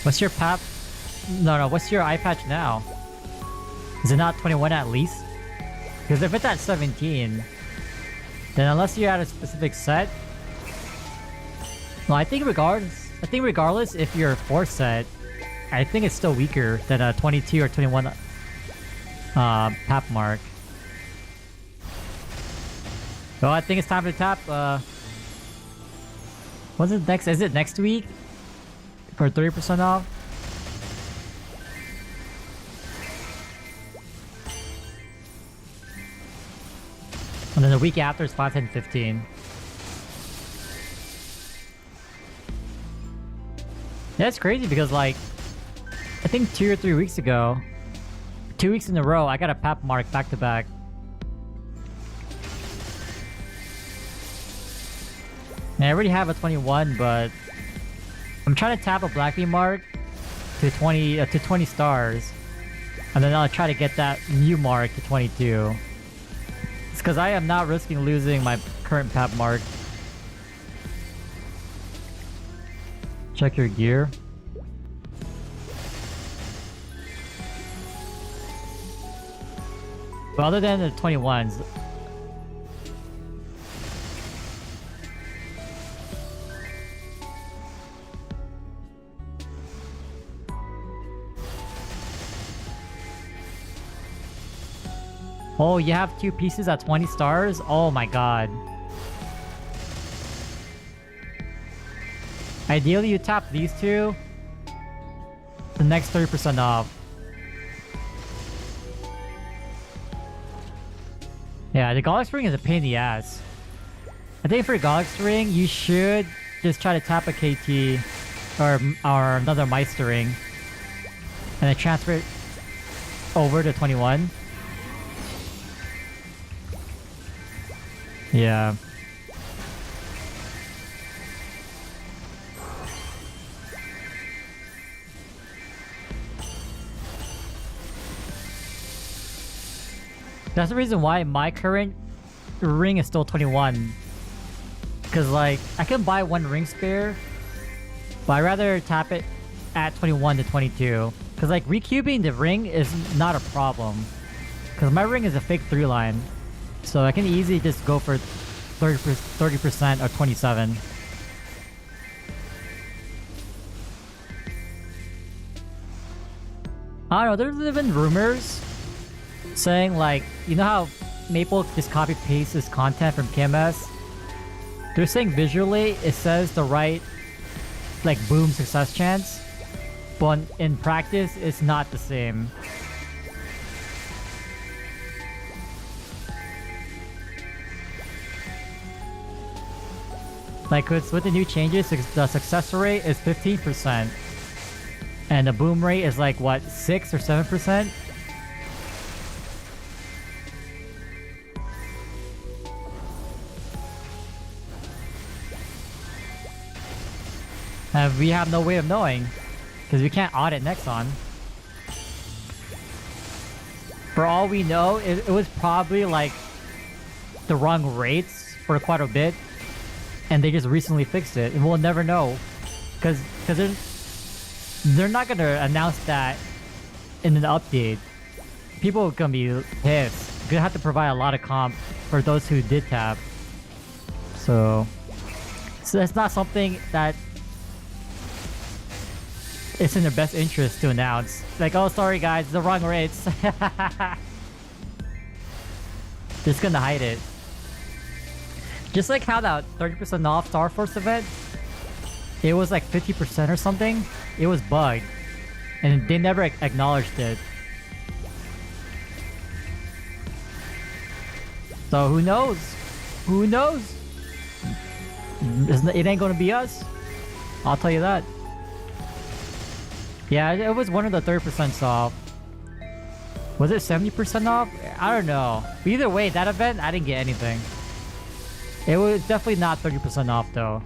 What's your pap? No, what's your eye patch now? Is it not 21 at least? Because if it's at 17, then unless you're at a specific set... Well, I think regardless if you're 4 set, I think it's still weaker than a 22 or 21 pap mark. Well, I think it's time to tap, what's it next? Is it next week? For 30% off? And then the week after is 5, 10, 15. Yeah, it's crazy because like, I think 2 or 3 weeks ago, 2 weeks in a row, I got a pap mark back to back. And I already have a 21, but I'm trying to tap a Black Bee mark to 20 stars, and then I'll try to get that new mark to 22. It's because I am not risking losing my current pap mark. Check your gear. But other than the 21s, oh, you have 2 pieces at 20 stars? Oh my god. Ideally, you tap these 2. The next 30% off. Yeah, the Galaxy Ring is a pain in the ass. I think for Galaxy Ring, you should just try to tap a KT or another Meister Ring and then transfer it over to 21. Yeah. That's the reason why my current ring is still 21. Because, like, I can buy 1 ring spare, but I'd rather tap it at 21 to 22. Because, like, recubing the ring is not a problem. Because my ring is a fake 3-line. So I can easily just go for 30% or 27. I don't know, there's been rumors saying, like, you know how Maple just copy pastes his content from KMS? They're saying visually it says the right, like, boom success chance, but in practice it's not the same. Like, with the new changes, the success rate is 15%. And the boom rate is like, what, 6 or 7%? And we have no way of knowing, because we can't audit Nexon. For all we know, it was probably like the wrong rates for quite a bit, and they just recently fixed it, and we'll never know, because they're not gonna announce that in an update. People are gonna be pissed. You're gonna have to provide a lot of comp for those who did tap. So it's not something that it's in their best interest to announce. Like, oh, sorry guys, the wrong rates. Just gonna hide it. Just like how that 30% off Star Force event, it was like 50% or something. It was bugged, and they never acknowledged it. So who knows? Who knows? It ain't gonna be us. I'll tell you that. Yeah, it was one of the 30% off. Was it 70% off? I don't know. But either way, that event, I didn't get anything. It was definitely not 30% off though.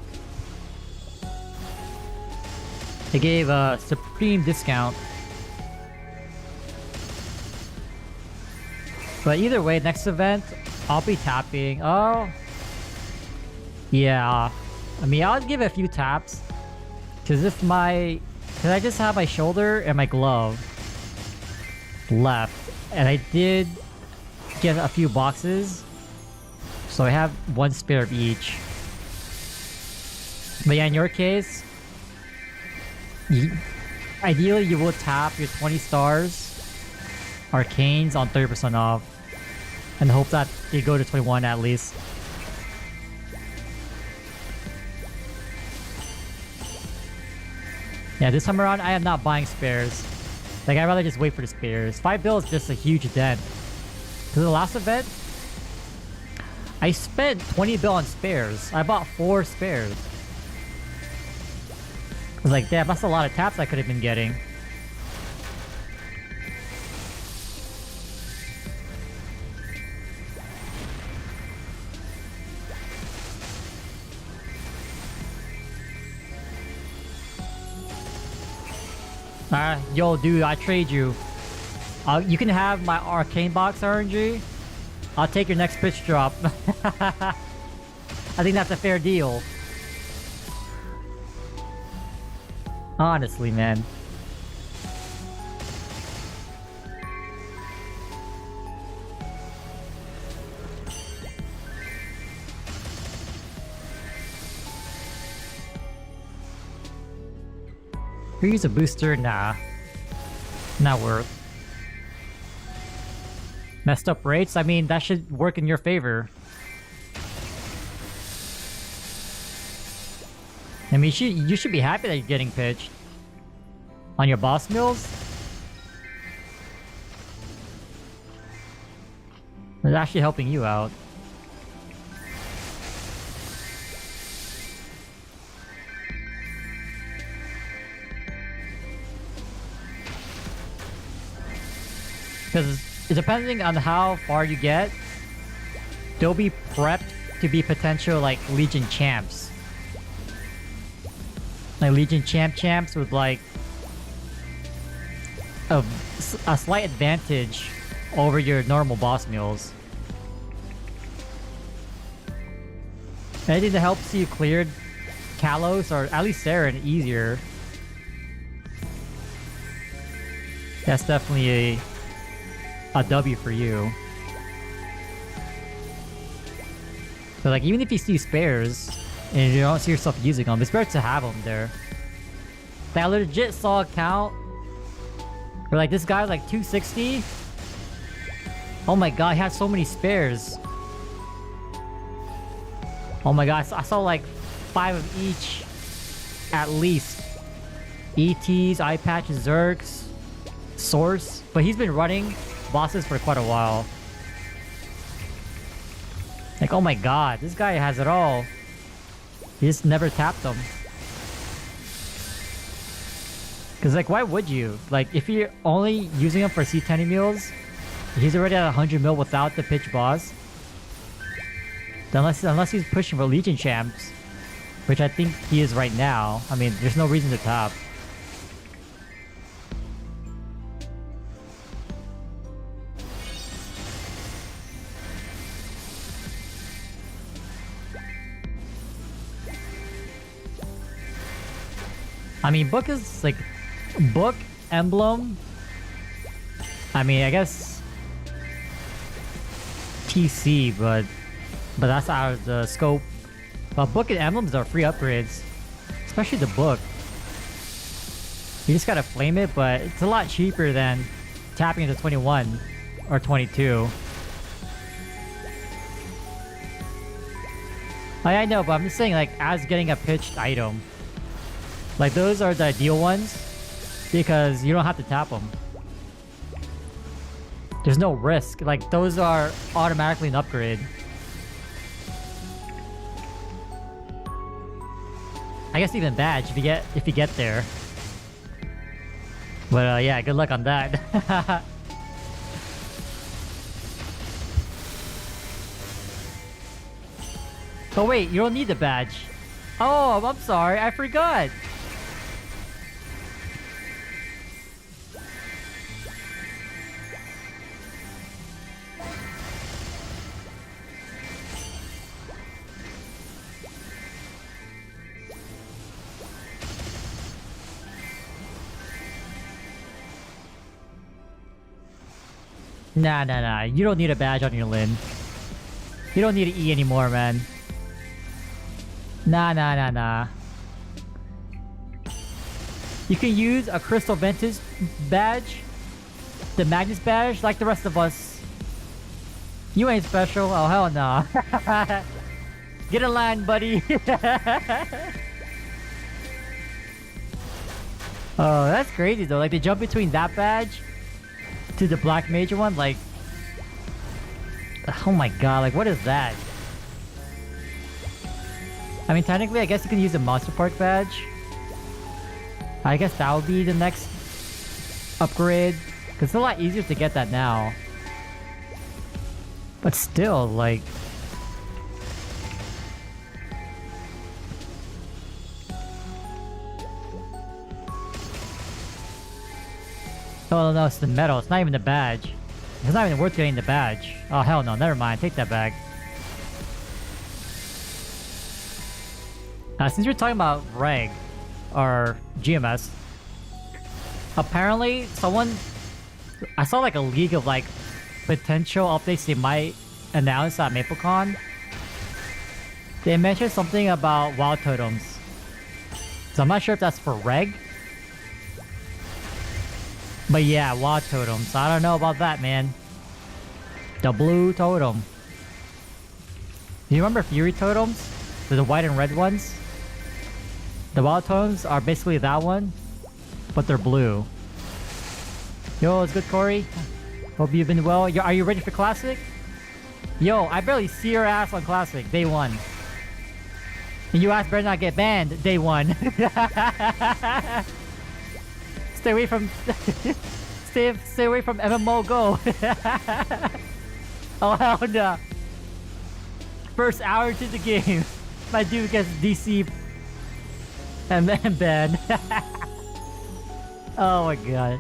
They gave a supreme discount. But either way, next event, I'll be tapping. Oh. Yeah. I mean, I'll give it a few taps. Because Because I just have my shoulder and my glove left. And I did get a few boxes. So I have 1 spare of each. But yeah, in your case, ideally you will tap your 20 stars arcanes on 30% off. And hope that they go to 21 at least. Yeah, this time around, I am not buying spares. Like, I'd rather just wait for the spares. 5 bill is just a huge dent. Because the last event, I spent 20 bill on spares. I bought 4 spares. I was like, damn, that's a lot of taps I could have been getting. Yo, dude, I trade you. You can have my arcane box RNG. I'll take your next pitch drop. I think that's a fair deal. Honestly, man. Use a booster? Nah. Not worth. Messed up rates? I mean, that should work in your favor. I mean, you should be happy that you're getting pitched. On your boss mills? It's actually helping you out. Because depending on how far you get, they'll be prepped to be potential like Legion champs. Like Legion champs with like a slight advantage over your normal boss mules. Anything that helps you clear Kalos or at least Saren easier. That's definitely a W for you. But like, even if you see spares and you don't see yourself using them, it's better to have them there. Like, I legit saw a count where like this guy was like 260. Oh my god, he had so many spares. Oh my god, I saw like 5 of each at least. ETs, eye patches, Zergs, Source. But he's been running bosses for quite a while. Like, oh my god, this guy has it all. He just never tapped them. Cause like, why would you? Like, if you're only using him for C10 meals, he's already at 100 mil without the pitch boss. Unless he's pushing for Legion champs, which I think he is right now. I mean, there's no reason to tap. I mean, book is like book emblem. I mean, I guess TC, but that's out of the scope. But book and emblems are free upgrades, especially the book. You just gotta flame it, but it's a lot cheaper than tapping into 21 or 22. I know, but I'm just saying, like, as getting a pitched item. Like, those are the ideal ones because you don't have to tap them. There's no risk. Like, those are automatically an upgrade. I guess even badge if you get there. But yeah, good luck on that. Oh wait, you don't need the badge. Oh, I'm sorry, I forgot. Nah. You don't need a badge on your Lin. You don't need to E anymore, man. Nah. You can use a Crystal Ventus badge, the Magnus badge, like the rest of us. You ain't special. Oh, hell nah. Get in line, buddy. Oh, that's crazy though. Like, they jump between that badge to the Black Major one, like... Oh my god, like, what is that? I mean, technically, I guess you can use the Monster Park badge. I guess that would be the next upgrade. Because it's a lot easier to get that now. But still, like... Oh no, it's the medal. It's not even the badge. It's not even worth getting the badge. Oh hell no, never mind. Take that back. Since we're talking about reg or GMS, apparently I saw like a leak of like potential updates they might announce at MapleCon. They mentioned something about wild totems. So I'm not sure if that's for reg. But yeah, wild totems. I don't know about that, man. The blue totem. Do you remember Fury totems? The white and red ones? The wild totems are basically that one, but they're blue. Yo, it's good, Corey. Hope you've been well. Yo, are you ready for Classic? Yo, I barely see your ass on Classic. Day 1. And you ass better not get banned. Day 1. Stay away from... stay away from MMO Go. Oh, hell no. First hour to the game. My dude gets DC and then banned. Oh my god.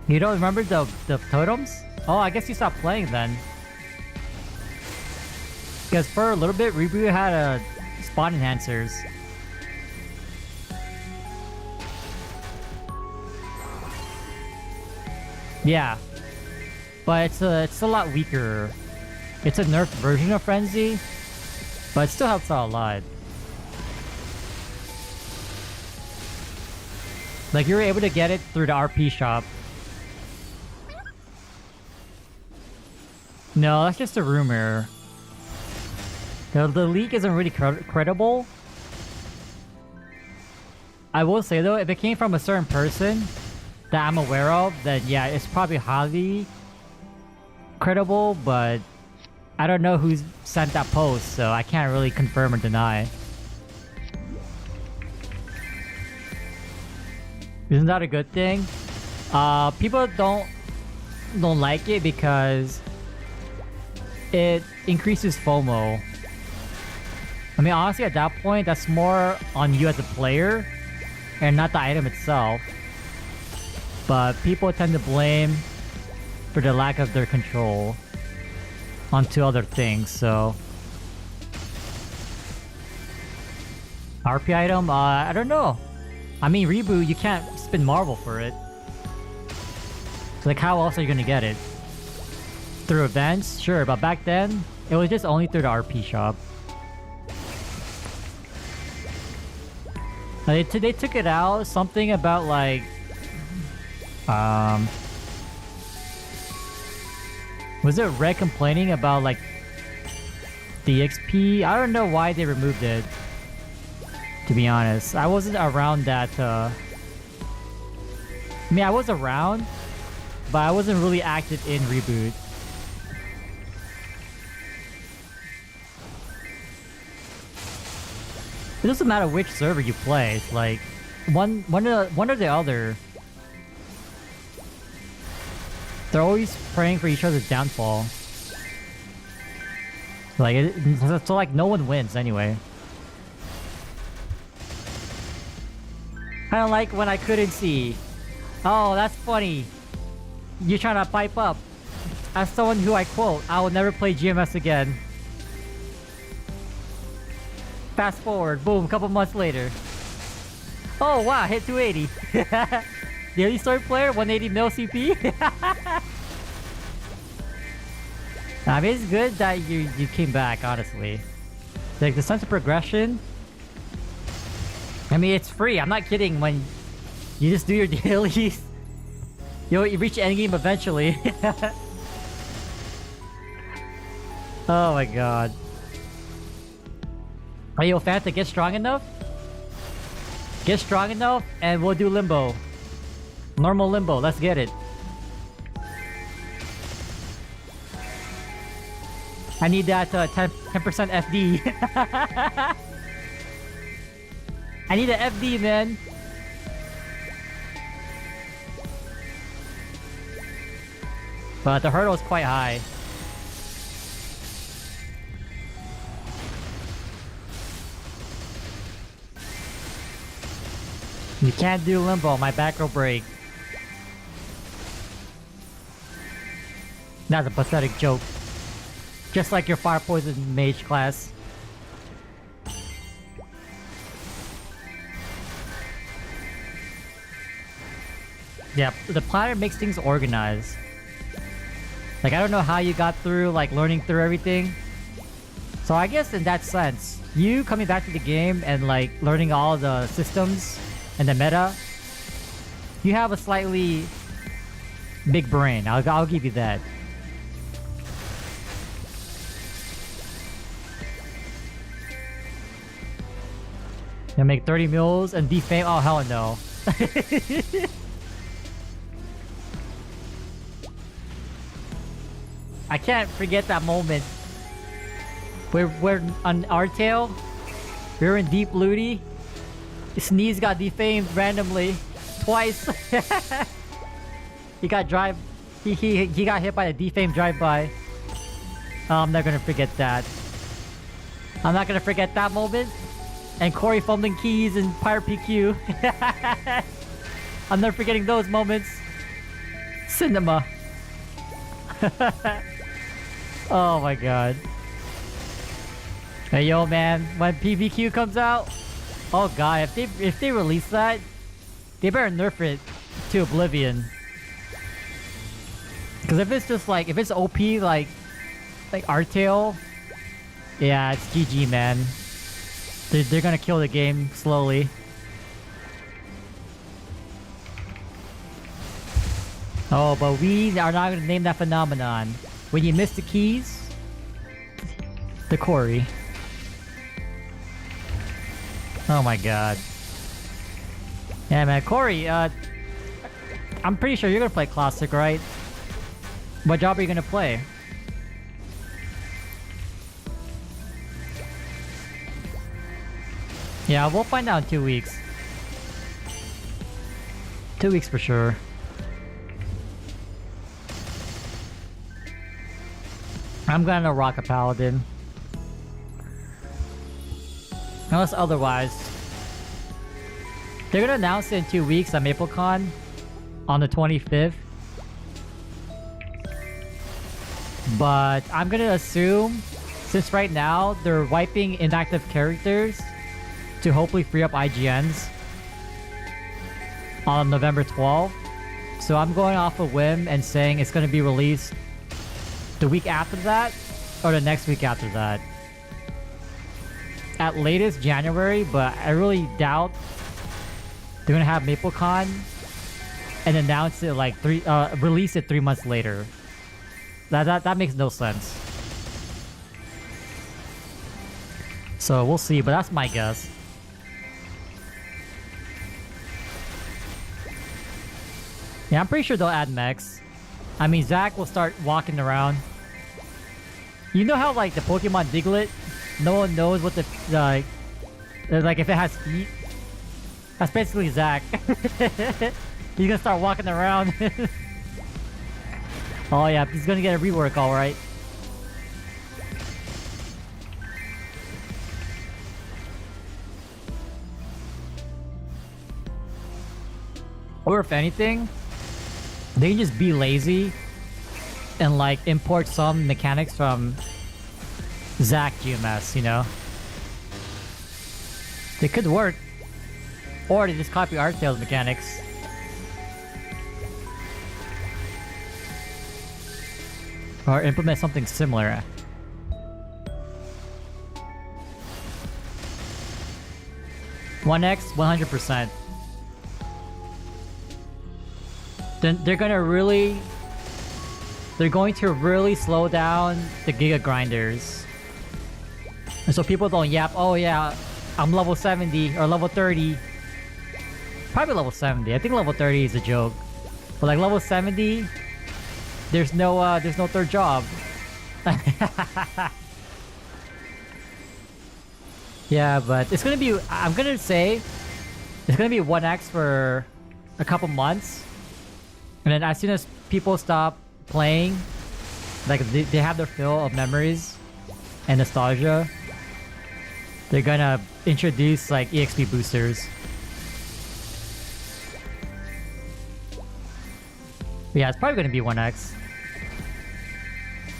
You don't remember the totems? Oh, I guess you stopped playing then. Because for a little bit, Reboot had spawn enhancers. Yeah. But it's a lot weaker. It's a nerfed version of Frenzy, but it still helps out a lot. Like, you were able to get it through the RP shop. No, that's just a rumor. The leak isn't really credible. I will say though, if it came from a certain person that I'm aware of, then yeah, it's probably highly credible, but I don't know who sent that post, so I can't really confirm or deny. Isn't that a good thing? People don't like it because it increases FOMO. I mean, honestly, at that point, that's more on you as a player and not the item itself. But people tend to blame for the lack of their control onto other things, so... RP item? I don't know. I mean, Reboot, you can't spin Marvel for it. So, like, how else are you gonna get it? Through events? Sure, but back then, it was just only through the RP shop. They took it out, something about, like... Was it Red complaining about, like, the XP? I don't know why they removed it, to be honest. I wasn't around that, I mean, I was around, but I wasn't really active in Reboot. It doesn't matter which server you play, it's like, one or the other. They're always praying for each other's downfall. Like, so like, no one wins anyway. Kinda like when I couldn't see. Oh, that's funny. You're trying to pipe up. As someone who I quote, I will never play GMS again. Fast forward, boom, a couple months later. Oh wow, hit 280. Daily story player, 180 mil CP. I mean, it's good that you came back, honestly. Like, the sense of progression. I mean, it's free. I'm not kidding. When you just do your dailies, you reach endgame eventually. Oh my god. Are you a fan to get strong enough? Get strong enough and we'll do limbo. Normal limbo, let's get it. I need that 10% FD. I need an FD, man. But the hurdle is quite high. You can't do limbo, my back will break. That's a pathetic joke. Just like your fire poison mage class. Yeah, the planner makes things organized. Like, I don't know how you got through, like, learning through everything. So I guess in that sense, you coming back to the game and, like, learning all the systems and the meta, you have a slightly big brain. I'll give you that. You make 30 mils and defame? Oh, hell no. I can't forget that moment. We're on our tail. We were in deep looty. Sneeze got defamed randomly. Twice. He got he got hit by a defamed drive-by. Oh, I'm not gonna forget that. I'm not gonna forget that moment. And Corey fumbling keys and Pyre PQ. I'm never forgetting those moments. Cinema. Oh my god. Hey yo man, when PVQ comes out, oh god, if they release that, they better nerf it to oblivion. Cause if it's just like, if it's OP like Artail, yeah, it's GG man. They're gonna kill the game slowly. Oh, but we are not gonna name that phenomenon. When you miss the keys, the Corey. Oh my god. Yeah man, Corey, I'm pretty sure you're gonna play Classic, right? What job are you gonna play? Yeah, we'll find out in 2 weeks. 2 weeks for sure. I'm gonna rock a paladin. Unless otherwise. They're gonna announce it in 2 weeks at MapleCon on the 25th. But I'm gonna assume, since right now they're wiping inactive characters to hopefully free up IGNs on November 12th. So I'm going off a whim and saying it's gonna be released the week after that or the next week after that. At latest January, but I really doubt they're gonna have MapleCon and announce it like release it 3 months later. That makes no sense. So we'll see, but that's my guess. Yeah, I'm pretty sure they'll add mechs. I mean, Zach will start walking around. You know how like the Pokemon Diglett, no one knows what the like if it has feet. That's basically Zach. He's gonna start walking around. Oh yeah, he's gonna get a rework, all right. Or if anything, they can just be lazy and like import some mechanics from Zach GMS, you know? They could work. Or they just copy Artail's mechanics. Or implement something similar. One X, 100%. Then they're going to really slow down the Giga Grinders. And so people don't yap, oh yeah, I'm level 70 or level 30. Probably level 70. I think level 30 is a joke. But like level 70, there's no third job. Yeah, but it's gonna be, I'm gonna say, it's gonna be 1x for a couple months. And then as soon as people stop playing, like they have their fill of memories and nostalgia, they're gonna introduce like EXP boosters. But yeah, it's probably gonna be 1x.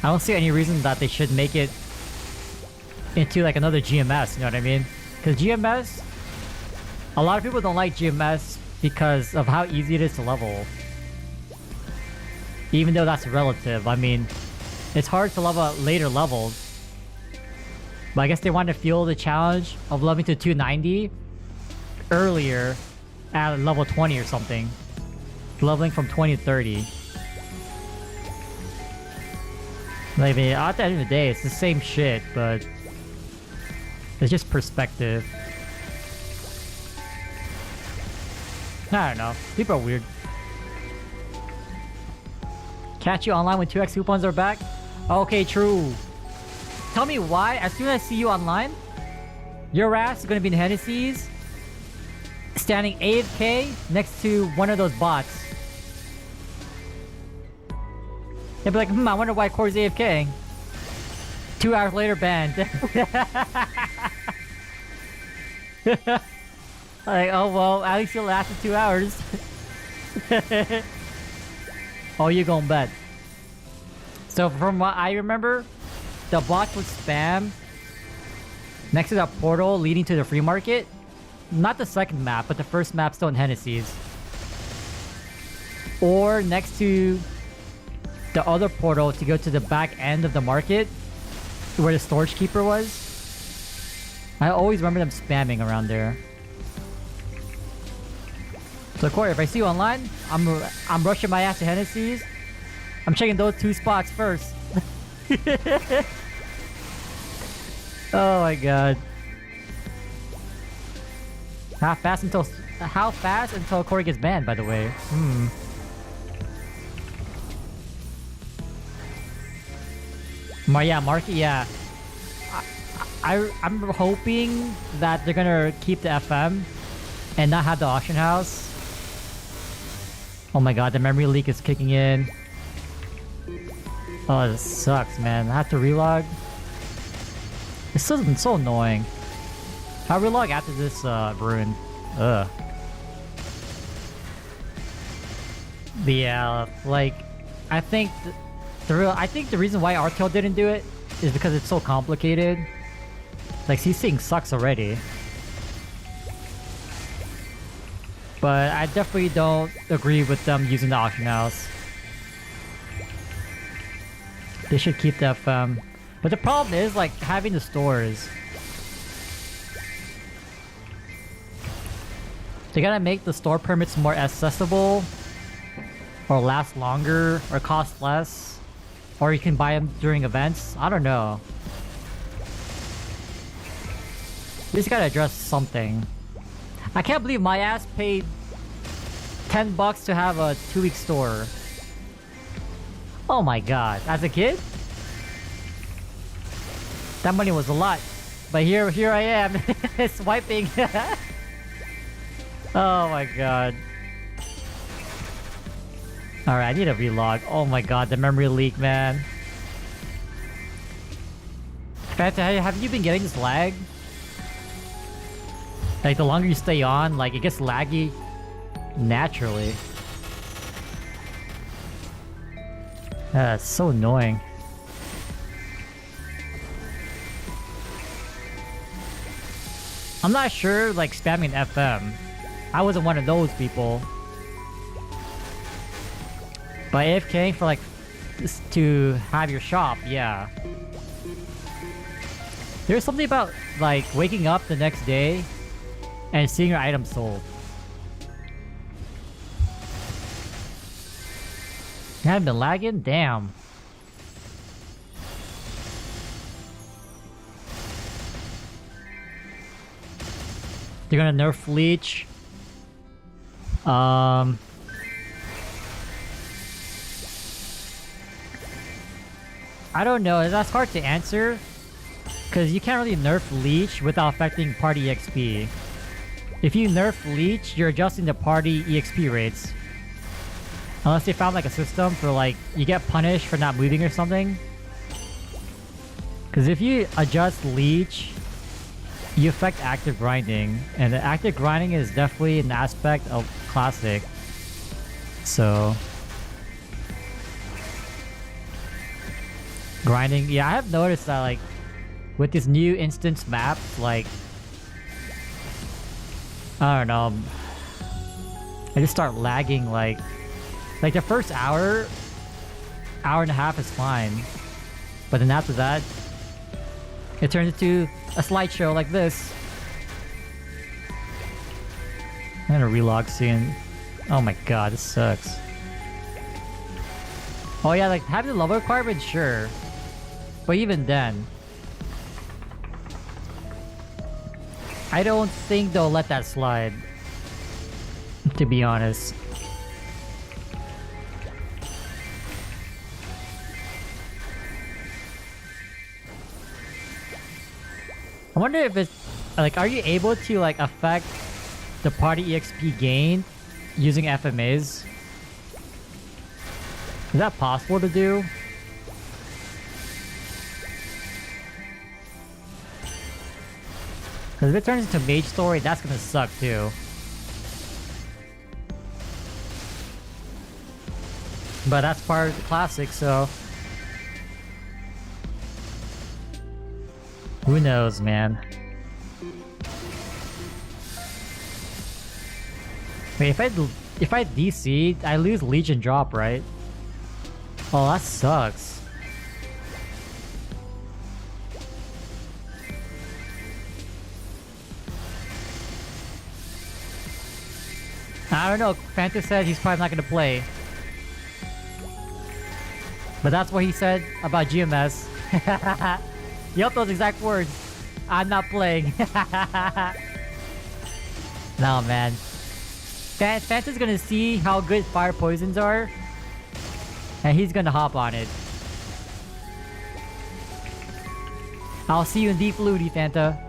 I don't see any reason that they should make it into like another GMS, you know what I mean? Because GMS, a lot of people don't like GMS because of how easy it is to level. Even though that's relative, I mean, it's hard to level at later levels. But I guess they want to feel the challenge of leveling to 290 earlier at level 20 or something. Leveling from 20 to 30. Like, I mean, at the end of the day, it's the same shit, but it's just perspective. I don't know. People are weird. Catch you online when 2x coupons are back? Okay, true. Tell me why, as soon as I see you online, your ass is gonna be in Hennessy's, standing AFK next to one of those bots. They'll be like, I wonder why Corey's AFK. 2 hours later, banned. Like, oh well, at least it lasted 2 hours. Oh, you're gonna bet. So from what I remember, the bot would spam next to that portal leading to the free market. Not the second map, but the first map still in Hennessy's. Or next to the other portal to go to the back end of the market where the storage keeper was. I always remember them spamming around there. So Corey, if I see you online, I'm rushing my ass to Hennessy's. I'm checking those 2 spots first. Oh my god. How fast until Corey gets banned, by the way? Yeah, market, yeah. I'm hoping that they're gonna keep the FM and not have the auction house. Oh my god, the memory leak is kicking in. Oh, this sucks, man. I have to relog. This is so annoying. I'll relog after this ruin. Ugh. But yeah, like, I think the reason why RTL didn't do it is because it's so complicated. Like, CCing sucks already. But I definitely don't agree with them using the auction house. They should keep the FM. But the problem is, like, having the stores. They gotta make the store permits more accessible, or last longer, or cost less, or you can buy them during events. I don't know. They just gotta address something. I can't believe my ass paid $10 to have a 2-week store. Oh my god. As a kid? That money was a lot. But here I am, swiping. Oh my god. Alright, I need a relog. Oh my god, the memory leak, man. Fanta, have you been getting this lag? Like, the longer you stay on, like, it gets laggy naturally. It's so annoying. I'm not sure, like, spamming FM. I wasn't one of those people. But AFKing for, like, to have your shop, yeah. There's something about, like, waking up the next day and seeing your items sold. You haven't been lagging? Damn. They're gonna nerf Leech. I don't know, that's hard to answer. Because you can't really nerf Leech without affecting party EXP. If you nerf Leech, you're adjusting the party EXP rates. Unless they found like a system for like, you get punished for not moving or something. Because if you adjust Leech, you affect active grinding. And the active grinding is definitely an aspect of Classic. So, Grinding. Yeah, I have noticed that like with these new instance maps, like I don't know, I just start lagging like the first hour and a half is fine. But then after that, it turns into a slideshow like this. I'm gonna relog soon. Oh my god, this sucks. Oh yeah, like having the level requirement, sure. But even then, I don't think they'll let that slide. To be honest. I wonder if it's like, are you able to like affect the party EXP gain using FMAs? Is that possible to do? Because if it turns into MapleStory, that's gonna suck too. But that's part of the classic, so who knows, man. Wait, if I DC, I lose Legion drop, right? Oh, that sucks. I don't know, Fanta said he's probably not gonna play. But that's what he said about GMS. Yup, those exact words. I'm not playing. No, man. Fanta's gonna see how good fire poisons are, and he's gonna hop on it. I'll see you in Deep Looty, Fanta.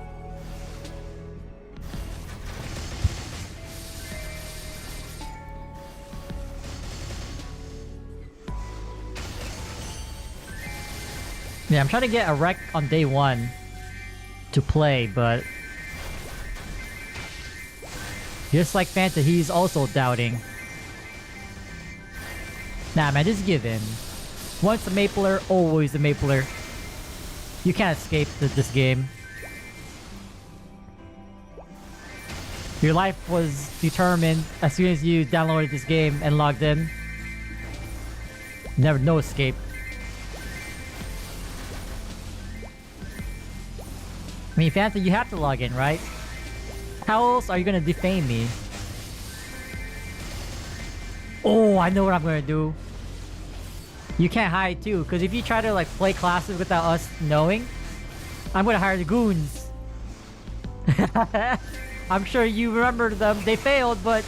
Yeah, I'm trying to get a wreck on day 1 to play, but just like Fanta, he's also doubting. Nah, man, just give in. Once a Mapler, always a Mapler. You can't escape this game. Your life was determined as soon as you downloaded this game and logged in. No escape. I mean, Fanta, you have to log in, right? How else are you gonna defame me? Oh, I know what I'm gonna do. You can't hide too, because if you try to like play classes without us knowing, I'm gonna hire the goons. I'm sure you remember them. They failed, but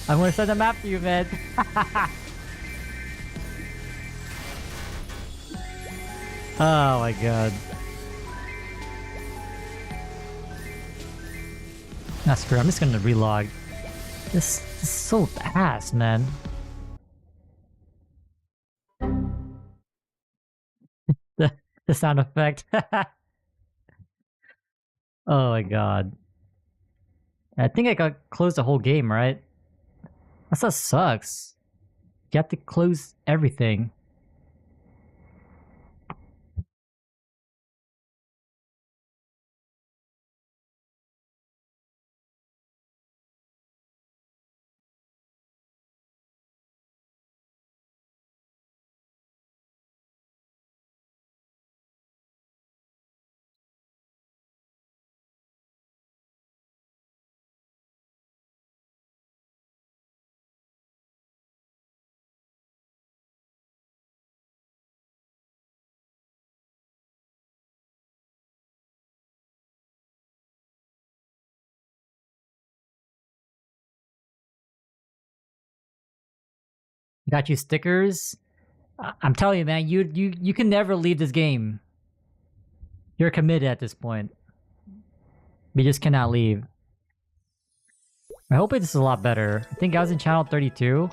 I'm gonna send them after you, man. Oh my god. Nah, screw it, I'm just gonna relog. This is so ass, man. The sound effect. Oh my god. I think I got closed the whole game, right? That sucks. You have to close everything. Got you stickers. I'm telling you, man, you can never leave this game. You're committed at this point. You just cannot leave. I hope this is a lot better. I think I was in channel 32.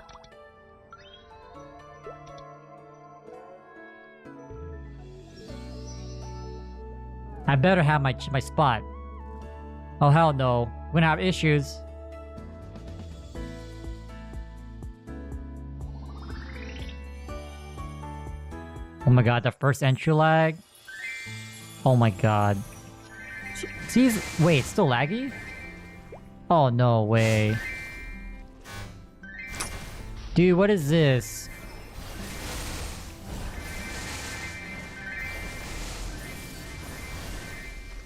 I better have my spot. Oh hell no. We're gonna have issues. Oh my god, the first entry lag. Oh my god. See, wait, it's still laggy? Oh, no way. Dude, what is this?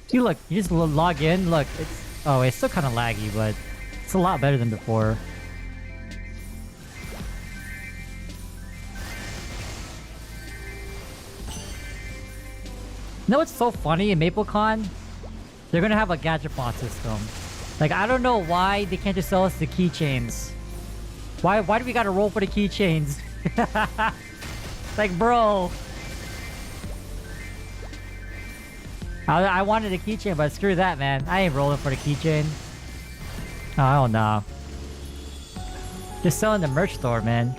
Dude, look, you just log in, look, it's... Oh, it's still kind of laggy, but it's a lot better than before. You know what's so funny in MapleCon? They're gonna have a gadget bot system. Like, I don't know why they can't just sell us the keychains. Why do we gotta roll for the keychains? Like, bro. I wanted a keychain, but screw that, man. I ain't rolling for the keychain. Oh, I don't know. Just selling the merch store, man.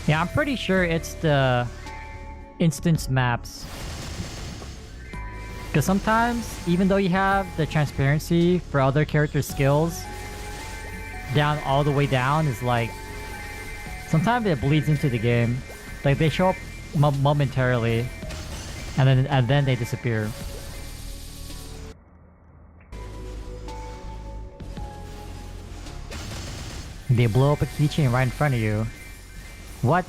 Yeah, I'm pretty sure it's the instance maps. Because sometimes, even though you have the transparency for other character skills, down all the way down is like... Sometimes it bleeds into the game. Like, they show up momentarily, and then they disappear. They blow up a keychain right in front of you. What?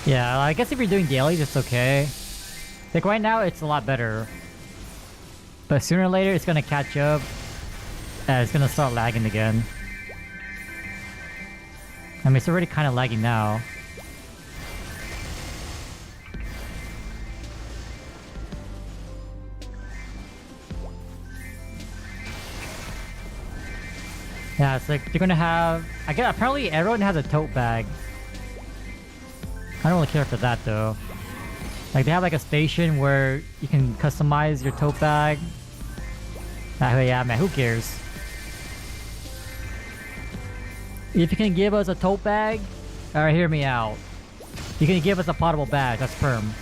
Yeah, I guess if you're doing dailies, it's okay. Like, right now, it's a lot better. But sooner or later, it's gonna catch up. And it's gonna start lagging again. I mean, it's already kind of laggy now. Yeah, it's like you're gonna have... I guess apparently everyone has a tote bag. I don't really care for that though. Like, they have like a station where you can customize your tote bag. Yeah, man, who cares? If you can give us a tote bag, alright, hear me out. You can give us a potable bag, that's perm.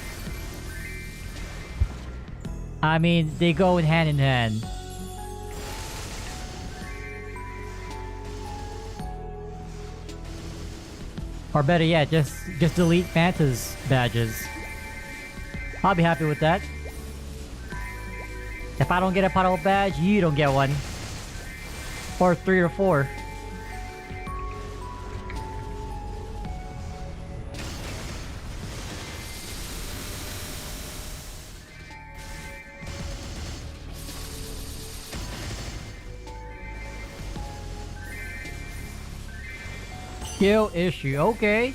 I mean, they go in hand. Or better yet, just delete Fanta's badges. I'll be happy with that. If I don't get a potable badge, you don't get one. Or 3 or 4. Skill issue, okay.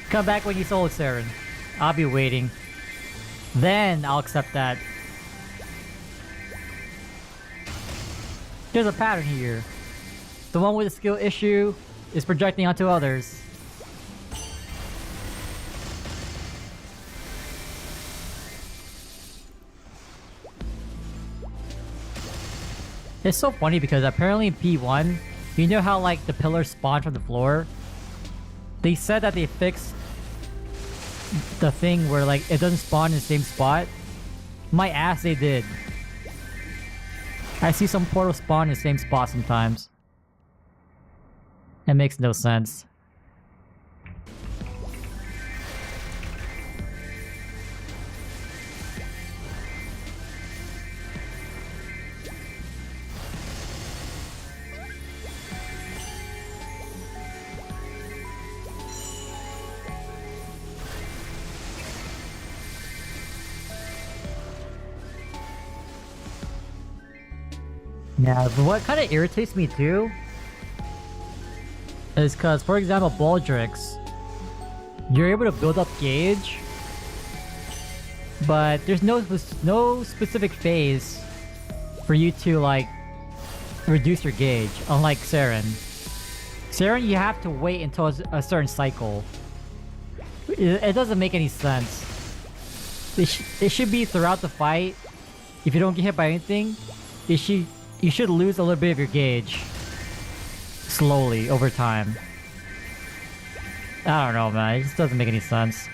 Come back when you sold Saren. I'll be waiting. Then I'll accept that. There's a pattern here. The one with the skill issue is projecting onto others. It's so funny because apparently in P1, you know how like the pillars spawn from the floor? They said that they fixed the thing where like it doesn't spawn in the same spot. My ass, they did. I see some portals spawn in the same spot sometimes. It makes no sense. Yeah, but what kind of irritates me too is because, for example, Baldrix, you're able to build up gauge, but there's no specific phase for you to like reduce your gauge, unlike Saren. Saren, you have to wait until a certain cycle. It doesn't make any sense. It should be throughout the fight. If you don't get hit by anything, you should lose a little bit of your gauge slowly over time. I don't know, man. It just doesn't make any sense.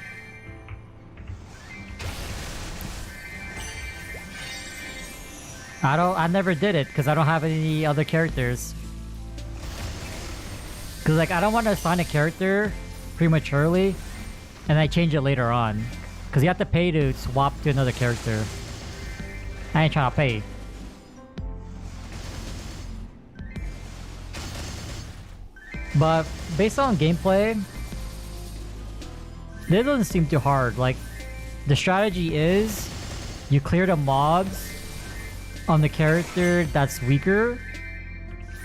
I never did it because I don't have any other characters. Cause like I don't want to assign a character prematurely and I change it later on. Cause you have to pay to swap to another character. I ain't trying to pay. But based on gameplay, this doesn't seem too hard. Like, the strategy is you clear the mobs on the character that's weaker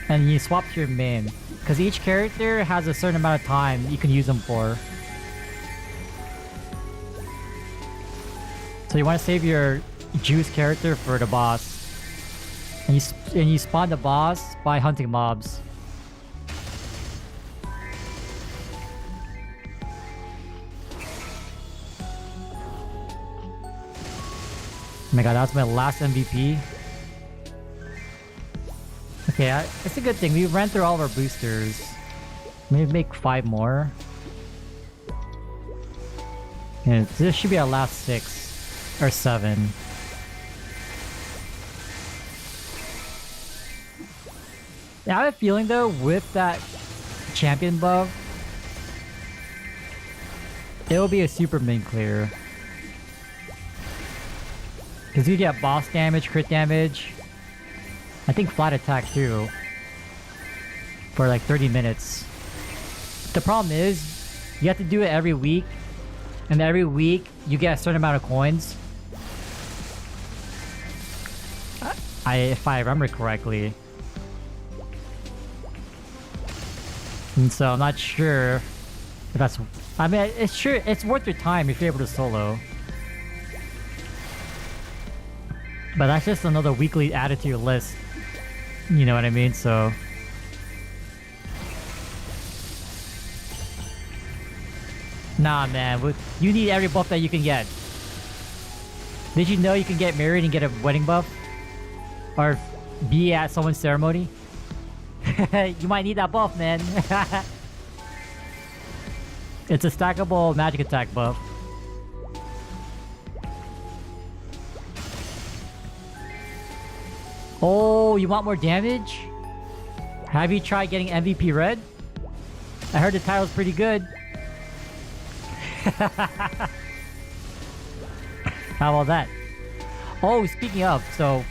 and you swap to your main. Because each character has a certain amount of time you can use them for. So you want to save your juice character for the boss. And you spawn the boss by hunting mobs. Oh my god, that's my last MVP. Okay, it's a good thing. We ran through all of our boosters. Maybe make 5 more. Yeah, this should be our last 6 or 7. Yeah, I have a feeling though, with that champion buff, it'll be a super main clear. Because you get boss damage, crit damage, I think flat attack too, for like 30 minutes. The problem is, you have to do it every week, and every week you get a certain amount of coins. If I remember correctly. And so I'm not sure if that's... I mean, it's worth your time if you're able to solo. But that's just another weekly added to your list. You know what I mean? So... Nah, man. You need every buff that you can get. Did you know you can get married and get a wedding buff? Or be at someone's ceremony? You might need that buff, man. It's a stackable magic attack buff. Oh, you want more damage? Have you tried getting MVP Red? I heard the title's pretty good. How about that? Oh, speaking of, so...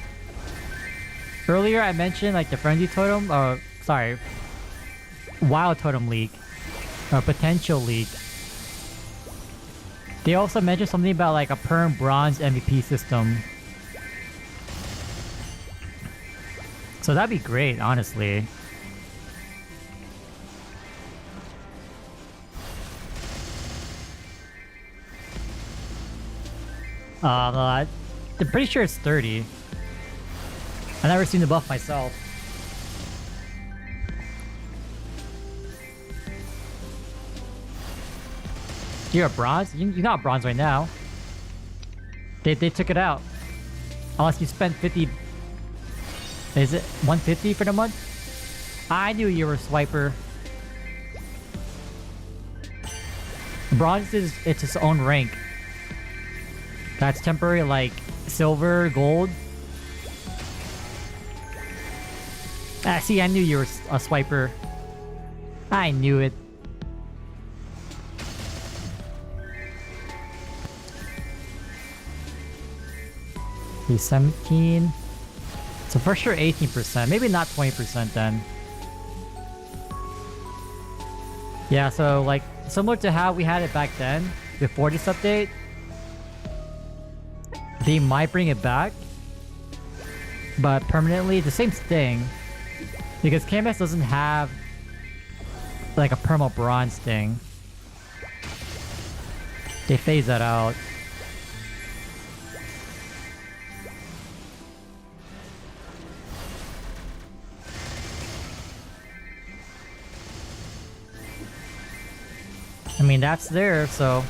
Earlier I mentioned like the Frenzy Totem, or sorry, Wild Totem League, or Potential League. They also mentioned something about like a Perm Bronze MVP system. So that'd be great, honestly. I'm pretty sure it's 30. I've never seen the buff myself. You're a bronze? You're not bronze right now. They took it out. Unless you spent 50... Is it 150 for the month? I knew you were a swiper. Bronze is its own rank. That's temporary, like silver, gold. Ah, see, I knew you were a swiper. I knew it. He's 17. So for sure 18%. Maybe not 20% then. Yeah, so like similar to how we had it back then, before this update, they might bring it back. But permanently, the same thing. Because KMS doesn't have like a perma bronze thing. They phase that out. I mean, that's there, so...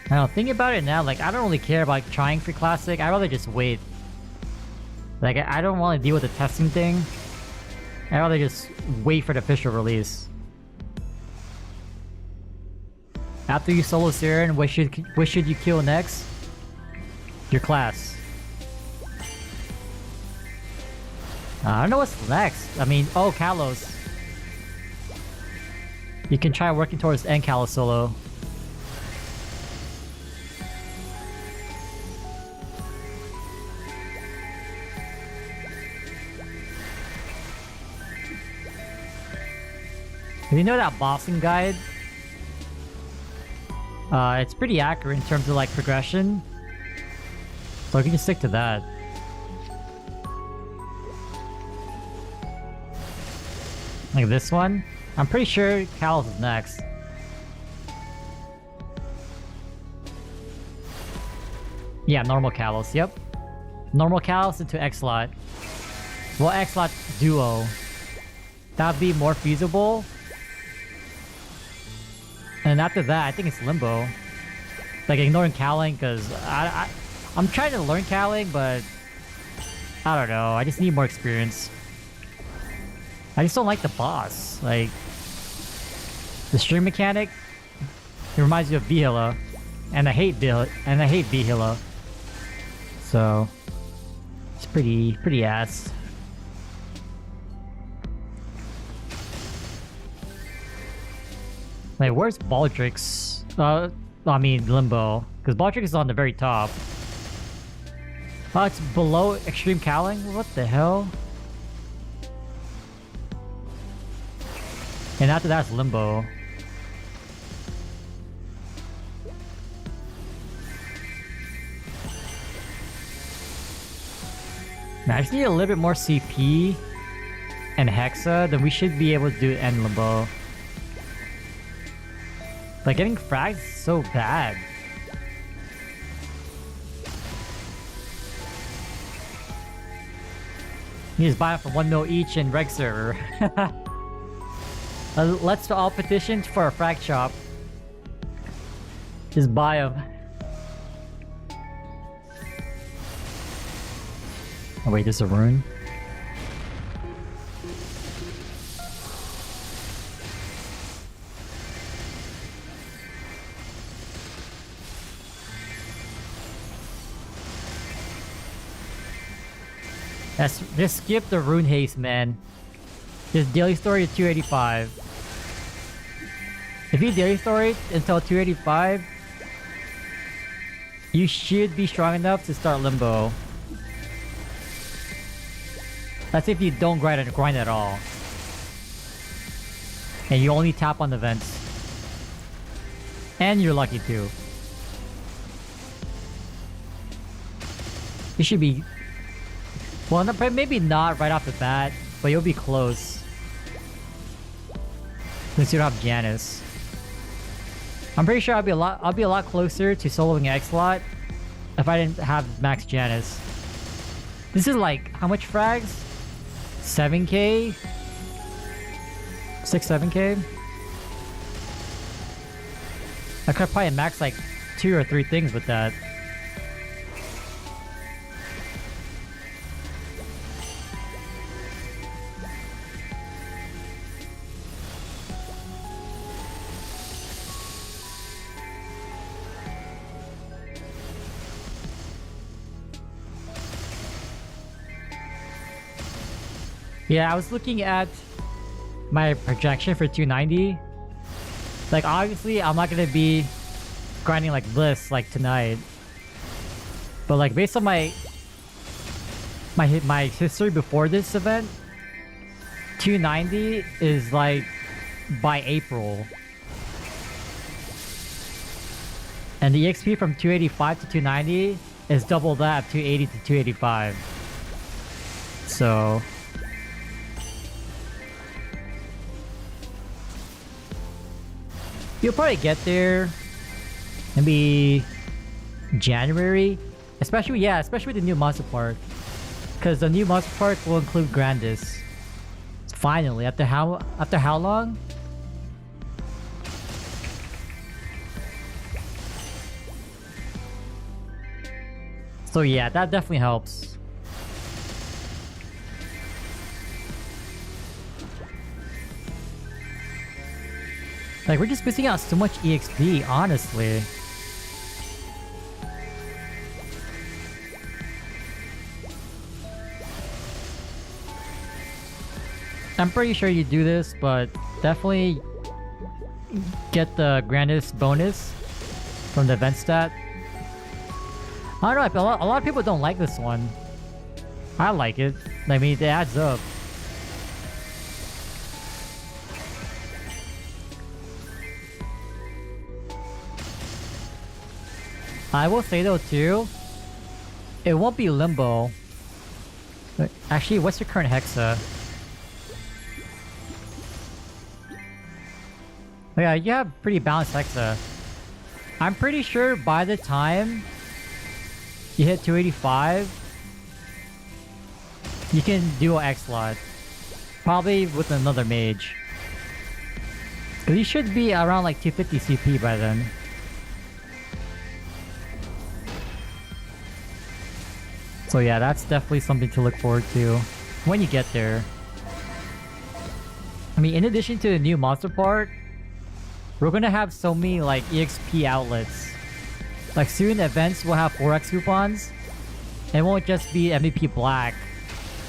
I don't know, thinking about it now, like, I don't really care about trying for Classic. I'd rather just wait. Like, I don't want to deal with the testing thing. I'd rather just wait for the official release. After you solo Siren, what should you kill next? Your class. I don't know what's next. I mean, oh, Kalos. You can try working towards end Kalos solo. If you know that bossing guide, it's pretty accurate in terms of like progression. So I can just stick to that. Like this one. I'm pretty sure Kalos is next. Yeah, normal Kalos, yep. Normal Kalos into X-Lot. Well, X-Lot duo. That'd be more feasible. And after that, I think it's Limbo. Like ignoring Cowling, because I'm trying to learn Cowling, but I don't know. I just need more experience. I just don't like the boss. Like the string mechanic, it reminds me of Vihila, and I hate Vihila. So it's pretty ass. Like, where's Baldrix? I mean Limbo, because Baldrix is on the very top. Oh, it's below Extreme Cowling? What the hell? And after that's Limbo. Now, I just need a little bit more CP and Hexa, then we should be able to do end Limbo. Like, getting frags is so bad. You just buy them for 1 mil each in reg server. Let's all petition for a frag shop. Just buy them. Oh wait, there's a rune. Just skip the rune haste, man. Just daily story to 285. If you daily story until 285, you should be strong enough to start Limbo. That's if you don't grind at all. And you only tap on the vents. And you're lucky too. You should be... Well, maybe not right off the bat, but you'll be close. Since you don't have Janus. I'm pretty sure I'll be a lot closer to soloing X-Lot if I didn't have max Janus. This is like, how much frags? 7k? 7k? I could probably max like 2 or 3 things with that. Yeah, I was looking at my projection for 290. Like, obviously, I'm not gonna be grinding like this, like tonight. But like, based on my history before this event, 290 is like by April. And the XP from 285 to 290 is double that, 280 to 285. So... you'll probably get there maybe January, especially with the new monster park, because the new monster park will include Grandis. Finally, after how long? So yeah, that definitely helps. Like, we're just missing out so much EXP, honestly. I'm pretty sure you do this, but definitely get the grandest bonus from the event stat. I don't know, a lot of people don't like this one. I like it. I mean, it adds up. I will say though too, it won't be Limbo. Actually, what's your current Hexa? Oh yeah, you have pretty balanced Hexa. I'm pretty sure by the time you hit 285, you can do an X-Lot. Probably with another mage. Cause you should be around like 250 CP by then. So yeah, that's definitely something to look forward to when you get there. I mean, in addition to the new monster part, we're gonna have so many like EXP outlets. Like soon events will have 4x coupons. It won't just be MVP black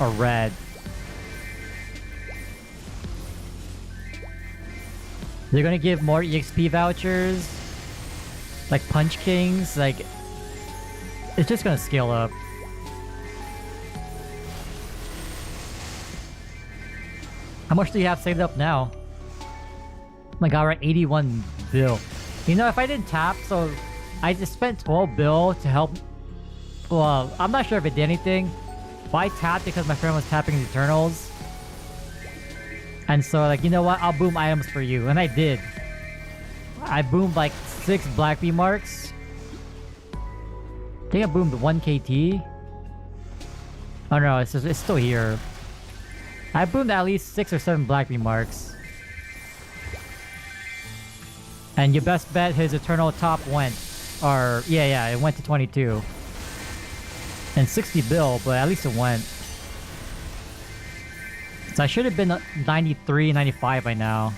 or red. They're gonna give more EXP vouchers, like Punch Kings, like it's just gonna scale up. How much do you have saved up now? Oh my god, we're at 81 bill. You know, if I didn't tap, so I just spent 12 bill to help. Well, I'm not sure if it did anything, but I tapped because my friend was tapping the Eternals. And so, like, you know what? I'll boom items for you. And I did. I boomed like 6 Black Bee marks. I think I boomed 1 KT. Oh no, it's still here. I boomed at least 6 or 7 Black Bee marks. And your best bet, his Eternal top went. Or, yeah, it went to 22. And 60 bill, but at least it went. So I should have been 93, 95 by now.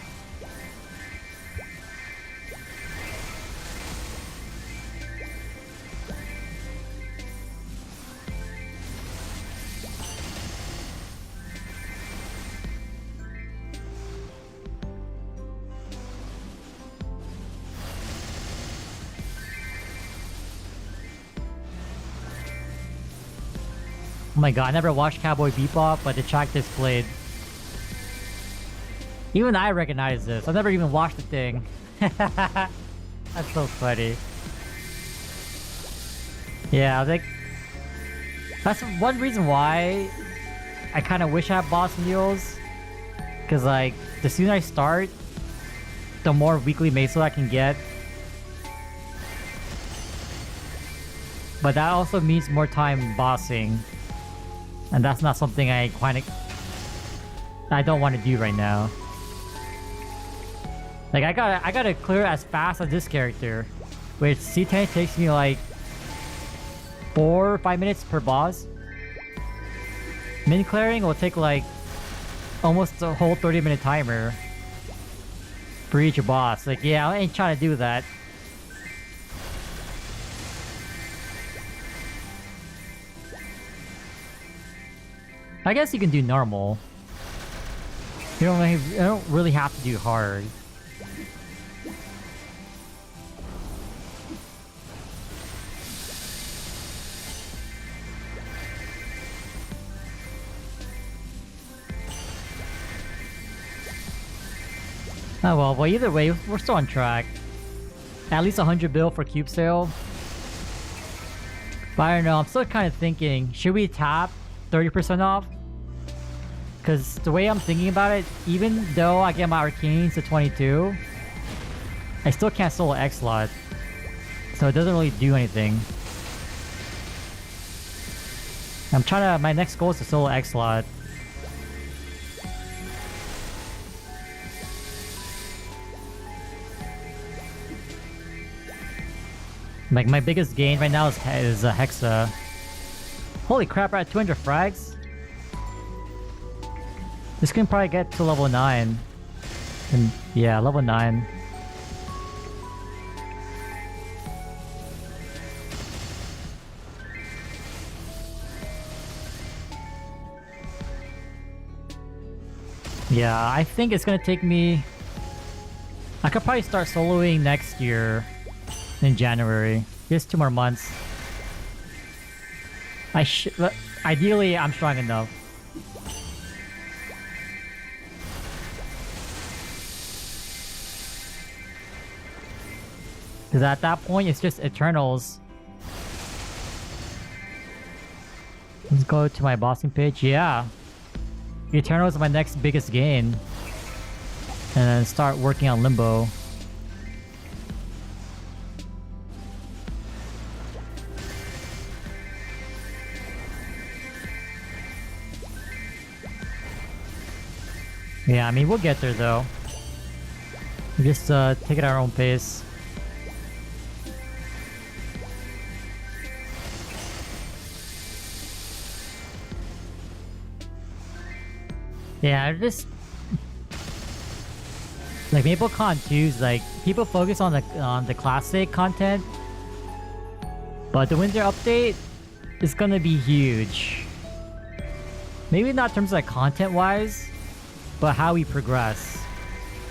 Oh my god, I never watched Cowboy Bebop, but the track this played. Even I recognize this. I've never even watched the thing. That's so funny. Yeah, I think that's one reason why I kind of wish I had boss mules. Because, like, the sooner I start, the more weekly meso I can get. But that also means more time bossing. And that's not something I don't want to do right now. Like, I gotta clear as fast as this character. Which C10 takes me like 4 or 5 minutes per boss. Min clearing will take like almost a whole 30-minute timer for each boss. Like, yeah, I ain't trying to do that. I guess you can do normal. You don't really have to do hard. Oh well, either way, we're still on track. At least 100 bill for cube sale. But I don't know, I'm still kind of thinking, should we tap 30% off? Because the way I'm thinking about it, even though I get my arcanes to 22, I still can't solo X-Lot. So it doesn't really do anything. My next goal is to solo X-Lot. Like, my biggest gain right now is Hexa. Holy crap, we're at 200 frags? This can probably get to level 9. And yeah, level 9. Yeah, I think it's gonna take me... I could probably start soloing next year in January. Just 2 more months. Ideally, I'm strong enough. Because at that point, it's just Eternals. Let's go to my bossing page. Yeah. Eternals is my next biggest gain. And then start working on Limbo. Yeah, I mean, we'll get there though. We just take it at our own pace. Yeah, just like Maple Con 2 is like people focus on the classic content, but the winter update is gonna be huge. Maybe not in terms of like content wise, but how we progress.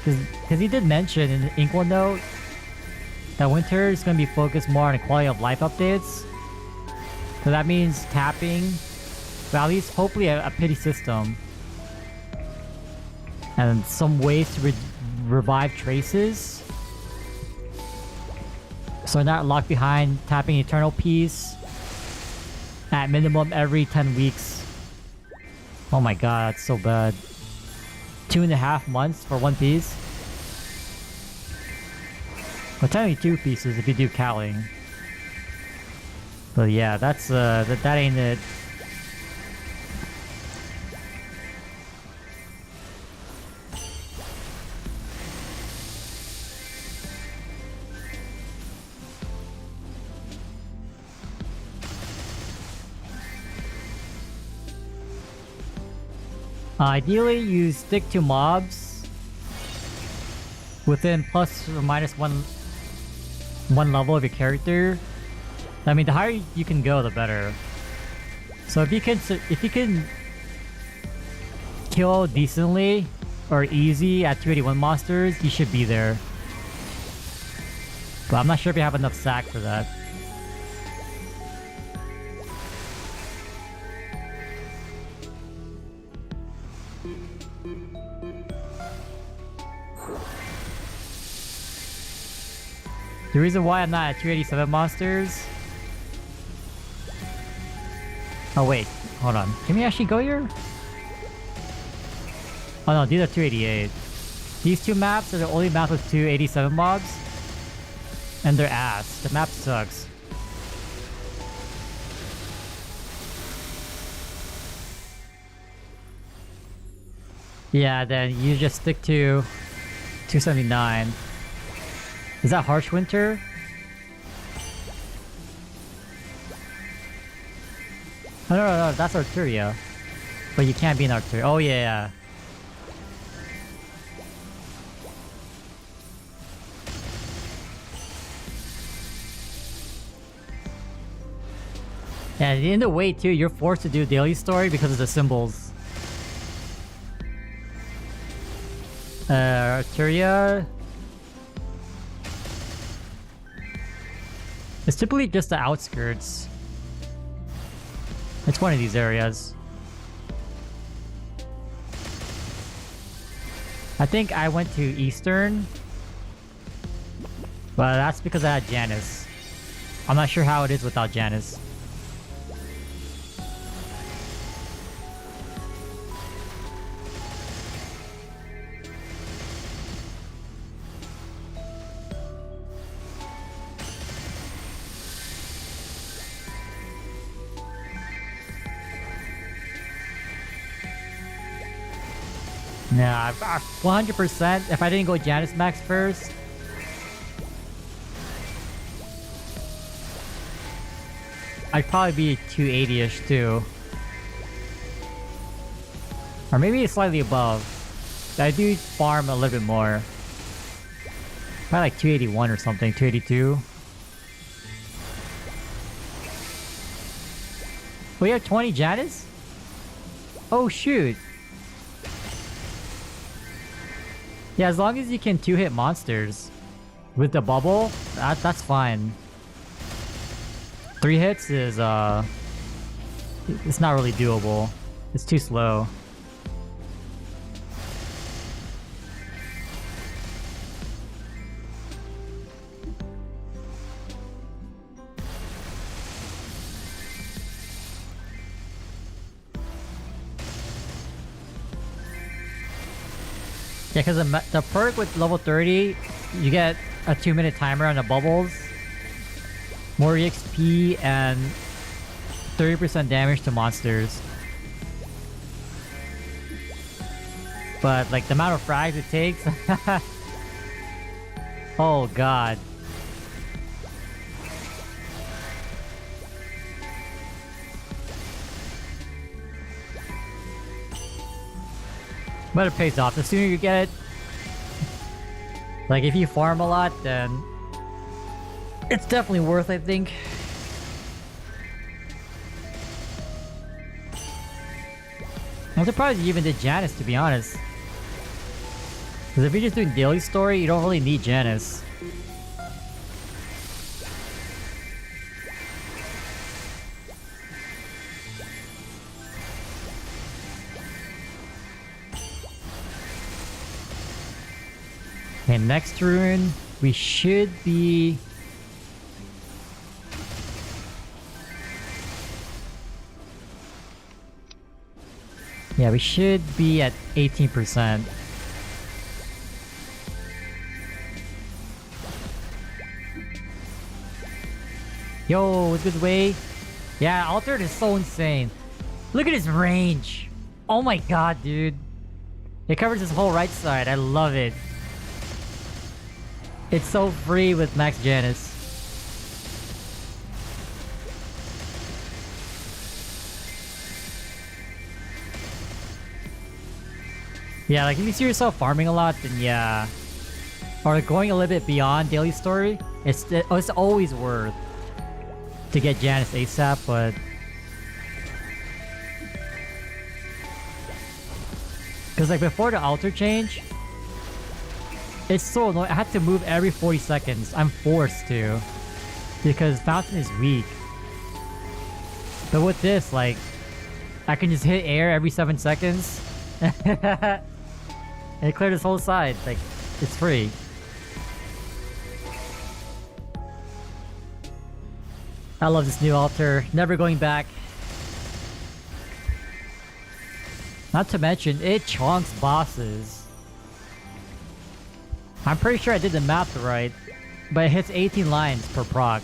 Because he did mention in the Inkwell note that winter is gonna be focused more on the quality of life updates. So that means tapping, but at least hopefully a pity system. And some ways to revive traces. So not locked behind tapping Eternal Peace at minimum every 10 weeks. Oh my god, that's so bad. 2.5 months for 1 piece. Well, technically 2 pieces if you do cowling. But yeah, that's that ain't it. Ideally, you stick to mobs within plus or minus one level of your character. I mean, the higher you can go, the better. So if you can kill decently or easy at 281 monsters, you should be there. But I'm not sure if you have enough sack for that. The reason why I'm not at 287 monsters... Oh wait, hold on. Can we actually go here? Oh no, these are 288. These 2 maps are the only maps with 287 mobs. And they're ass. The map sucks. Yeah, then you just stick to 279. Is that Harsh Winter? Oh, no, that's Arturia. But you can't be in Arturia. Oh yeah. Yeah, in the way too, you're forced to do daily story because of the symbols. Arturia... It's typically just the outskirts. It's one of these areas. I think I went to Eastern. But that's because I had Janice. I'm not sure how it is without Janice. Nah, 100%. If I didn't go Janice Max first, I'd probably be 280-ish too. Or maybe slightly above. I do farm a little bit more. Probably like 281 or something, 282. We have 20 Janice? Oh shoot. Yeah, as long as you can 2-hit monsters with the bubble, that's fine. 3 hits is it's not really doable. It's too slow. Yeah, because the perk with level 30, you get a 2-minute timer on the bubbles, more EXP, and 30% damage to monsters. But like the amount of frags it takes, oh god. But it pays off. The sooner you get it, like if you farm a lot, then it's definitely worth, I think. I'm surprised you even did Janice, to be honest. Because if you're just doing daily story, you don't really need Janice. Okay, next rune, we should be... Yeah, we should be at 18%. Yo, it's good way. Yeah, Altered is so insane. Look at his range. Oh my god, dude. It covers his whole right side. I love it. It's so free with Max Janus. Yeah, like if you see yourself farming a lot, then yeah. Or going a little bit beyond daily story, it's always worth to get Janus ASAP, but... Because like before the altar change, it's so annoying. I had to move every 40 seconds. I'm forced to. Because Fountain is weak. But with this, like, I can just hit air every 7 seconds. And it cleared this whole side. Like, it's free. I love this new altar. Never going back. Not to mention, it chunks bosses. I'm pretty sure I did the math right, but it hits 18 lines per proc.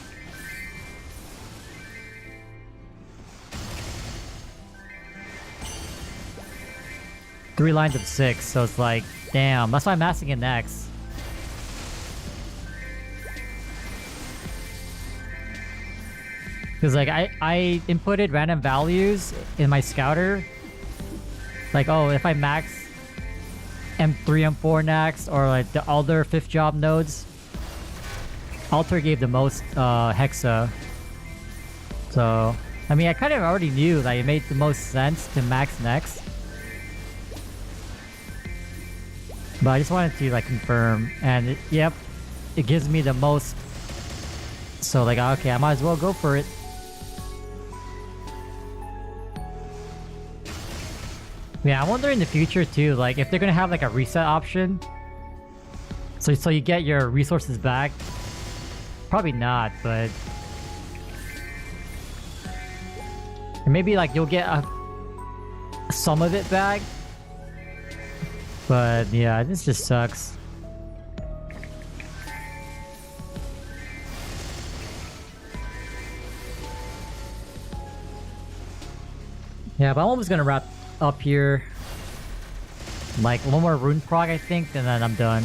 Three lines of 6, so it's like, damn, that's why I'm asking it next. Because like, I inputted random values in my scouter. Like, oh, if I max M3, M4 next, or like the other 5th job nodes, Alter gave the most Hexa. So, I mean, I kind of already knew that it made the most sense to max next. But I just wanted to like confirm, and yep, it gives me the most. So like, okay, I might as well go for it. Yeah, I wonder in the future too, like if they're gonna have like a reset option. So you get your resources back. Probably not, but or maybe like you'll get some of it back. But yeah, this just sucks. Yeah, but I'm almost gonna wrap up here. Like one more rune prog, I think, and then I'm done.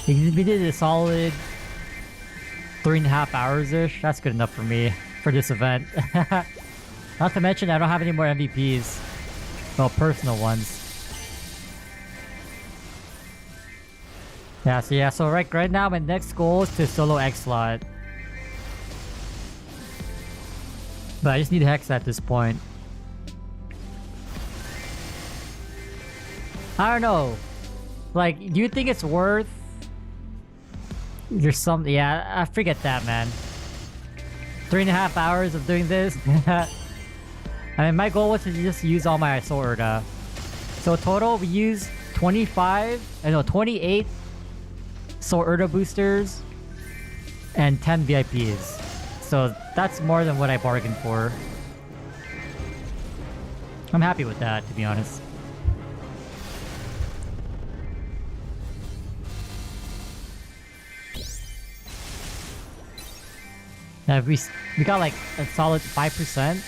We did a solid 3.5 hours-ish. That's good enough for me for this event. Not to mention, I don't have any more MVPs. Well, personal ones. Yeah, so right now my next goal is to solo X-Slot. But I just need Hex at this point. I don't know. Like, do you think it's worth... There's some... Yeah, I forget that, man. 3.5 hours of doing this. I mean, my goal was to just use all my Soul Urda. So total, we used 28 Soul Urda boosters and 10 VIPs. So that's more than what I bargained for. I'm happy with that, to be honest. Now we got like a solid 5%.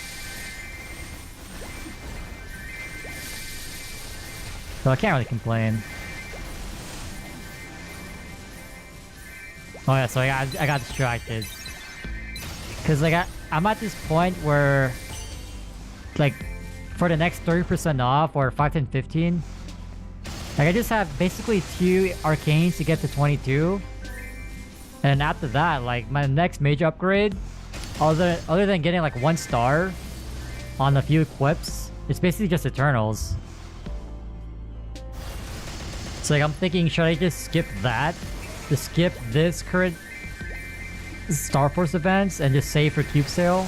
So I can't really complain. Oh yeah, so I got distracted. Cause like I'm at this point where like for the next 30% off or 5, 10, 15, like I just have basically 2 arcanes to get to 22. And after that, like my next major upgrade, other than getting like 1 star on a few equips, it's basically just Eternals. So like I'm thinking, should I just skip that? Just skip this current Star Force events and just save for Cube Sale?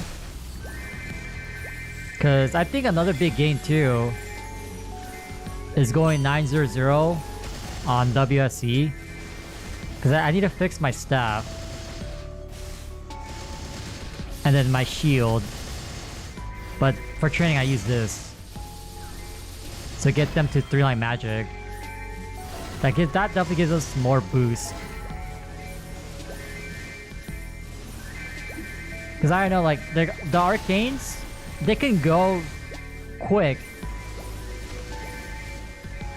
Cause I think another big gain too is going 900 on WSE. Cause I need to fix my staff. And then my shield. But for training I use this. So get them to 3-line magic. That definitely gives us more boost. Cause I know like the arcanes, they can go quick.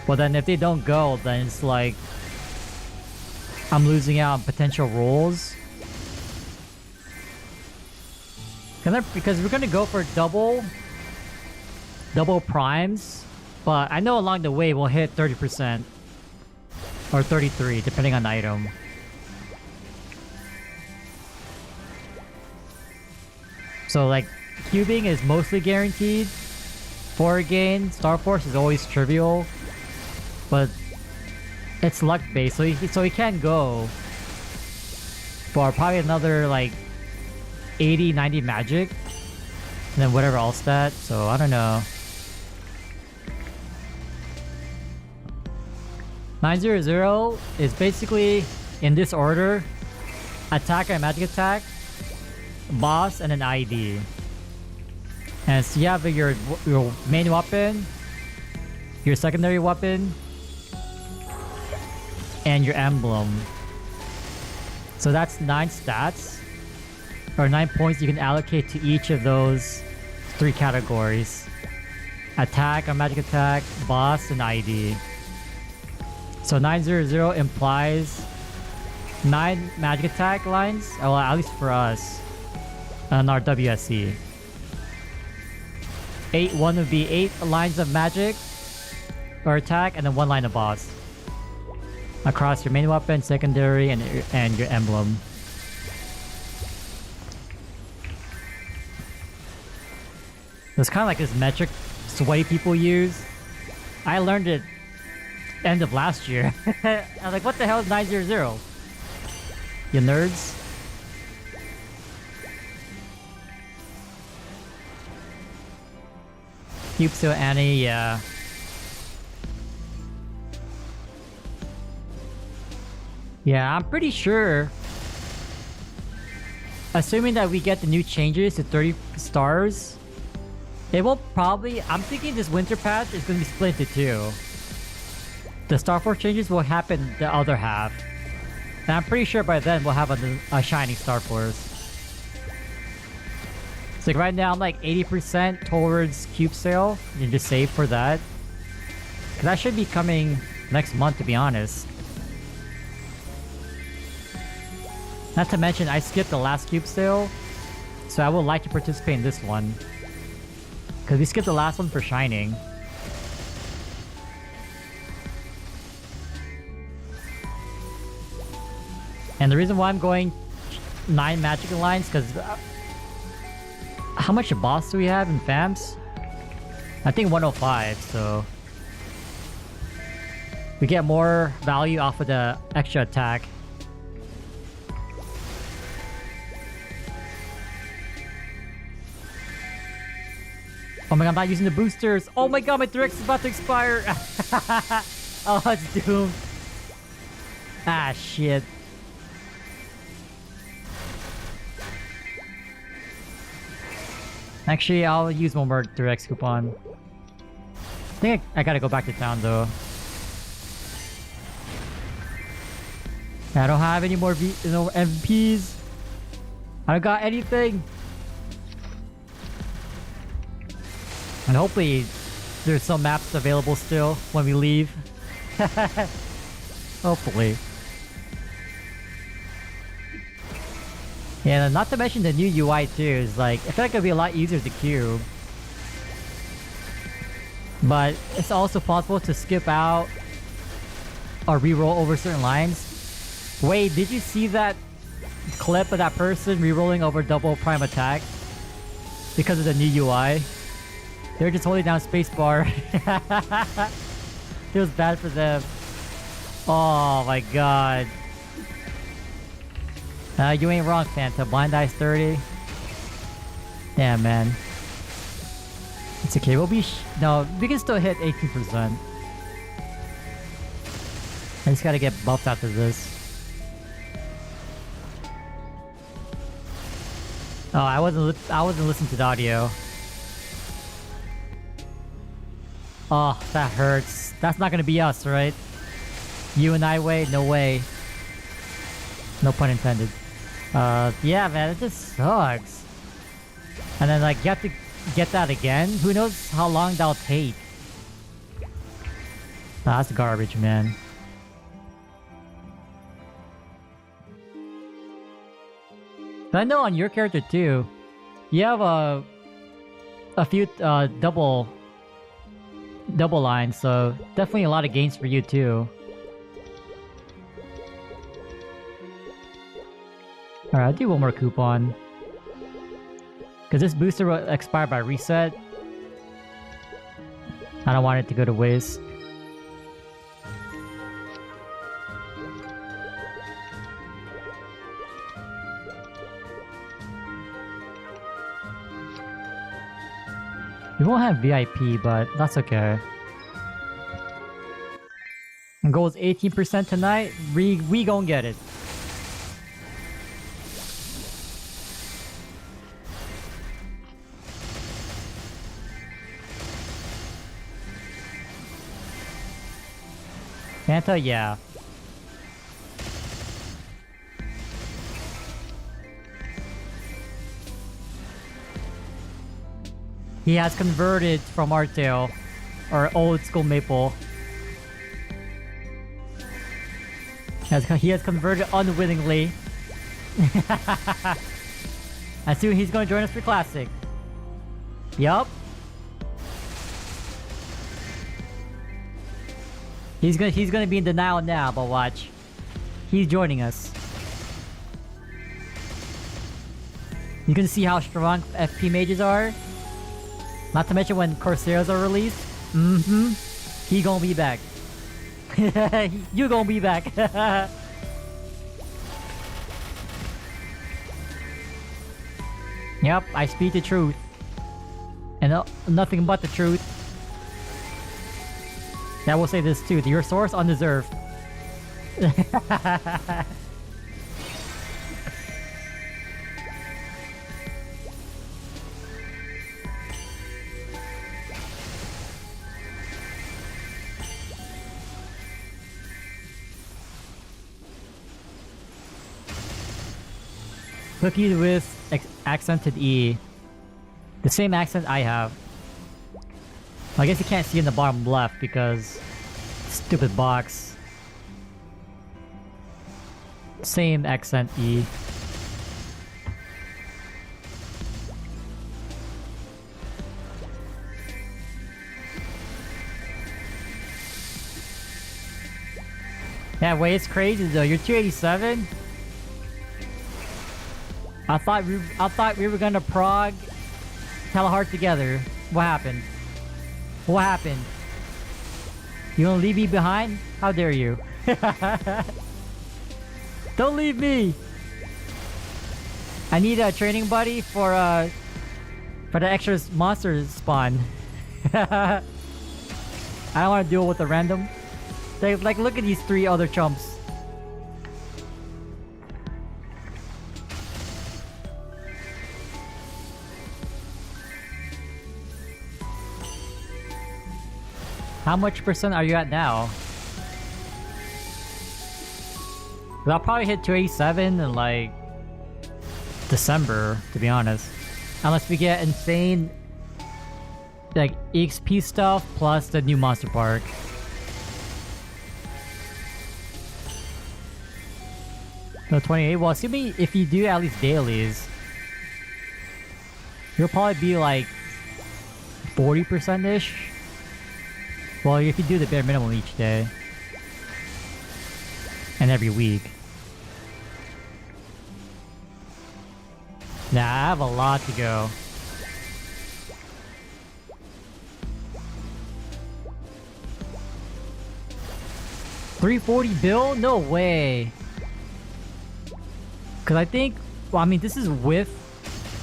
But then if they don't go, then it's like I'm losing out on potential rolls. Because we're gonna go for double primes, but I know along the way we'll hit 30% or 33 depending on the item. So like cubing is mostly guaranteed. 4 gain, Star Force is always trivial, but it's luck based, so he can go for probably another like 80, 90 magic, and then whatever else that. So I don't know. 900 is basically in this order: attack and magic attack, boss, and an IED. And so you have your main weapon, your secondary weapon, and your emblem. So that's 9 stats, or 9 points you can allocate to each of those 3 categories: attack or magic attack, boss, and IED. So 900 implies 9 magic attack lines, well at least for us, on our WSC. 1 would be 8 lines of magic or attack, and then 1 line of boss across your main weapon, secondary, and your emblem. It's kind of like this metric sweaty people use. I learned it end of last year. I was like, what the hell is 900? You nerds? Cube Sale Annie, yeah. Yeah, I'm pretty sure, assuming that we get the new changes to 30 stars, it will probably... I'm thinking this winter patch is going to be split into 2. The Star Force changes will happen the other half. And I'm pretty sure by then we'll have a shining Star Force. So like right now I'm like 80% towards Cube Sale. You just save for that. Cause that should be coming next month, to be honest. Not to mention I skipped the last Cube Sale, so I would like to participate in this one. Cause we skipped the last one for shining. And the reason why I'm going 9 magic lines, because how much boss do we have in FAMS? I think 105, so We get more value off of the extra attack. Oh my god, I'm not using the boosters. Oh my god, my Direct is about to expire. Oh, it's doomed. Ah, shit. Actually, I'll use one more Direct coupon. I think I gotta go back to town though. I don't have any more MVPs. I don't got anything. And hopefully there's some maps available still when we leave. Hopefully. Yeah, not to mention the new UI too. Is like, I feel like it'll be a lot easier to queue. But it's also possible to skip out or reroll over certain lines. Wait, did you see that clip of that person rerolling over double prime attack? Because of the new UI? They're just holding down spacebar. Feels bad for them. Oh my god. You ain't wrong, Fanta. Blind Eyes 30. Damn, man. It's okay. We'll be... no, we can still hit 18%. I just gotta get buffed after this. Oh, I wasn't listening to the audio. Oh, that hurts. That's not gonna be us, right? You and I way? No way. No pun intended. Yeah, man, it just sucks. And then, like, you have to get that again? Who knows how long that'll take? Nah, that's garbage, man. But I know on your character too, you have a few double lines, so definitely a lot of gains for you too. Alright, I'll do one more coupon. Because this booster will expire by reset. I don't want it to go to waste. We won't have VIP, but that's okay. And goal is 18% tonight. We gon' get it. Santa, yeah. He has converted from Artail, or old school Maple. He has converted unwittingly. I assume he's going to join us for Classic. Yup. He's gonna be in denial now, but watch. He's joining us. You can see how strong FP mages are. Not to mention when Corsairs are released. He gonna be back. You gonna be back. Yep, I speak the truth. And nothing but the truth. I will say this too, your source undeserved. Cookies with accented E. The same accent I have. I guess you can't see in the bottom left because stupid box. Same accent E. Yeah, wait, it's crazy though. You're 287? I thought we were gonna prog Teleheart together. What happened? What happened? You wanna leave me behind? How dare you? Don't leave me! I need a training buddy for the extra monster spawn. I don't want to deal with the random. Like, look at these 3 other chumps. How much percent are you at now? I'll probably hit 287 in like December, to be honest. Unless we get insane like EXP stuff plus the new monster park. No, 28. Well, assuming if you do at least dailies, you'll probably be like 40%-ish. Well, if you do the bare minimum each day. And every week. Nah, I have a lot to go. $340 bill? No way. Cause I think, well, I mean, this is with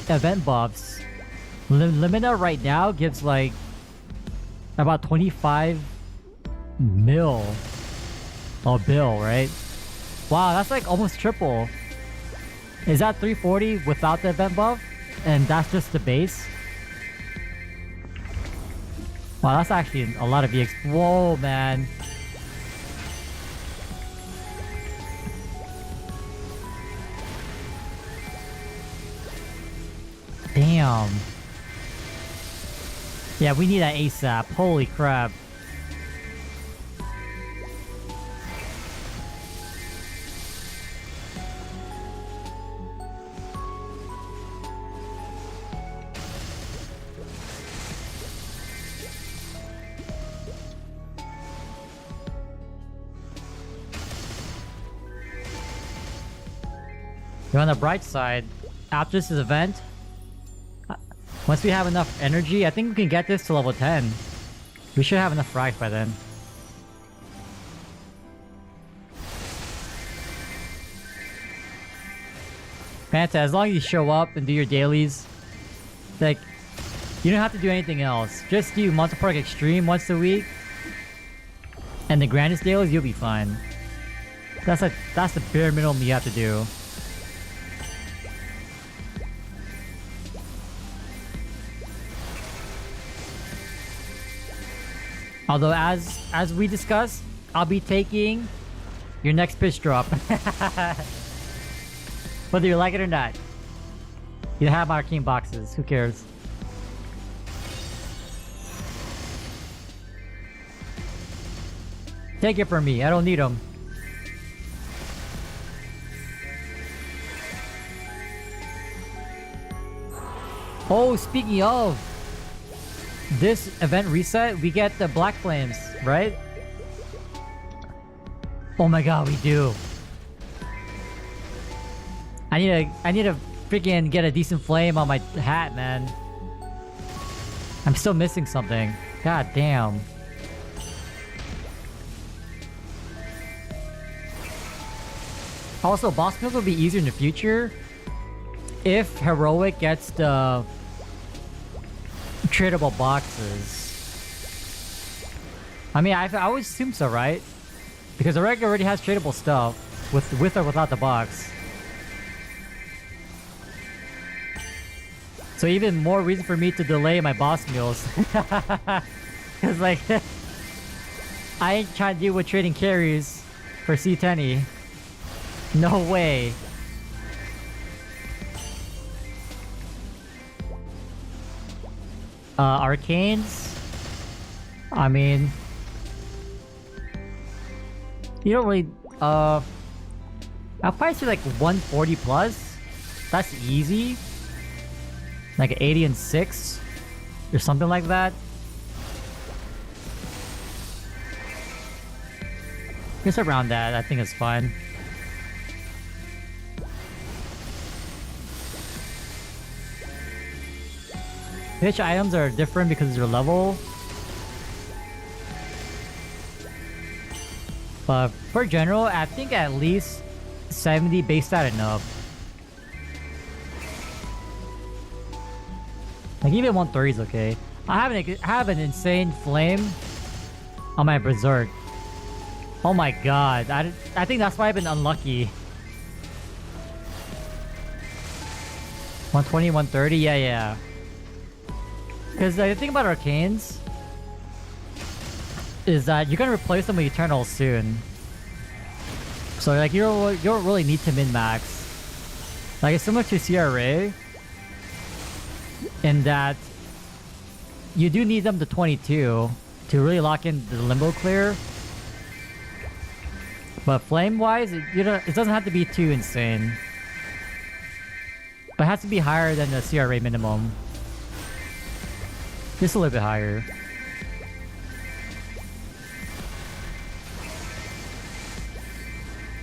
event buffs. Limina right now gives like about 25 mil a bill, right? Wow, that's like almost triple. Is that 340 without the event buff? And that's just the base? Wow, that's actually a lot of EX. Whoa, man. Damn. Yeah, we need that ASAP. Holy crap. You're on the bright side. After this event, once we have enough energy, I think we can get this to level 10. We should have enough frags by then. Panta, as long as you show up and do your dailies, like, you don't have to do anything else. Just do Monster Park Extreme once a week, and the grandest dailies, you'll be fine. That's the bare minimum you have to do. Although, as we discussed, I'll be taking your next pitch drop. Whether you like it or not. You have arcane boxes, who cares? Take it from me, I don't need them. Oh, speaking of, this event reset, we get the Black Flames, right? Oh my god, we do. I need to freaking get a decent flame on my hat, man. I'm still missing something. God damn. Also, boss kills will be easier in the future if Heroic gets the tradable boxes. I mean, I always assume so, right? Because the regular already has tradable stuff with or without the box. So even more reason for me to delay my boss meals. Cause like, I ain't trying to deal with trading carries for C10. No way. Arcanes? I mean, you don't really, I'll probably say like 140 plus. That's easy. Like 80 and 6 or something like that. Just around that, I think it's fine. Pitch items are different because of your level. But for general, I think at least 70 base stat and up. Like even 130 is okay. I have an insane flame on my berserk. Oh my god, I think that's why I've been unlucky. 120, 130, yeah. Because the thing about arcanes is that you're gonna replace them with Eternals soon. So like you don't really need to min-max. Like it's similar to CRA in that you do need them to 22 to really lock in the limbo clear. But flame-wise, it doesn't have to be too insane. But it has to be higher than the CRA minimum. Just a little bit higher.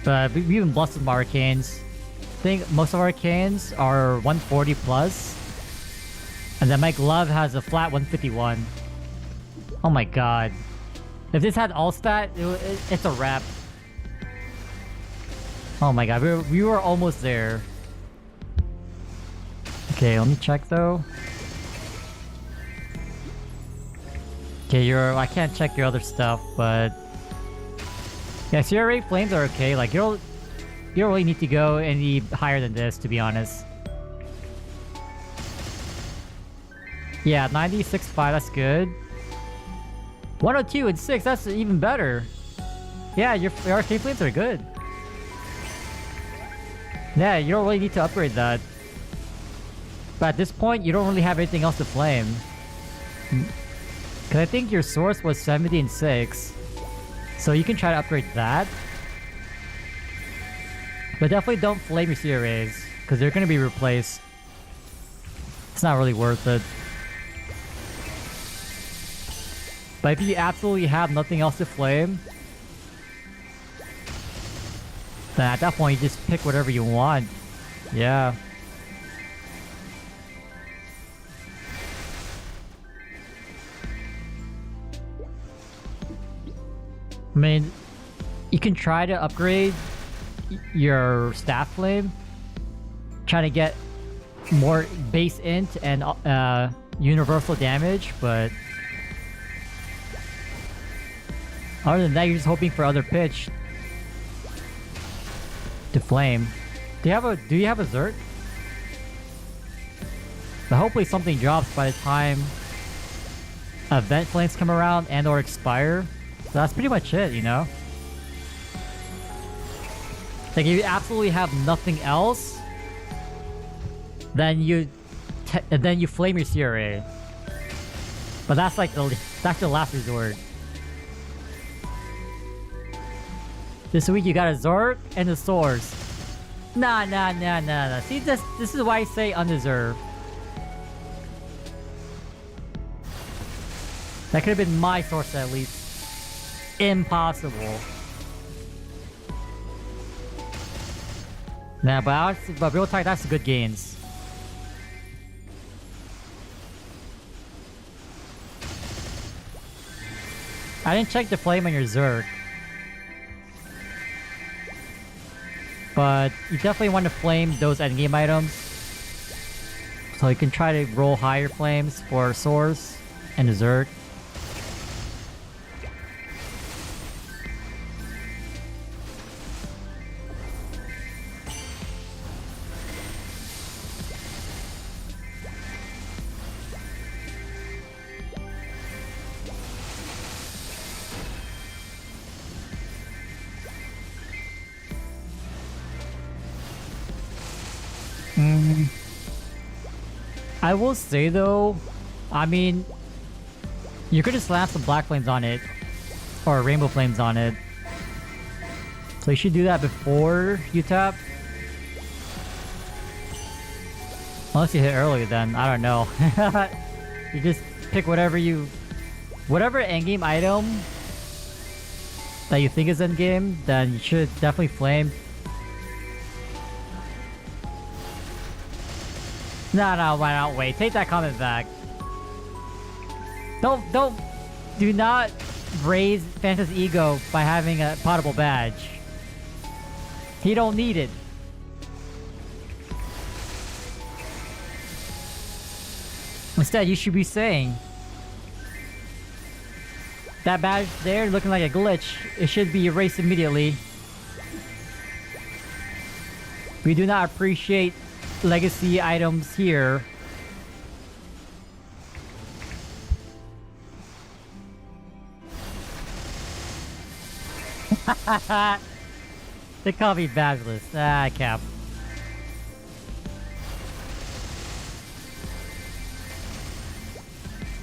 But we've been blessed with arcanes. I think most of our arcanes are 140 plus. And then my glove has a flat 151. Oh my god. If this had all stat, it's a wrap. Oh my god, we were almost there. Okay, let me check though. Okay, I can't check your other stuff, but yeah, CRA flames are okay. Like you don't really need to go any higher than this, to be honest. Yeah, 96.5, that's good. 102 and 6, that's even better. Yeah, your arcane flames are good. Yeah, you don't really need to upgrade that. But at this point, you don't really have anything else to flame. Because I think your source was 70 and 6. So you can try to upgrade that. But definitely don't flame your CRAs. Because they're going to be replaced. It's not really worth it. But if you absolutely have nothing else to flame, then at that point you just pick whatever you want. Yeah. I mean, you can try to upgrade your staff flame, trying to get more base int and universal damage, but other than that, you're just hoping for other pitch to flame. Do you have a Zerk? But hopefully something drops by the time event flames come around and or expire. So that's pretty much it, you know? Like if you absolutely have nothing else, then you flame your CRA. But that's like that's the last resort. This week you got a Zork and a Source. Nah. See, this is why I say undeserved. That could have been my source at least. Impossible. Nah, but real talk, that's good gains. I didn't check the flame on your Zerk. But you definitely want to flame those endgame items. So you can try to roll higher flames for Source and Zerk. I will say though, I mean, you could just slap some black flames on it, or rainbow flames on it. So you should do that before you tap. Unless you hit early, then I don't know. You just pick whatever endgame item that you think is endgame, then you should definitely flame. No, why not? Wait, take that comment back. Do not raise Fanta's ego by having a potable badge. He don't need it. Instead, you should be saying, that badge there looking like a glitch, it should be erased immediately. We do not appreciate legacy items here. They call me badgeless. Ah, Cap.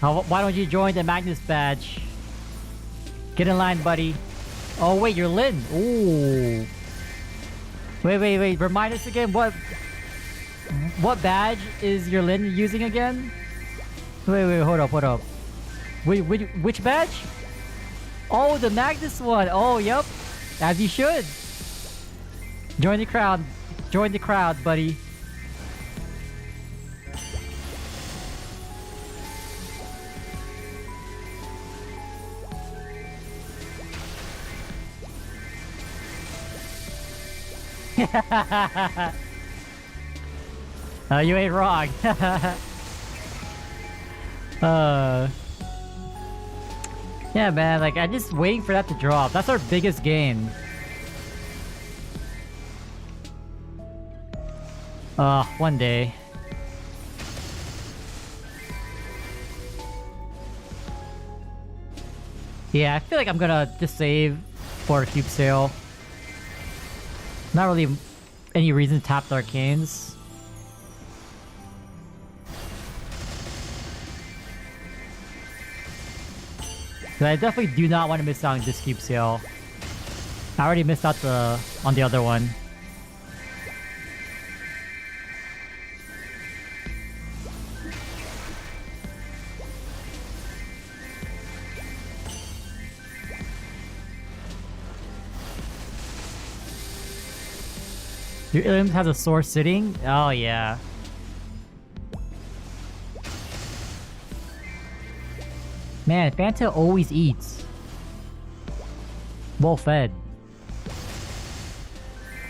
Why don't you join the Magnus badge? Get in line, buddy. Oh wait, you're Lin. Ooh. Wait. Remind us again. What badge is your Lin using again? Wait. Hold up. Which badge? Oh, the Magnus one. Oh, yep. As you should. Join the crowd. Join the crowd, buddy. You ain't wrong. Yeah, man, like, I'm just waiting for that to drop. That's our biggest game. One day. Yeah, I feel like I'm gonna just save for a cube sale. Not really any reason to tap the arcanes. But I definitely do not want to miss out on this cube sale. I already missed out on the other one. Your Ilium has a source sitting? Oh yeah. Man, Fanta always eats. Well fed.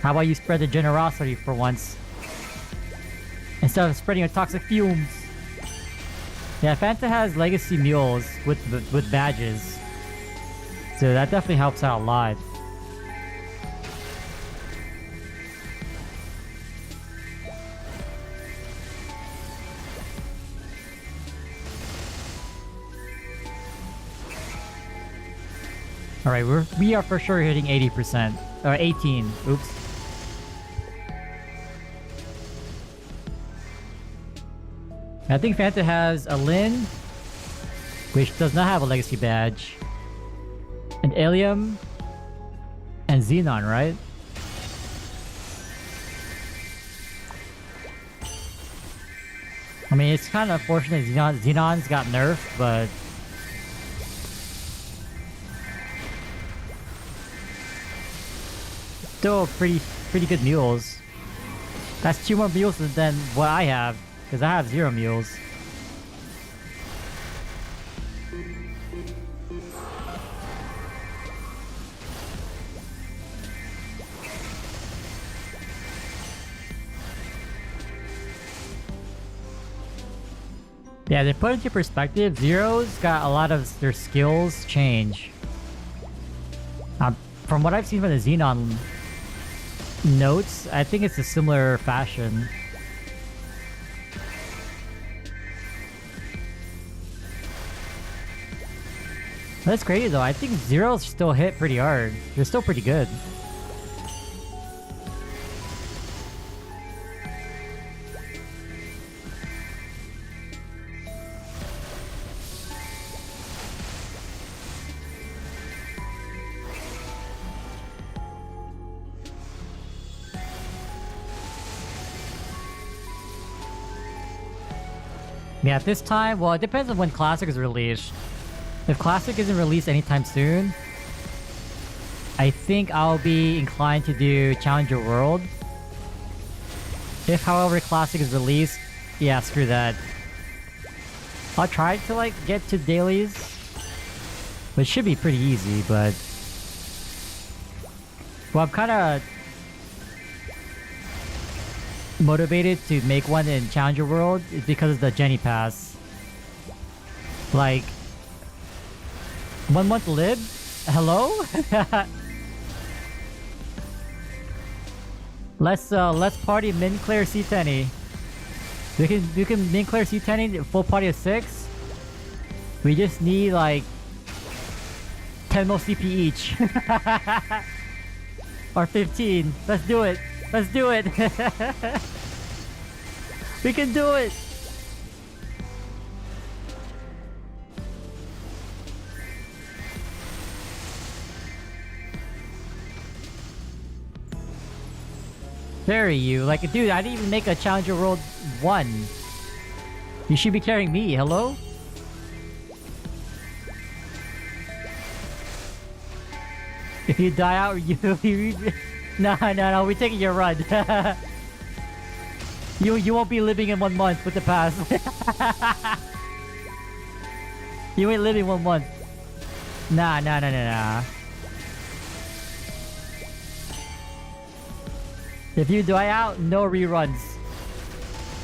How about you spread the generosity for once? Instead of spreading your toxic fumes. Yeah, Fanta has legacy mules with badges. So that definitely helps out a lot. Alright, we are for sure hitting 80%. Or 18. Oops. I think Fanta has a Lin, which does not have a legacy badge. An Ilium, and Xenon, right? I mean, it's kind of unfortunate Xenon's got nerfed, but still pretty good mules. That's 2 more mules than what I have, because I have 0 mules. Yeah, to put into perspective, Zero's got a lot of their skills change. From what I've seen from the Xenon notes, I think it's a similar fashion. That's crazy though. I think Zero's still hit pretty hard. They're still pretty good. Yeah, at this time, well, it depends on when Classic is released. If Classic isn't released anytime soon, I think I'll be inclined to do Challenger World. If, however, Classic is released, yeah, screw that. I'll try to, like, get to dailies. Which should be pretty easy, but... Well, I'm kind of motivated to make one in Challenger World because of the Jenny Pass. Like... 1 month lib? Hello? Let's party min clear C10. We can min clear C10 full party of 6. We just need like 10 mil CP each. Or 15. Let's do it. Let's do it. We can do it. Carry you. Like, dude, I didn't even make a Challenger World 1. You should be carrying me. Hello? If you die out, no, we're taking your run. You won't be living in 1 month with the pass. You ain't living 1 month. Nah. If you die out, no reruns.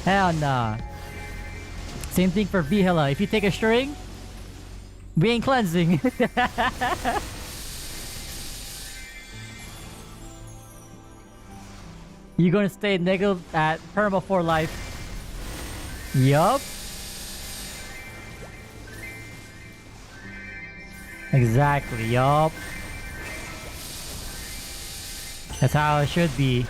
Hell nah. Same thing for Vihila. If you take a string, we ain't cleansing. You're gonna stay negative at perma for life. Yup. Exactly, yup. That's how it should be.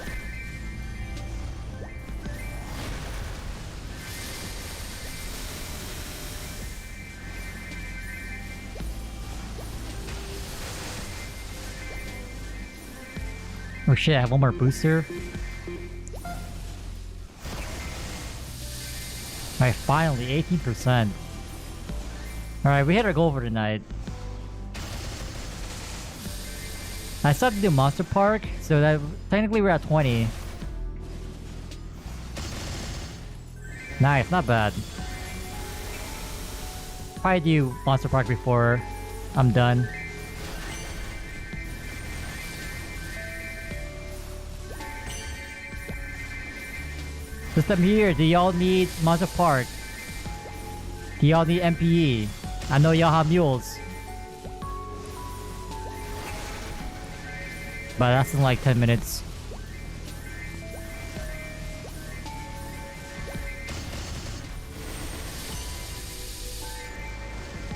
Oh shit, I have one more booster. Alright, finally, 18%. Alright, we hit our goal for tonight. I still have to do Monster Park, so that technically we're at 20. Nice, not bad. Probably do Monster Park before I'm done. System here, do y'all need Monster Park? Do y'all need MPE? I know y'all have mules. But that's in like 10 minutes.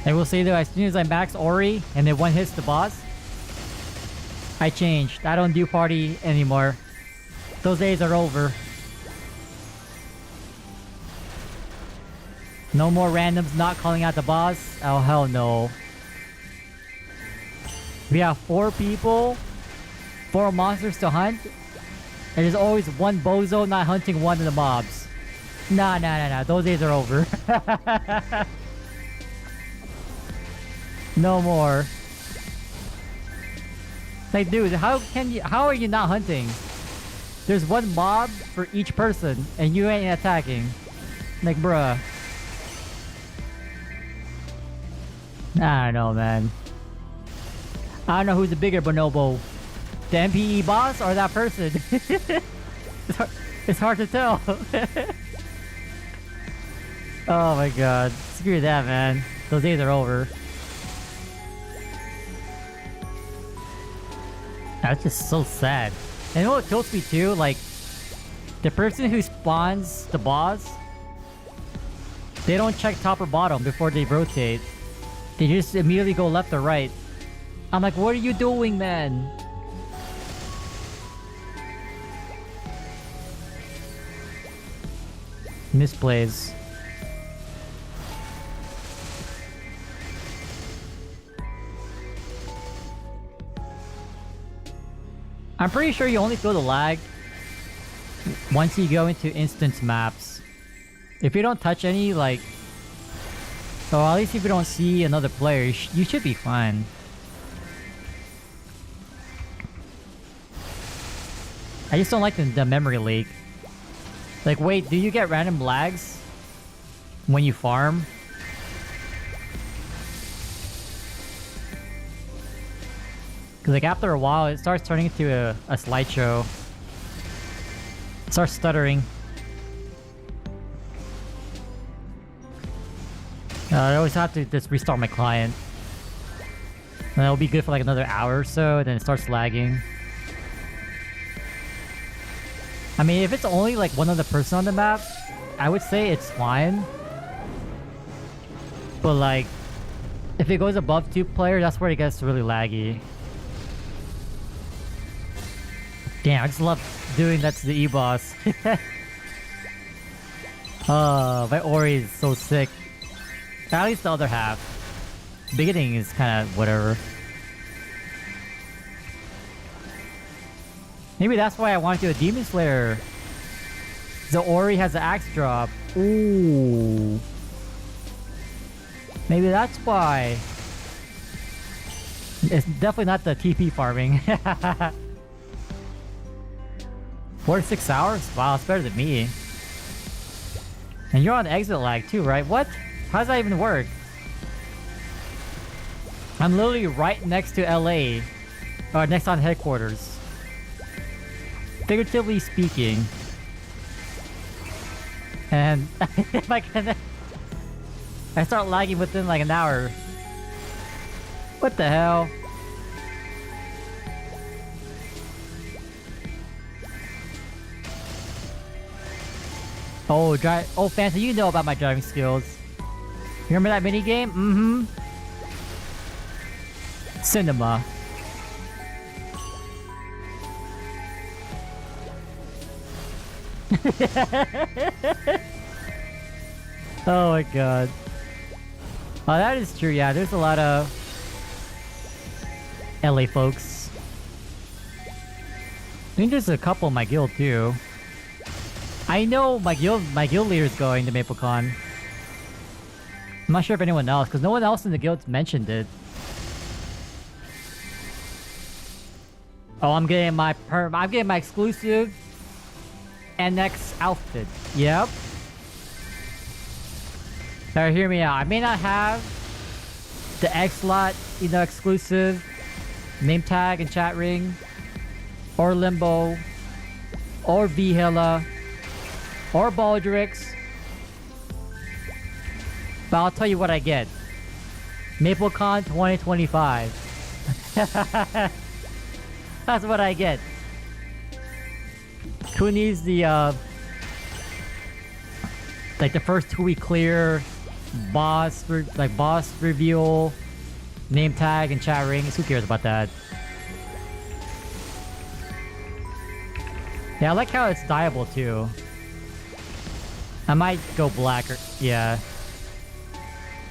I will say though, as soon as I max Ori and then one hits the boss, I changed. I don't do party anymore. Those days are over. No more randoms not calling out the boss. Oh hell no. We have 4 people, 4 monsters to hunt, and there's always one bozo not hunting one of the mobs. Nah. Those days are over. No more. Like, dude, how are you not hunting? There's one mob for each person, and you ain't attacking. Like, bruh. I don't know, man. I don't know who's the bigger bonobo. The MPE boss or that person? It's hard to tell. Oh my god. Screw that, man. Those days are over. That's just so sad. And you know what kills me too? Like, the person who spawns the boss, they don't check top or bottom before they rotate. They just immediately go left or right. I'm like, what are you doing, man? Misplays. I'm pretty sure you only feel the lag once you go into instance maps. If you don't touch any, like... So at least if you don't see another player, you should be fine. I just don't like the memory leak. Like, wait, do you get random lags when you farm? Cause like after a while, it starts turning into a slideshow. It starts stuttering. I always have to just restart my client. And it'll be good for like another hour or so, and then it starts lagging. I mean, if it's only like one other person on the map, I would say it's fine. But like, if it goes above 2 players, that's where it gets really laggy. Damn, I just love doing that to the E-boss. Oh, my Ori is so sick. At least the other half. Beginning is kind of whatever. Maybe that's why I want to do a Demon Slayer. The Ori has the axe drop. Ooh. Maybe that's why. It's definitely not the TP farming. 4 to 6 hours? Wow, it's better than me. And you're on exit lag too, right? What? How does that even work? I'm literally right next to LA. Or next on headquarters. Figuratively speaking. And if I can... I start lagging within like an hour. What the hell? Oh, oh, Fancy, you know about my driving skills. You remember that minigame? Mm-hmm. Cinema. Oh my god. Oh, that is true, yeah. There's a lot of LA folks. I think there's a couple in my guild too. I know my guild leader is going to MapleCon. I'm not sure if anyone else, because no one else in the guild mentioned it. Oh, I'm getting my exclusive NX outfit. Yep. Now hear me out. I may not have the X-Lot, exclusive name tag and chat ring, or Limbo, or Vihela, or Baldrix. But I'll tell you what I get. MapleCon 2025. That's what I get. Who needs the like the first 2-week clear boss reveal, name tag and chat rings? Who cares about that? Yeah, I like how it's dyeable too. I might go black or yeah.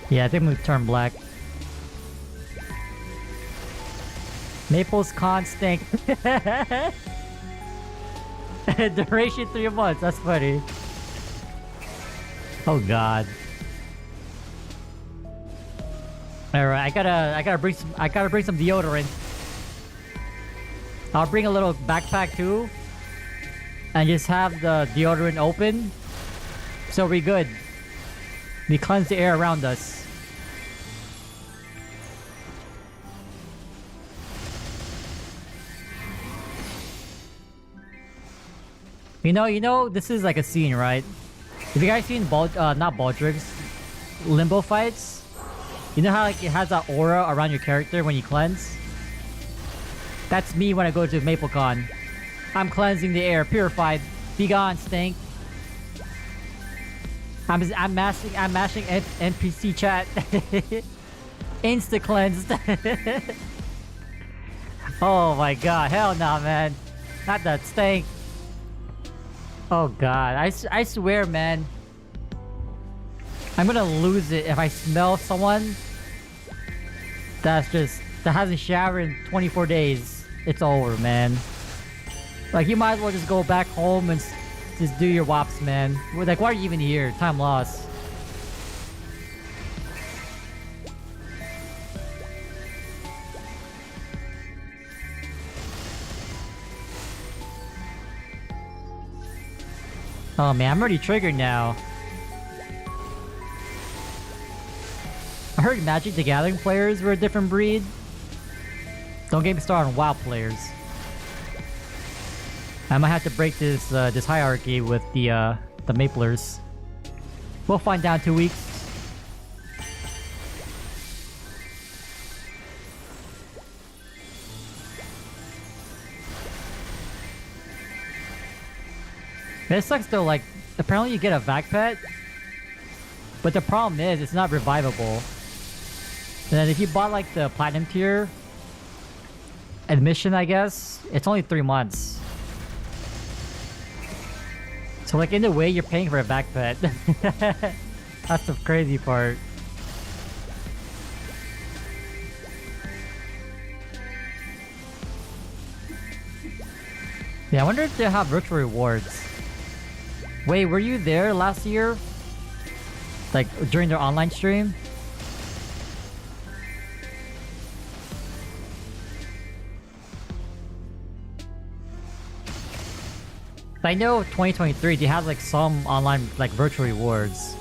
Yeah, I think I'm gonna turn black. Maple's con stink. Duration 3 months. That's funny. Oh god. All right, I gotta bring some deodorant. I'll bring a little backpack too, and just have the deodorant open, so we're good. We cleanse the air around us. You know, this is like a scene, right? Have you guys seen not Baldrix, Limbo fights? You know how like it has that aura around your character when you cleanse? That's me when I go to MapleCon. I'm cleansing the air, purified. Be gone, stink. I'm mashing NPC chat. Insta cleansed. Oh my god, hell no, man. Not that stink. Oh god, I swear, man. I'm gonna lose it if I smell someone that hasn't showered in 24 days. It's over, man. Like, you might as well just go back home and just do your wops, man. Like, why are you even here? Time lost. Oh man, I'm already triggered now. I heard Magic the Gathering players were a different breed. Don't get me started on WoW players. I might have to break this this hierarchy with the Maplers. We'll find out in 2 weeks. It sucks though, like, apparently you get a vac pet, but the problem is it's not revivable. And then if you bought like the platinum tier admission, I guess, it's only 3 months. So like in a way you're paying for a vac pet. That's the crazy part. Yeah, I wonder if they have virtual rewards. Wait, were you there last year? Like, during their online stream? I know 2023, they have like some online, like, virtual rewards.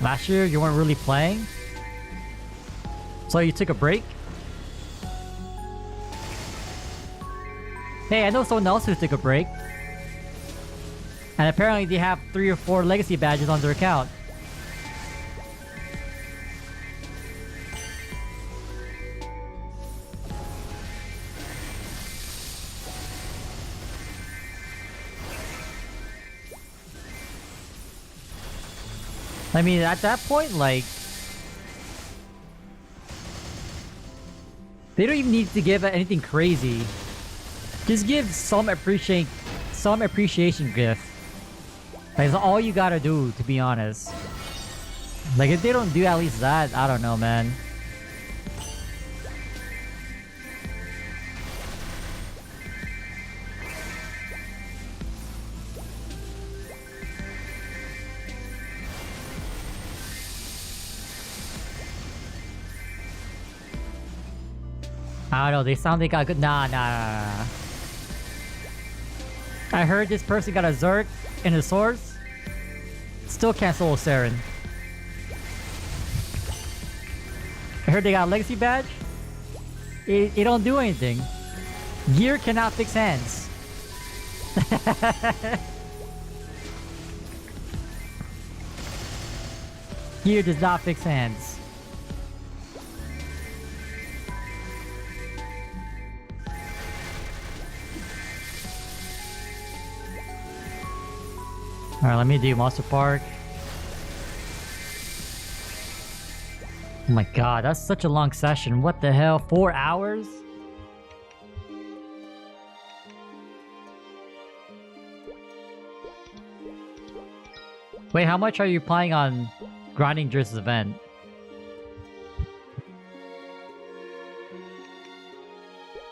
Last year, you weren't really playing? So you took a break? Hey, I know someone else who took a break. And apparently they have 3 or 4 legacy badges on their account. I mean, at that point, like, they don't even need to give anything crazy. Just give some appreciation gift. Like, that's all you gotta do, to be honest. Like, if they don't do at least that, I don't know, man. I don't know, they sound like got good. Nah. I heard this person got a Zerg and a Swords. Still can't solo Saren. I heard they got a Legacy badge. It don't do anything. Gear cannot fix hands. Gear does not fix hands. Alright, let me do Monster Park. Oh my god, that's such a long session. What the hell? 4 hours? Wait, how much are you planning on grinding during this event?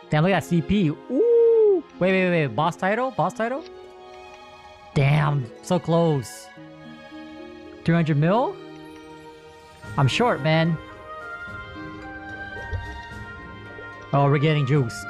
Damn, look at that CP. Ooh! Wait. Boss title? Boss title? Damn, so close. 300 mil? I'm short, man. Oh, we're getting juiced.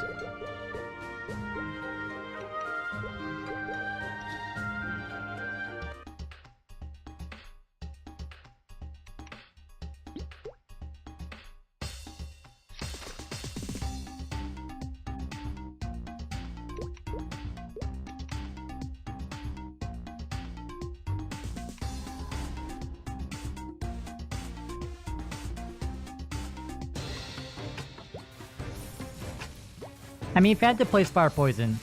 I mean, Phantom plays Fire Poison.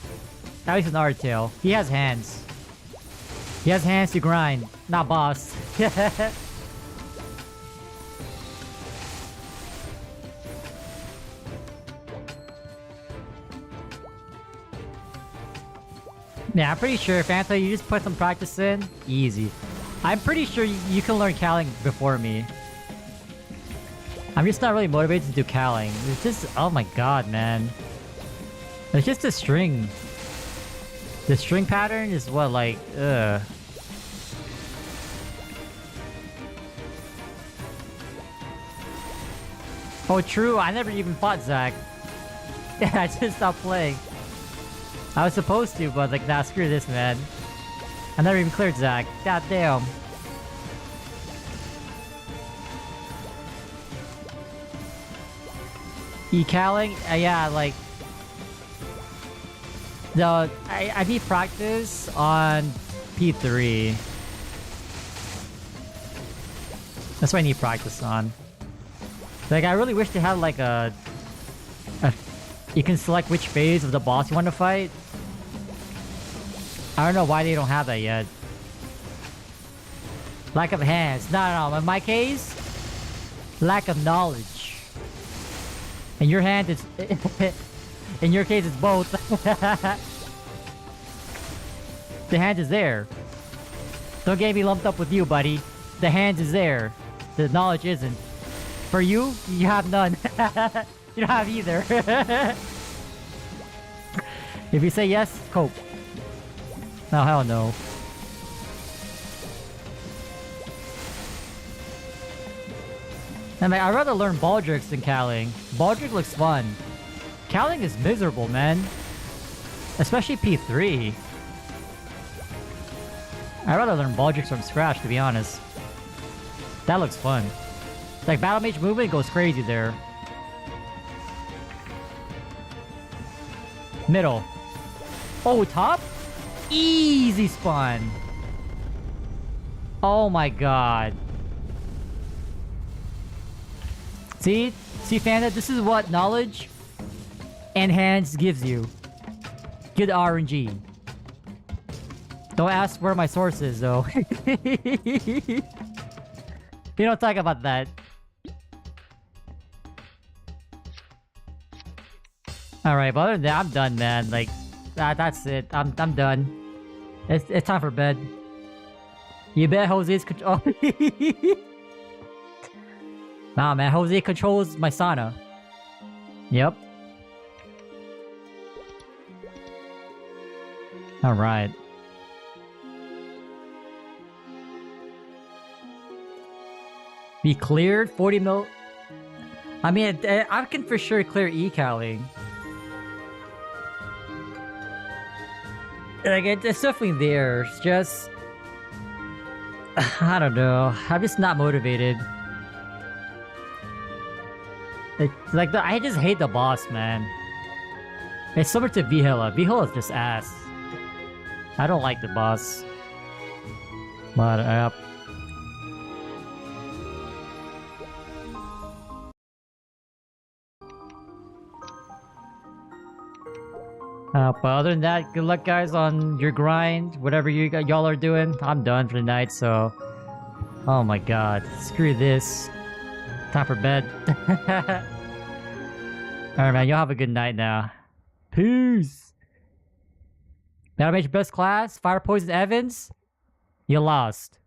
At least in Ardtail. He has hands. He has hands to grind, not boss. Yeah, I'm pretty sure, Phantom, you just put some practice in, easy. I'm pretty sure you can learn Calling before me. I'm just not really motivated to do Calling. It's just, oh my god, man. It's just a string. The string pattern is what, like, ugh. Oh, true. I never even fought Zac. I just stopped playing. I was supposed to, but like, nah, screw this, man. I never even cleared Zach. God damn. Ecaling? Yeah, like... No, I need practice on P3. That's what I need practice on. Like, I really wish they had like a... You can select which phase of the boss you want to fight. I don't know why they don't have that yet. Lack of hands. No. In my case, lack of knowledge. In your hand, it's... In your case, it's both. The hand is there. Don't get me lumped up with you, buddy. The hand is there. The knowledge isn't. For you, you have none. You don't have either. If you say yes, cope. No, hell no. And like, I'd rather learn Baldrix than Caling. Baldrix looks fun. Caling is miserable, man. Especially P3. I'd rather learn Baldrix from scratch, to be honest. That looks fun. Like, Battle Mage movement goes crazy there. Middle. Oh, top? Easy spawn. Oh my god. See? See, Fanta? This is what knowledge and hands gives you. Good RNG. Don't ask where my source is, though. You don't talk about that. Alright, but other than that, I'm done, man. Like, that's it. I'm done. It's time for bed. You bet Jose's control. Nah, man. Jose controls my sauna. Yep. Alright. Be cleared? 40 mil... I mean, I can for sure clear E-Caling. Like, it's definitely there. It's just... I don't know. I'm just not motivated. It's like, I just hate the boss, man. It's similar to Vihila. Vihila's just ass. I don't like the boss. But, but other than that, good luck, guys, on your grind. Whatever y'all are doing, I'm done for the night, so... Oh my god. Screw this. Time for bed. Alright, man. Y'all have a good night now. Peace! That'll make your best class. Fire Poison Evans. You lost.